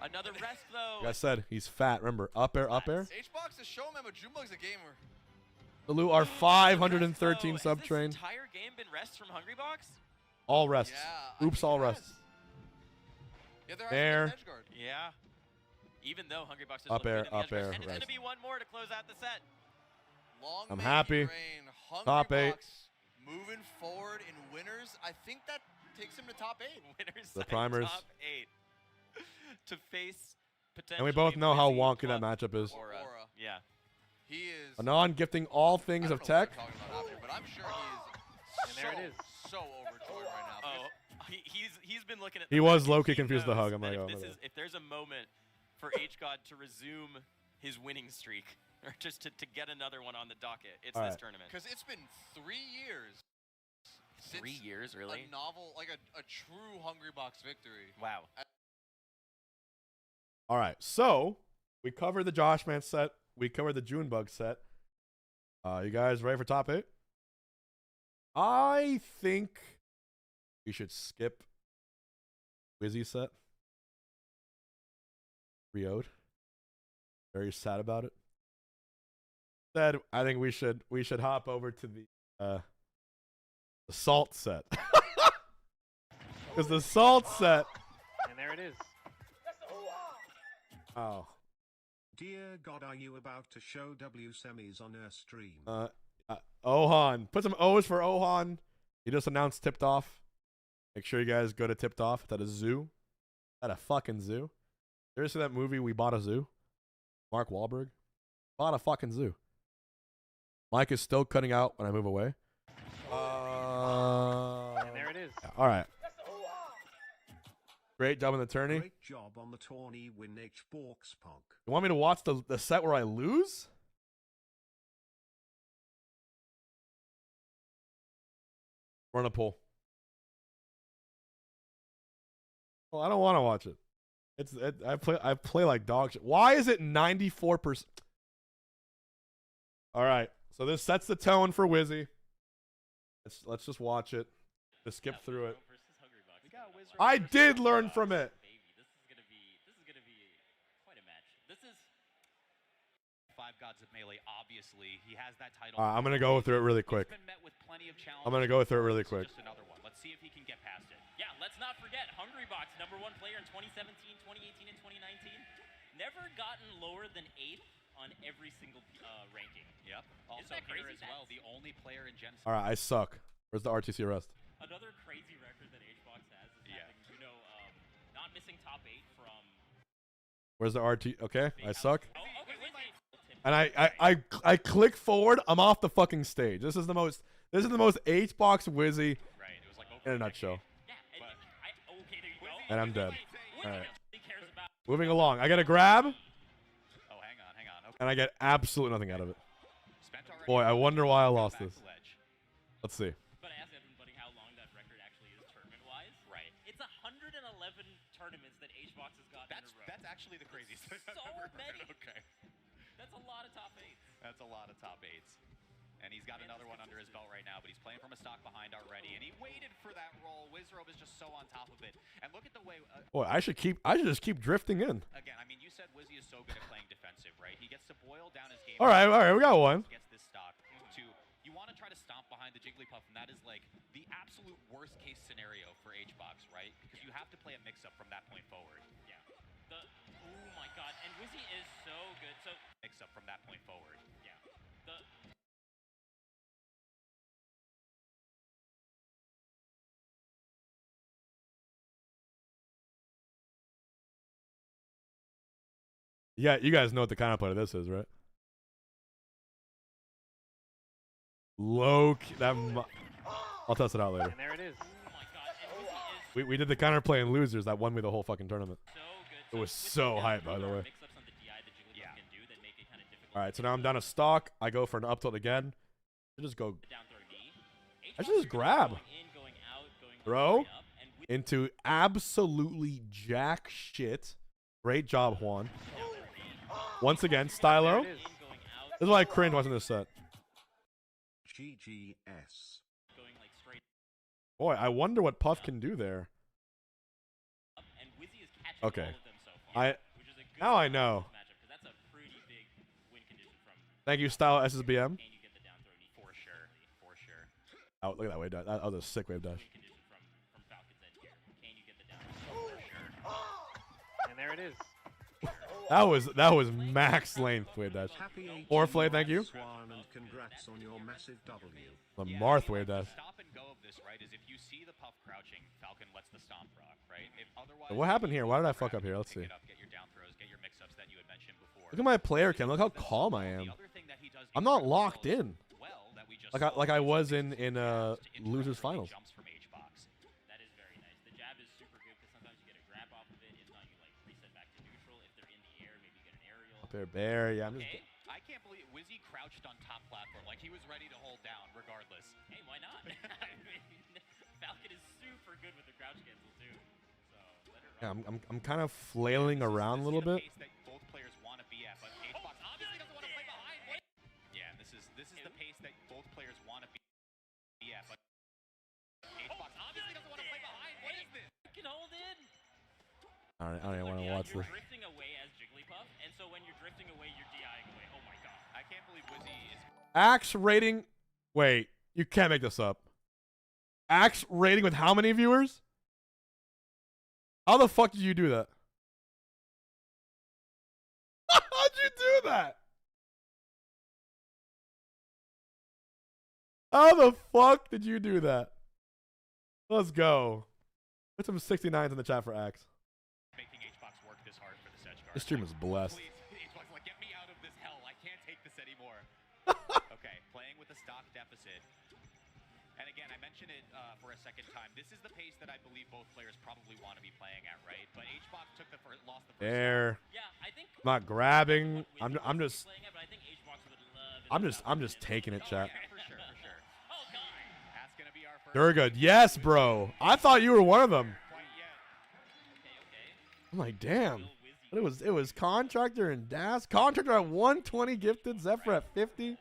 Another rest though. Like I said, he's fat. Remember, up air, up air. HBox to show him how Junebug's a gamer. Salute our 513 Has sub this train. entire game been rest from Hungrybox? All rests. Yeah, Oops, all rests. Yeah, they're There. edge guard. Yeah. Even though Hungrybox is Up air, located in the up edge guard. air, And it's going rest. to be one more to close out the set. Long I'm may happy. he reign. Top 8. Hungrybox moving forward in winners. I think that takes him to top 8. Winners The side primers. top 8. To face potentially. And we both know how Wizzy wonky that plus matchup is. Aura. Aura. Yeah. He is. Anon gifting all things I of don't know what tech. they're talking about out there, but I'm sure he is And there it is. so overjoyed right now. Oh, he's been looking at. He the was match. low-key He confused with the knows hug. I'm that like, if oh, this my is bad. if there's a moment for HGod to resume his winning streak, or just to get another one on the docket, it's All this right. tournament. Because it's been 3 years. 3 since years, really? A novel, like a true Hungrybox victory. Wow. All right, so we covered the Josh Man set. We covered the Junebug set. You guys ready for top 8? I think we should skip Wizzy set. Rioed. Very sad about it. Instead, I think we should hop over to the Salt set. Because the Salt set. And there it is. Oh. Dear God, are you about to show W semis on our stream? Ohan. Put some O's for Ohan. He just announced Tipped Off. Make sure you guys go to Tipped Off. It's at a zoo. At a fucking zoo. You ever see that movie, We Bought a Zoo? Mark Wahlberg? Bought a fucking zoo. Mike is still cutting out when I move away. And there it is. Yeah, all right. Great job on the tourney. Great job on the tourney win HBox punk. You want me to watch the set where I lose? We're in a pool. Well, I don't want to watch it. I play like dog shit. Why is it 94%? All right. So this sets the tone for Wizzy. Let's just watch it. Just skip through it. I did learn from it. This is gonna be quite a match. This is Five Gods of Melee, obviously. He has that title. I'm going to go through it really quick. He's been met with plenty of challenges. I'm going to go through it really quick. Just another one. Let's see if he can get past it. Yeah, let's not forget Hungrybox, #1 player in 2017, 2018, and 2019. Never gotten lower than 8th on every single ranking. Yep. Also that here crazy? as well, the only player in Gen All right, I suck. Where's the RTC arrest? Another crazy record that HBox has is having, not missing top 8 from. Where's the RT? Okay, I suck. Oh, okay, Wizzy. And I click forward. I'm off the fucking stage. This is the most H-box Wizzy Right. It was like in a nutshell. Yeah, okay, there you go. And I'm dead. Wizzy All right. really cares about. Moving along. I get a grab, Oh, hang on. Okay. and I get absolutely nothing out of it. Spent already. Boy, I wonder why I Go lost back this. to ledge. Let's see. But I asked everybody how long that record actually is tournament-wise. Right. It's 111 tournaments that HBox has gotten in a row. That's actually the craziest thing I've So ever heard. many. Okay. That's a lot of top 8s. That's a lot of top 8s. And he's got another one under his belt right now, but he's playing from a stock behind already, and he waited for that roll. Wizrobe is just so on top of it. And look at the way... Boy, I should just keep drifting in. again, I mean, you said Wizzy is so good at playing defensive, right? He gets to boil down his game. All right, we got one. Gets this stock to... You want to try to stomp behind the Jigglypuff, and that is, like, the absolute worst-case scenario for HBox, right? Because you have to play a mix-up from that point forward. Yeah. Oh my god, and Wizzy is so good. So Mix-up from that point forward. yeah. Yeah, you guys know what the kind of player this is, right? Low key, I'll test it out later. And there it is. Oh my god, and Wizzy We did the counterplay in losers that won me the whole fucking tournament. So good. It was with so the hype, by the there are way. mix-ups on the DI that Jigglypuff can do that make it kind of difficult. All right, so now I'm down a stock. I go for an up tilt again. I just go The down throw D. I should just grab. Going in, going out, going Bro. straight up, and with into absolutely jack shit. Great job, Juan. down throw D. Once again, Stylo. There it is. In, going out, This is why I cringe watching this set. GGS. going like straight Boy, I wonder what Puff can do there. up, and Wizzy is catching Okay. all of them so far. Which is a good Now I know. matchup, 'cause that's a pretty big win condition from Thank you, Style SSBM. can you get the down throw D For sure. For sure. Oh, look at that wave dash. That was a sick wave dash. win condition from Falcon's end here. Can you get the down throw? For sure. And there it is. That was max length wave dash. Happy 18 Orflay, thank you. Swan, and congrats on your massive W. The Yeah, Marth I mean, wave like, dash. the stop and go of this, right, is if you see the Puff crouching, Falcon lets the stomp rock, right? If otherwise, What happened you here? go Why did I grab fuck up it, here? Let's pick see. it up, get your down throws, get your mix-ups that you had mentioned before. Look at my player cam. Look how The calm I solo, am. the other thing that he does I'm not incredibly locked well in. that we just Like I saw like I is was the in fast to losers interact finals. jumps from H-box. That is very nice. The jab is super good because sometimes you get a grab off of it. If not, you like reset back to neutral. If they're in the air, maybe you get an aerial. Bear. Yeah, I'm just. Okay, I can't believe Wizzy crouched on top platform like he was ready to hold down regardless. Hey, why not? I mean, Falcon is super good with the crouch cancel too. So let it Yeah, run. I'm kind of flailing around a little This is bit. the pace that both players want to be at, but H-box obviously doesn't want to play behind. Yeah, and this is the pace that both players want to be at, but H-box obviously doesn't want to play behind. What is this? You can hold in. I don't even want to Yeah, watch you're this. drifting away as Jigglypuff, and so when you're drifting away, you're DIing away. Oh my god. I can't believe Wizzy is Axe rating. Wait, you can't make this up. Axe rating with how many viewers? How the fuck did you do that? How'd you do that? How the fuck did you do that? Let's go. Put some 69s in the chat for Axe. making H-box work this hard for the Sedge guard. This stream is blessed. Please, H-box, like, get me out of this hell. I can't take this anymore. Okay, playing with a stock deficit. And again, I mentioned it for a second time. This is the pace that I believe both players probably want to be playing at, right? But H-box took lost the first There. Yeah, I think. I'm not grabbing. what I'm Wizzy wants to be just playing at, but I think HBox would love it I'm just taking it, chat. Yeah, for sure, for sure. Oh god. That's gonna be our first. Durga, yes, bro. I thought you were one of them. Quite yet. Okay. I'm like, damn. Will Wizzy But it was Contractor and Das. Contractor at 120 gifted, Zephyr at 50. have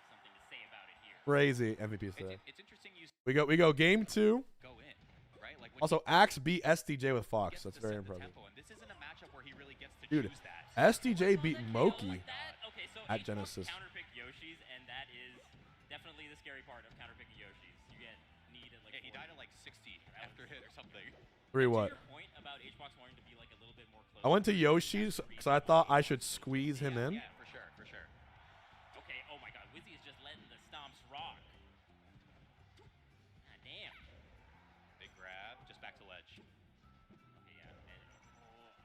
something to say about it here? Crazy MVPs today. It's interesting you We go game 2. go in, right? Like when Also, Axe beat SDJ with he Fox. gets That's to very set the impressive. tempo, and this isn't a matchup where he really gets to Dude, choose that. SDJ beat Like Moki. that? Okay, so at HBox Genesis. counterpick Yoshi's, and that is definitely the scary part of counterpicking Yoshi's. You get need at like. Yeah, he 40. died at like 60 after hit or something. 3 To what? your point about HBox wanting to be like a little bit more close. I went to Yoshi's because I thought I should squeeze him in. Yeah, for sure, for sure. Okay, oh my god, Wizzy is just letting the stomps rock. God damn. Big grab, just back to ledge. Okay, yeah. And,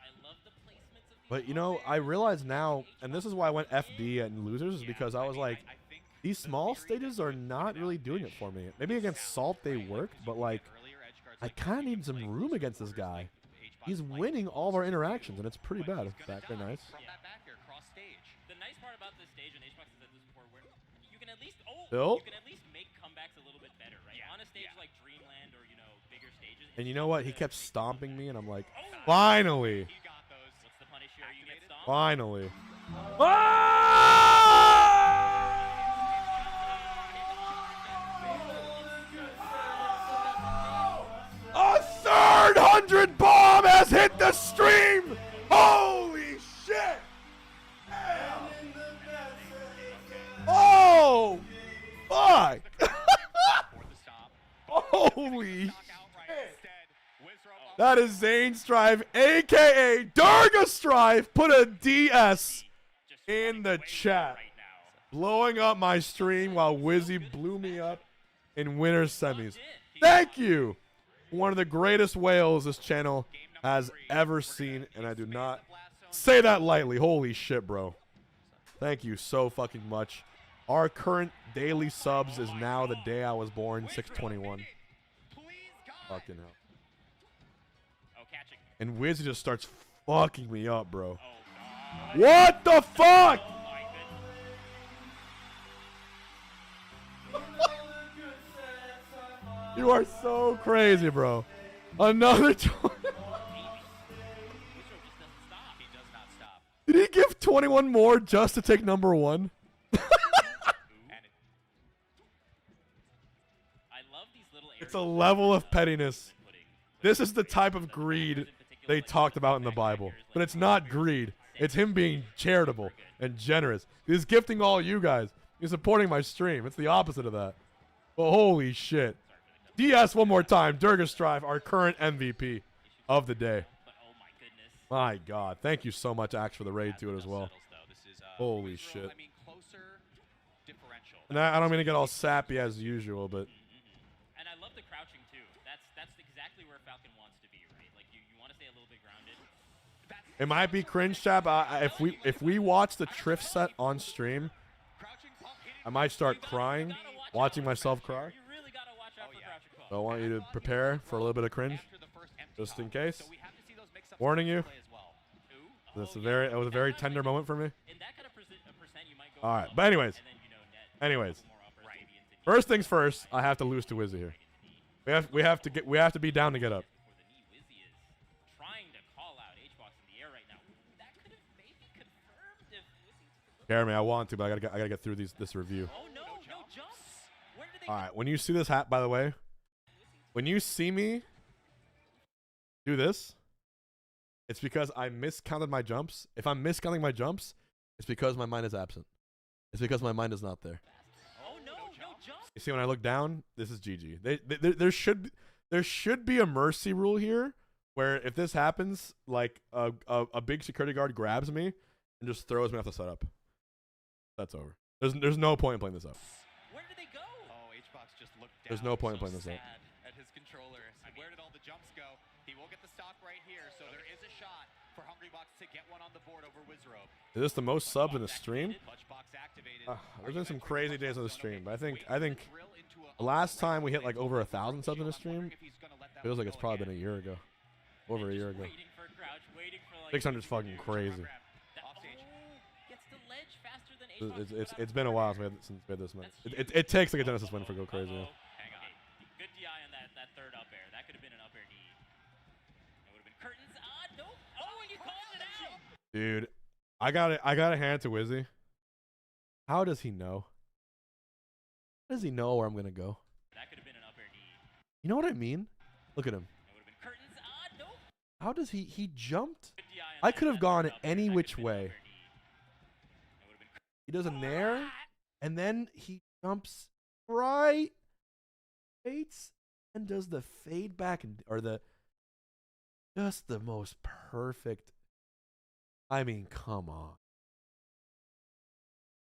I love the placements of these. But you know, I realize now, and this is why I went FD and losers, is Yeah, because I was mean, like, I think these the small theory that stages you are had not pointed really out, doing it Fish, for me. Maybe against sounds Salt they right, worked, because but you like, get earlier edge guards I like kind of Moki need to some play room closer against this quarters, guy. like H-box He's like winning all of our wants to interactions, do, and it's pretty but bad. he's gonna Back very die nice. From Yeah. that back air cross stage. The nice part about this stage in HBox is that this is where you can at least Bill? you can at least make comebacks a little bit better, right? Yeah, On a stage yeah. like Dreamland or bigger stages. And it's you know tough what? He to kept make stomping me, comebacks. and I'm like, Oh, finally, He got those. What's the punish here? You get Activated. stomped. finally. A third 100 bomb has hit the stream! Holy shit! Oh! Fuck! For the stop. Holy Knock outright instead. Wizro up. That is Zane Strive, aka Durga Strive, put a DS Just in running the away chat. right now. Blowing up my stream while Wizzy blew me up in winter semis. He Thank you! One of the greatest whales this channel has ever seen, and I do not say that lightly. Holy shit, bro. Thank you so fucking much. Our current daily subs is now the day I was born, 621. Please, God. Fucking hell. And Wiz just starts fucking me up, bro. Oh, God. What the fuck? Oh, my goodness. You are so crazy, bro. Another Wizard just doesn't stop. He does not stop. Did he give 21 more just to take number 1? And it, I love these little It's a level of pettiness. This is the type of greed they talked about in the Bible. But it's not greed. It's him being charitable and generous. He's gifting all you guys. He's supporting my stream. It's the opposite of that. But holy shit. DS one more time. Durga Strive, our current MVP of the day. But oh my goodness. My God. Thank you so much, Axe, for the raid to it as well. This is, Holy Wizard, shit. I mean, closer differential. And I don't mean to get all sappy as usual, but And I love the crouching too. That's exactly where Falcon wants to be, right? Like you want to stay a little bit grounded. it might be cringe, chap. If we watch the Triff set on stream, I might start crying, watching myself cry. You really gotta watch out for crouching pump. So I want you to prepare for a little bit of cringe, After the first empty just in box. case. So we have to see those mix-ups Warning come you. into play as well. It was a very tender moment for me. In that kind of percent, you might go. All right, for but anyways, and then, net anyways. more uppers maybe into knee. First things first, I have to lose to Wizzy here. We have to be down to get up. For the knee, Wizzy is trying to call out H-Box in the air right now. That could have maybe confirmed if Wizzy. Jeremy, I want to, but I gotta get through this review. Oh no, no jumps. Where did they? All right, when you see this hat, by the way, when you see me do this, it's because I miscounted my jumps. If I'm miscounting my jumps, it's because my mind is absent. It's because my mind is not there. Oh no, no jumps. You see, when I look down, this is GG. There should be a mercy rule here, where if this happens, like a big security guard grabs me and just throws me off the setup. That's over. There's no point in playing this up. Where did they go? Oh, H-Box just looked down. There's no point in so playing this up. sad at his controller. Where did all the jumps go? He will get the stock right here, so there is a shot for Hungrybox to get one on the board over Wizrobe. Is this the most subs in a stream? Clutchbox activated. There's been some crazy days on the stream, but I think the last time we hit like over 1,000 subs in a stream, feels like it's probably been a year ago, over a year ago. Waiting for crouch, waiting for like. 600's fucking crazy. Gets the ledge faster than H-Box. It's been a while since we had this much. It takes like a Genesis win for go crazy. Yeah. Hang on. Good DI on that third up air. That could have been an up air knee. It would have been curtains. Nope. Oh, and you called it out. Dude, I gotta hand it to Wizzy. How does he know? How does he know where I'm gonna go? That could have been an up air knee. You know what I mean? Look at him. It would have been curtains. Nope. How does he jumped? Good DI on I that- could have that gone third up air. any That which could have been an way. up air knee. It would have been He does a nair, and then he jumps right, fates, and does the fade back or the just the most perfect. I mean, come on.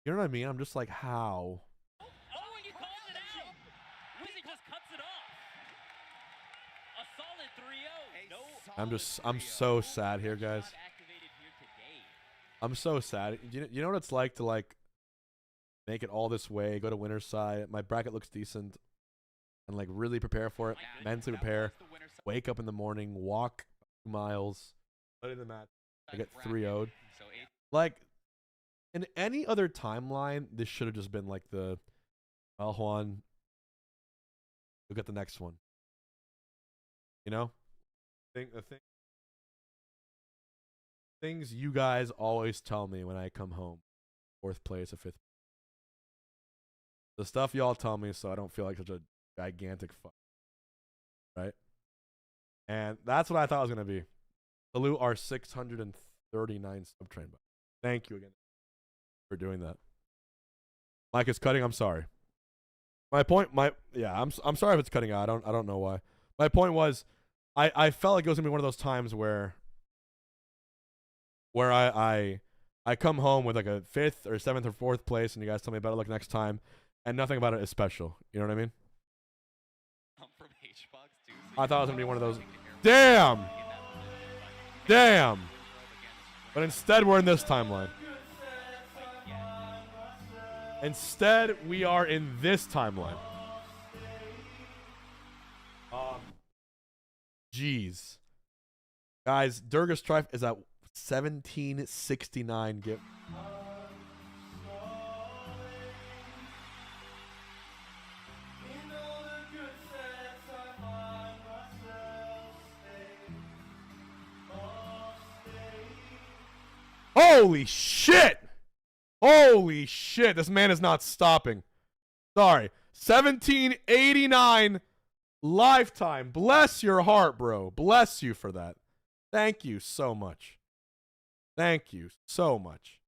You know what I mean? I'm just like, how? Oh, and you called it out. Wizzy just cuts it off. A solid 3-0. No. I'm so sad here, guys. Shot activated here today. I'm so sad. You know what it's like to like make it all this way, go to winner's side. My bracket looks decent, and like really prepare for it, mentally prepare. Wake up in the morning, walk 2 miles, play the match. I get 3-0'd. Like in any other timeline, this should have just been like the, well, Juan, you'll get the next one. You know, things you guys always tell me when I come home, 4th place or 5th. The stuff y'all tell me, so I don't feel like such a gigantic fuck, right? And that's what I thought it was gonna be. Salute our 639 sub train. Thank you again for doing that. Mike is cutting. I'm sorry. I'm sorry if it's cutting out. I don't know why. My point was, I felt like it was gonna be one of those times where I come home with like a 5th or 7th or 4th place, and you guys tell me better luck next time, and nothing about it is special. You know what I mean? From H-Box too, I thought it was gonna be one of those. Damn. Damn. But instead, we're in this timeline. Instead, we are in this timeline. Jeez. Guys, Durga Strife is at 1769 gift. Holy shit! Holy shit, this man is not stopping. Sorry. 1789 lifetime. Bless your heart, bro. Bless you for that. Thank you so much. Thank you so much.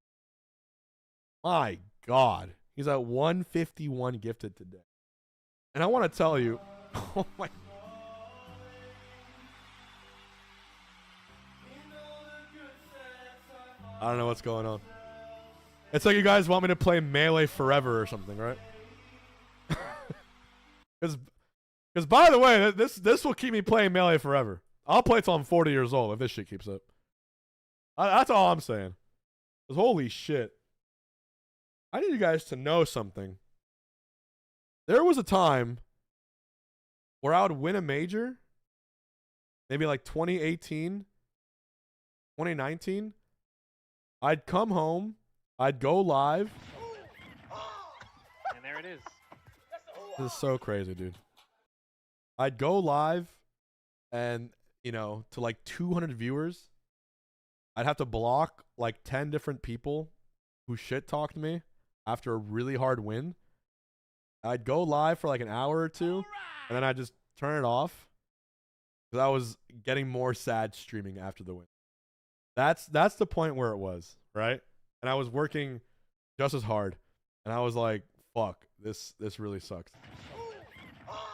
My God. He's at 151 gifted today. And I want to tell you, oh my. I don't know what's going on. It's like you guys want me to play Melee forever or something, right? Because by the way, this will keep me playing Melee forever. I'll play till I'm 40 years old if this shit keeps up. That's all I'm saying. Because holy shit. I need you guys to know something. There was a time where I would win a major, maybe like 2018, 2019. I'd come home, I'd go live. And there it is. This is so crazy, dude. I'd go live and, you know, to like 200 viewers. I'd have to block like 10 different people who shit talked me after a really hard win. I'd go live for like an hour or two, and then I'd just turn it off because I was getting more sad streaming after the win. That's the point where it was, right? And I was working just as hard, and I was like, "Fuck, this really sucks."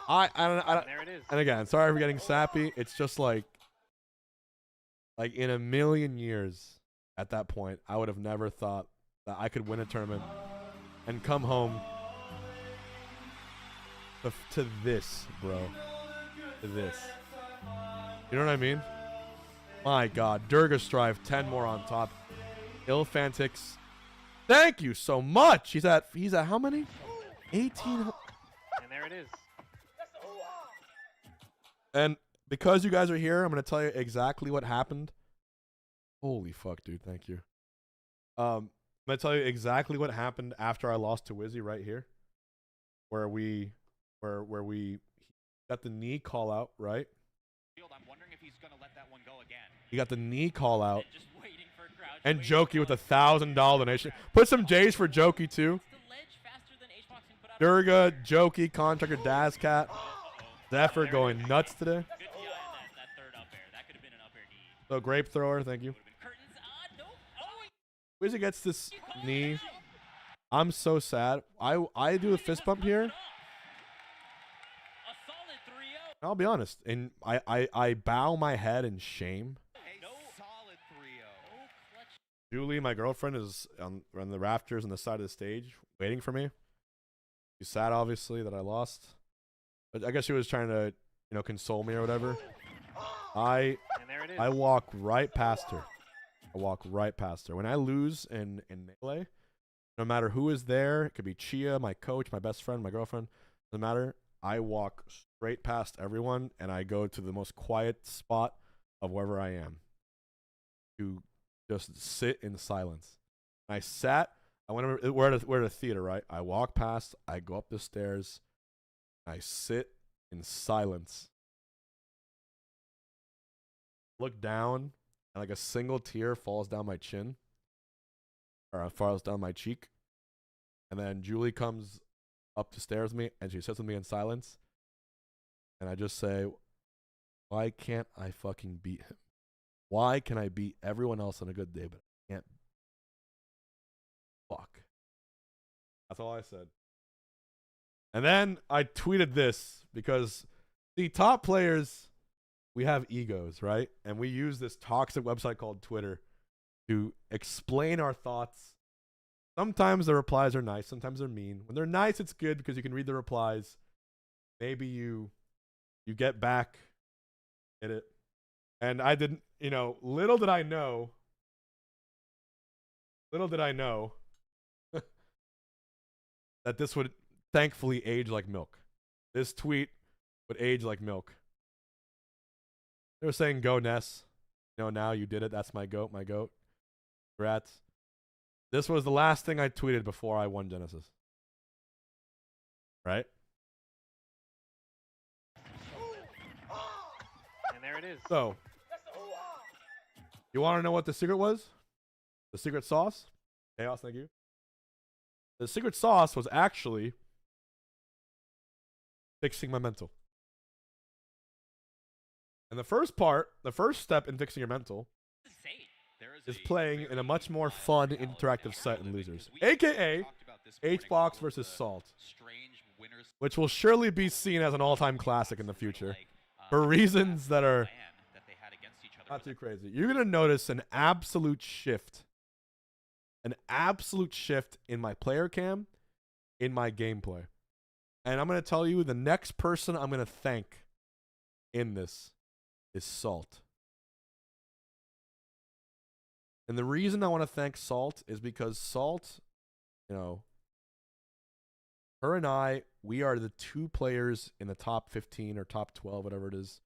I don't. There it is. And again, sorry for getting sappy. It's just like in a million years, at that point, I would have never thought that I could win a tournament and come home to this, bro. To this. You know what I mean? My God, Durga Strife, 10 more on top. Ilfantix, thank you so much. He's at how many? 18. And there it is. And because you guys are here, I'm gonna tell you exactly what happened. Holy fuck, dude! Thank you. I'm gonna tell you exactly what happened after I lost to Wizzy right here, where we got the knee call out, right? I'm wondering if he's gonna let that one go again. He got the knee call out. Just waiting for Crouch. And Jokey with $1,000 donation. Put some J's for Jokey too. Durga, Jokey, Contractor, Dazcat. Zephyr going nuts today. Good TI on that third up air. That could have been an up air knee. So Grape Thrower, thank you. Curtains. Nope. Oh, Wizzy gets this knee. I'm so sad. I do a fist bump here. a solid 3-0. I'll be honest, and I bow my head in shame. No. Solid 3-0. Clutch. Julie, my girlfriend, is on the rafters on the side of the stage waiting for me. She's sad, obviously, that I lost. But I guess she was trying to, console me or whatever. And there it is. I walk right past her. I walk right past her. When I lose in Melee, no matter who is there, it could be Chia, my coach, my best friend, my girlfriend, doesn't matter. I walk straight past everyone, and I go to the most quiet spot of wherever I am to just sit in silence. I sat. We're at a theater, right? I walk past. I go up the stairs. I sit in silence. Look down, and like a single tear falls down my chin, or falls down my cheek. And then Julie comes up the stairs with me, and she sits with me in silence. And I just say, why can't I fucking beat him? Why can I beat everyone else on a good day, but I can't? Fuck. That's all I said. And then I tweeted this because the top players, we have egos, right? And we use this toxic website called Twitter to explain our thoughts. Sometimes the replies are nice, sometimes they're mean. When they're nice, it's good because you can read the replies. Maybe you get back at it. And I didn't, little did I know that this would thankfully age like milk. This tweet would age like milk. They were saying, go Ness. No, now you did it. That's my goat. My goat. Congrats. This was the last thing I tweeted before I won Genesis. Right? And there it is. So, you want to know what the secret was? The secret sauce? Chaos, thank you. The secret sauce was actually fixing my mental. And the first step in fixing your mental is playing in a much more fun, interactive site in Losers. AKA Hbox versus Salt. Which will surely be seen as an all-time classic in the future. For reasons that are not too crazy. You're going to notice an absolute shift. An absolute shift in my player cam, in my gameplay. And I'm going to tell you, the next person I'm going to thank in this is Salt. And the reason I want to thank Salt is because Salt, you know, her and I, we are the two players in the top 15 or top 12, whatever it is,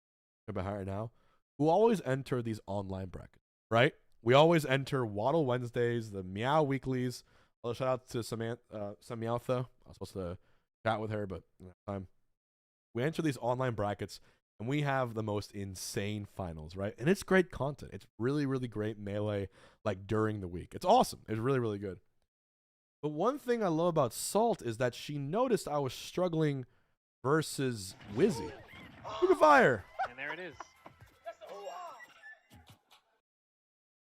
about right now, who always enter these online brackets, right? We always enter Waddle Wednesdays, the Meow Weeklies. Well, shout out to Samantha. I was supposed to chat with her, but time. We enter these online brackets, and we have the most insane finals, right? And it's great content. It's really, really great melee, like during the week. It's awesome. It's really, really good. But one thing I love about Salt is that she noticed I was struggling versus Wizzy. Look at fire. And there it is.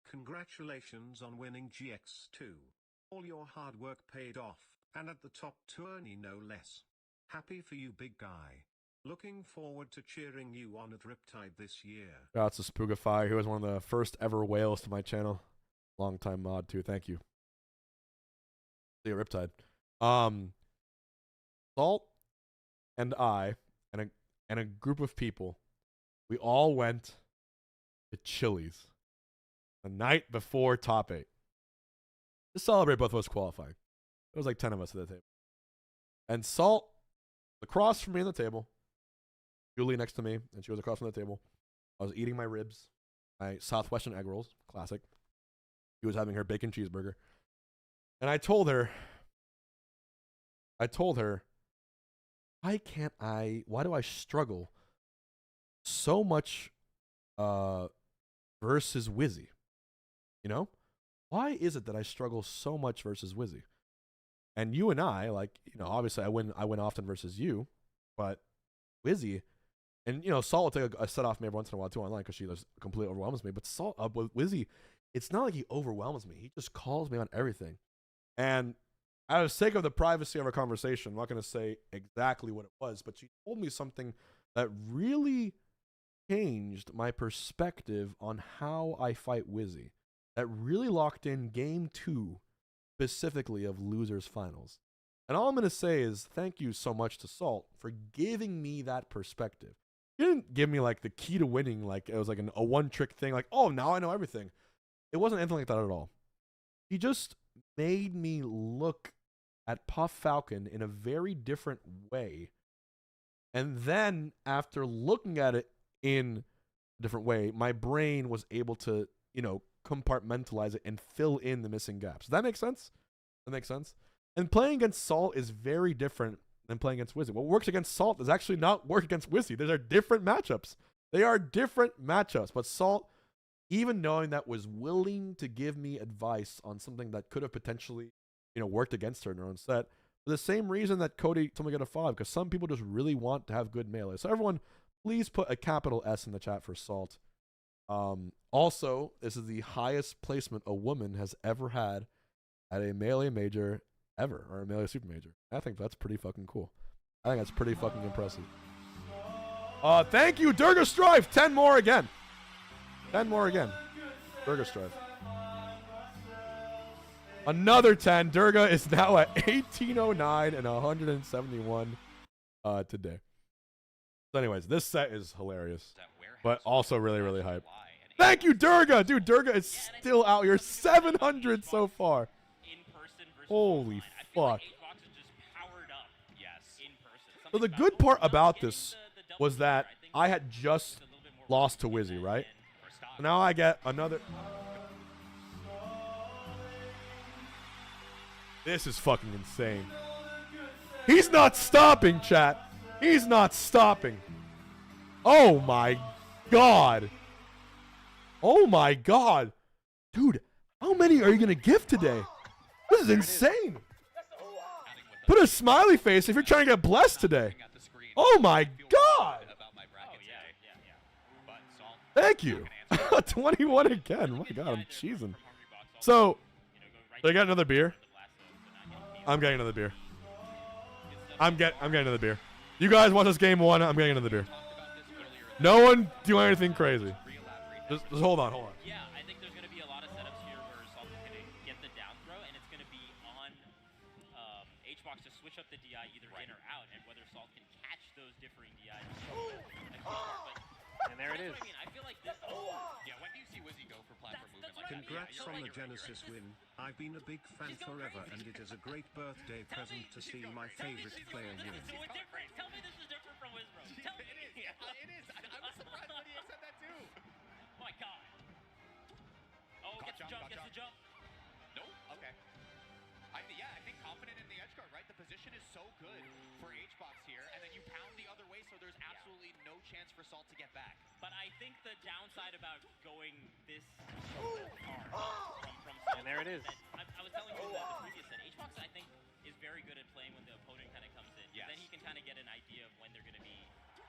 Congratulations on winning GX2. All your hard work paid off, and at the top tourney no less. Happy for you, big guy. Looking forward to cheering you on at Riptide this year. Shout out to Spookify, who was one of the first ever whales to my channel. Long time mod too. Thank you. See you, Riptide. Salt and I and a group of people, we all went to Chili's the night before top 8 to celebrate both of us qualifying. There was like 10 of us at the table. And Salt, across from me on the table, Julie next to me, and she was across from the table. I was eating my ribs, my Southwestern egg rolls, classic. She was having her bacon cheeseburger. And I told her, why do I struggle so much versus Wizzy? You know? Why is it that I struggle so much versus Wizzy? And you and I, like, you know, obviously I win often versus you, but Wizzy, and, you know, Salt will take a set off me every once in a while too online because she just completely overwhelms me. But Salt, with Wizzy, it's not like he overwhelms me. He just calls me on everything. And out of the sake of the privacy of our conversation, I'm not going to say exactly what it was, but she told me something that really changed my perspective on how I fight Wizzy. That really locked in game 2 specifically of Losers Finals. And all I'm going to say is thank you so much to Salt for giving me that perspective. He didn't give me like the key to winning, like it was like a one-trick thing, like, oh, now I know everything. It wasn't anything like that at all. He just made me look at Puff Falcon in a very different way. And then after looking at it in a different way, my brain was able to, you know, compartmentalize it and fill in the missing gaps. Does that make sense? That makes sense? And playing against Salt is very different than playing against Wizzy. What works against Salt does actually not work against Wizzy. Those are different matchups. They are different matchups. But Salt, even knowing that, was willing to give me advice on something that could have potentially, you know, worked against her in her own set. For the same reason that Cody told me to get a 5, because some people just really want to have good melee. So everyone, please put a capital S in the chat for Salt. Also, this is the highest placement a woman has ever had at a melee major ever, or a melee super major. I think that's pretty fucking cool. I think that's pretty fucking impressive. Thank you, Durga Strife. 10 more again. 10 more again. Durga Strife. Another 10. Durga is now at 1809 and 171 today. So anyways, this set is hilarious, but also really, really hype. Thank you, Durga. Dude, Durga is still out here. 700 so far. Holy fuck. So the good part about this was that I had just lost to Wizzy, right? Now I get another. This is fucking insane. He's not stopping, chat. He's not stopping. Oh my god. Oh my god. Dude, how many are you going to give today? This is insane. Put a smiley face if you're trying to get blessed today. Oh my god. Thank you. 21 again. My god, I'm cheesing. So, did I get another beer? I'm getting another beer. I'm getting another beer. You guys want this game 1? I'm getting another beer. No one do anything crazy. Just hold on. Yeah, I think there's going to be a lot of setups here where Salt is going to get the down throw, and it's going to be on HBox to switch up the DI either in or out, and whether Salt can catch those differing DIs. And there it is. I mean, I feel like this. Yeah, when do you see Wizzy go for platform movement like that? Congrats on the Genesis win. I've been a big fan forever, and it is a great birthday present to see my favorite player win. So it's different. Tell me this is different from Wizbro. Tell me. It is. I was surprised when he said that too. Oh my god. Oh, gets the jump. No? Okay. I think confident in the edge guard, right? The position is so good for HBox here, and then you pound the other way, so there's absolutely no chance for Salt to get back. But I think the downside about going this hard from Salt. And there it is. I was telling you in the previous set, HBox I think is very good at playing when the opponent kind of comes in. Yes. Then he can kind of get an idea of when they're going to be,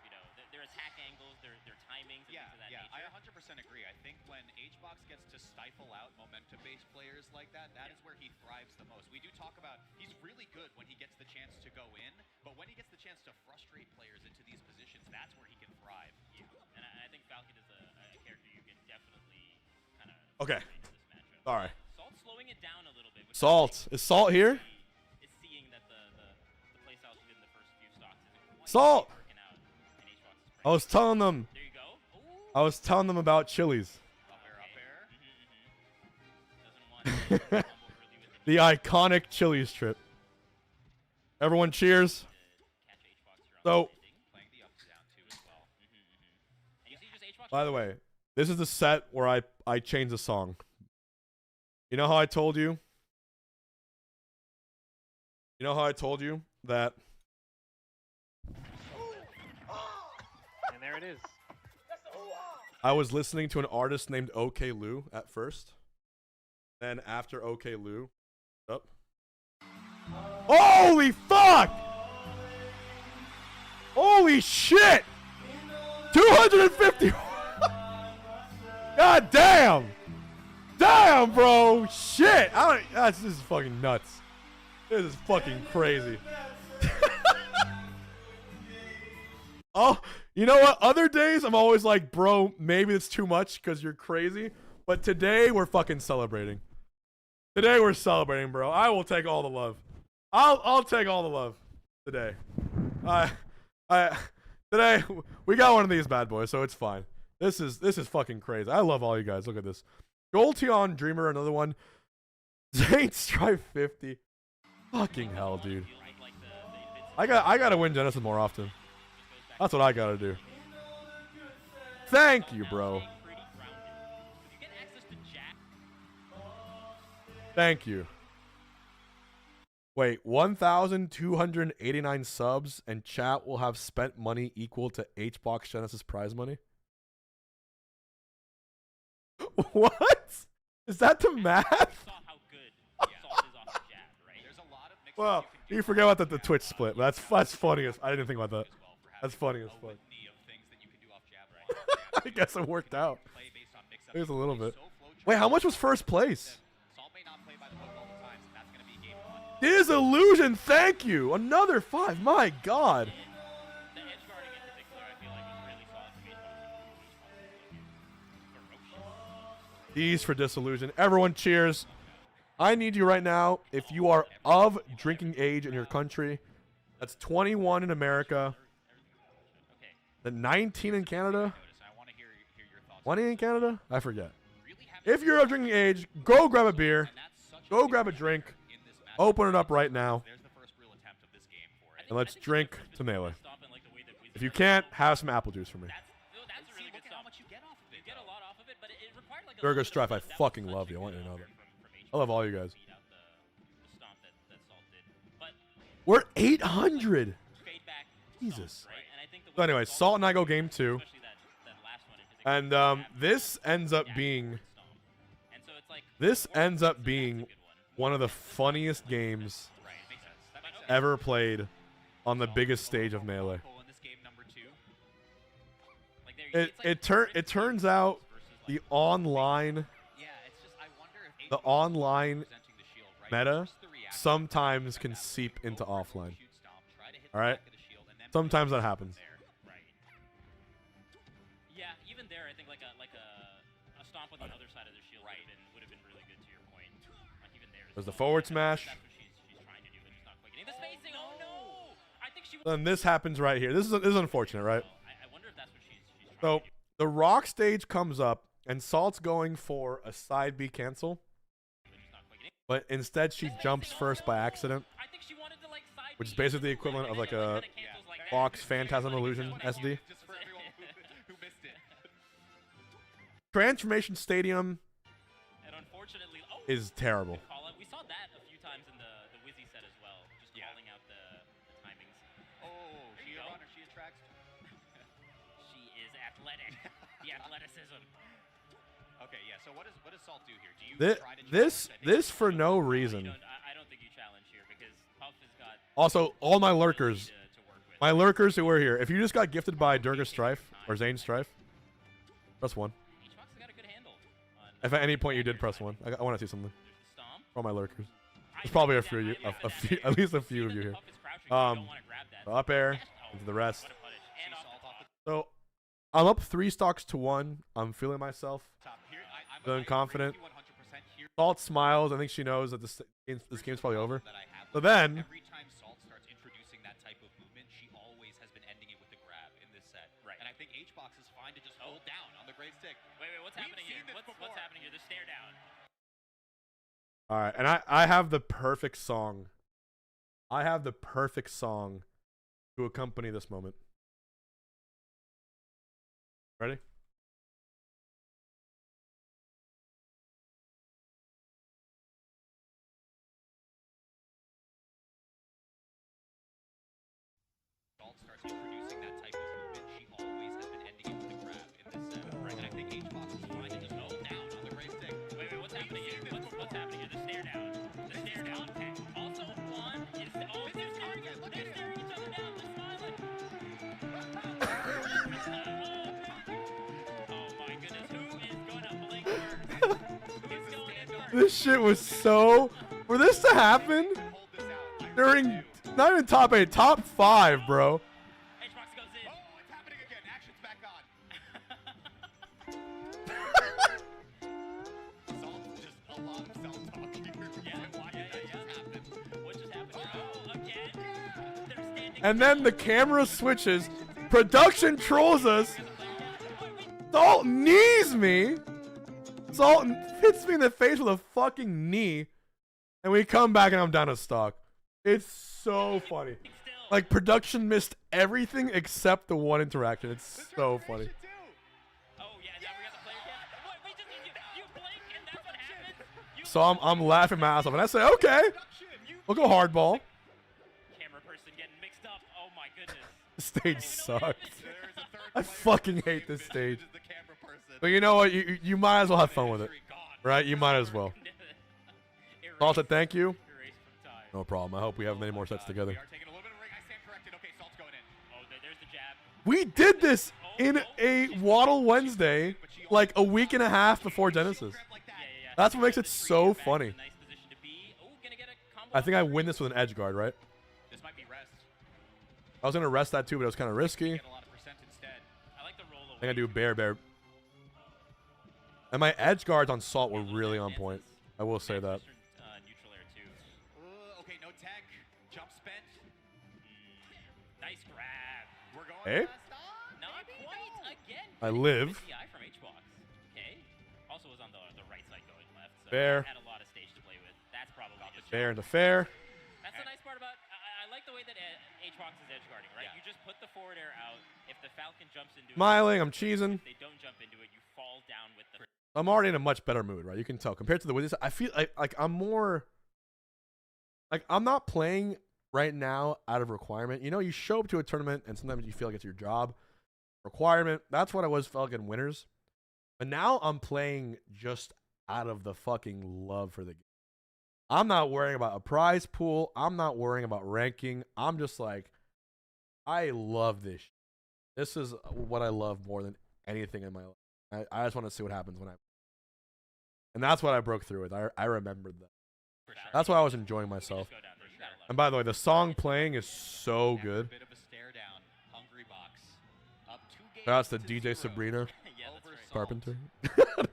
you know, their attack angles, their timings, and things of that nature. I 100% agree. I think when HBox gets to stifle out momentum-based players like that, that is where he thrives the most. We do talk about he's really good when he gets the chance to go in, but when he gets the chance to frustrate players into these positions, that's where he can thrive. Yeah. And I think Falcon is a character you can definitely kind of Okay. this matchup. All right. Salt slowing it down a little bit. Salt. Is Salt here? Is seeing that the playstyles within the first few stocks isn't quite Salt. working out in HBox's I was telling them. There you go. Ooh. I was telling them about Chili's. Up air. Doesn't want to fumble early with The iconic Chili's trip. Everyone cheers. catch HBox here on So, landing. Playing the ups down too as well. And you see just HBox by the way, this is the set where I changed the song. You know how I told you? You know how I told you that And there it is. I was listening to an artist named OK Lou at first. Then after OK Lou, up. Holy fuck! Holy shit! 250. God damn! Damn, bro! Shit! This is fucking nuts. This is fucking crazy. Oh, you know what? Other days I'm always like, bro, maybe it's too much because you're crazy. But today we're fucking celebrating. Today we're celebrating, bro. I will take all the love. I'll take all the love today. Today we got one of these bad boys, so it's fine. This is fucking crazy. I love all you guys. Look at this. Jolteon Dreamer, another one. Zane Strive 50. Fucking hell, dude. I gotta win Genesis more often. That's what I gotta do. Thank you, bro. Thank you. Wait, 1,289 subs and chat will have spent money equal to HBox Genesis prize money? What? Is that the math? Well, you forget about the Twitch split, but that's funny as I didn't think about that. That's funny as fuck. I guess it worked out. It was a little bit. Wait, how much was first place? Disillusion, thank you. Another 5. My God. D's for disillusion. Everyone cheers. I need you right now. If you are of drinking age in your country, that's 21 in America, the 19 in Canada, 20 in Canada? I forget. If you're of drinking age, go grab a beer, go grab a drink, open it up right now, and let's drink to Melee. If you can't, have some apple juice for me. That's a really good stuff. How much you get off of it? You get a lot off of it, but it Durga Strife, I fucking love you. I want you to know that. I love all you guys. We're 800. Jesus. So anyway, Salt and I go game 2. And this ends up being one of the funniest games ever played on the biggest stage of Melee. It turns out the online meta sometimes can seep into offline. All right, sometimes that happens. Yeah, even there, I think like a stomp on the other side of their shield would have been really good to your point. Like even there's the forward smash. That's what she's trying to do, but she's not quite getting the spacing. Oh no! I think she. Then this happens right here. This is unfortunate, right? I wonder if that's what she's trying So to do. the rock stage comes up, and Salt's going for a side B cancel, but instead she jumps first by accident, which is basically the equivalent of like a Fox Phantasm Illusion SD. Transformation Stadium is terrible. We saw that a few times in the Wizzy set as well, just calling out the timings. Oh, she a runner, she attracts. She is athletic. The athleticism. Okay, yeah. So what does Salt do here? Do you try to This for no reason. I don't think you challenge here because Puff has got Also, all my lurkers, who were here, if you just got gifted by Durga Strife or Zane Strife, press 1. HBox has got a good handle on, If at any point you did press 1, I want to see something. there's the stomp. For all my lurkers. There's probably a few, at least a few of you here. Up air into the rest. So I'm up 3 stocks to 1. I'm feeling myself. Feeling confident. Salt smiles. I think she knows that this game's probably over. So then, every time Salt starts introducing that type of movement, she always has been ending it with a grab in this set. Right. And I think HBox is fine to just hold down on the great stick. Wait, what's happening here? What's happening here? The stare down. all right, and I have the perfect song. I have the perfect song to accompany this moment. Ready? Salt starts introducing that type of movement, she always has been ending it with a grab in this set. Right. And I think HBox is fine to just hold down on the great stick. Wait, what's happening here? What's happening here? The stare down. The stare down. Also, one is they're staring each other down. They're smiling. Oh my goodness, who is gonna blink first? Who's going in first? This shit was so. For this to happen Hold this out. during not even top 8, top 5, bro. HBox goes in. Oh, it's happening again. Action's back on. Salt's just a lot of self-talk here. Why did that just happen? What just happened here? Oh, again? They're standing. And then the camera switches. Production trolls us. Salt knees me. Salt hits me in the face with a fucking knee. And we come back and I'm down a stock. It's so funny. Like, production missed everything except the one interaction. It's so funny. Oh yeah, now we got the player cam. What? We just you blink and that's what happens. So I'm laughing my ass off. And I say, okay, we'll go hardball. Camera person getting mixed up. Oh my goodness. The stage sucks. There's a third I player fucking hate this stage. is the camera person. But you know what? You might as well have fun with it. Right? You might as well. Salt said thank you. Erase from time. No problem. I hope we have many more sets together. We are taking a little bit of a ring. I stand corrected. Okay, Salt's going in. Oh, there's the jab. We did this in a Waddle Wednesday, like a week and a half before Genesis. Yeah. That's what makes it so funny. Nice position to be. Oh, gonna get a combo. I think I win this with an edge guard, right? This might be rest. I was gonna rest that too, but it was kind of risky. Get a lot of percent instead. I like the roll away. I think I do bear. And my edge guards on Salt were really on point. I will say that. Neutral air too. Okay, no tech. Jump spent. Nice grab. We're going. Hey? Not quite again. I live. DI from HBox. Okay. Also was on the right side going left. So Fair. had a lot of stage to play with. That's probably just Fair into fair. That's the nice part about. I like the way that HBox is edge guarding, right? Yeah. You just put the forward air out. If the Falcon jumps into Smiling, I'm it, cheesing. if they don't jump into it, you fall down with the. I'm already in a much better mood, right? You can tell compared to the Wizards. I feel like I'm more like I'm not playing right now out of requirement. You know, you show up to a tournament and sometimes you feel like it's your job requirement. That's what I was felt like in winners. But now I'm playing just out of the fucking love for the game. I'm not worrying about a prize pool. I'm not worrying about ranking. I'm just like, I love this. This is what I love more than anything in my life. I just want to see what happens when I. And that's what I broke through with. I remembered that. That's why I was enjoying myself. And by the way, the song playing is so good. That's the DJ Sabrina Carpenter.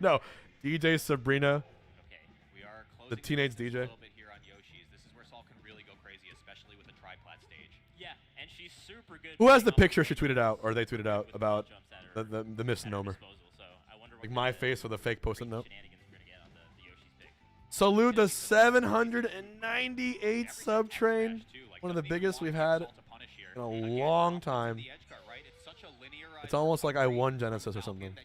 No, DJ Sabrina. The teenage DJ. A little bit here on Yoshi's. This is where Saul can really go crazy, especially with the triplat stage. Yeah, and she's super good. Who has the picture she tweeted out, or they tweeted out about the misnomer? Like my face with a fake post-it note. Salute the 798 sub train. One of the biggest we've had in a long time. It's almost like I won Genesis or something.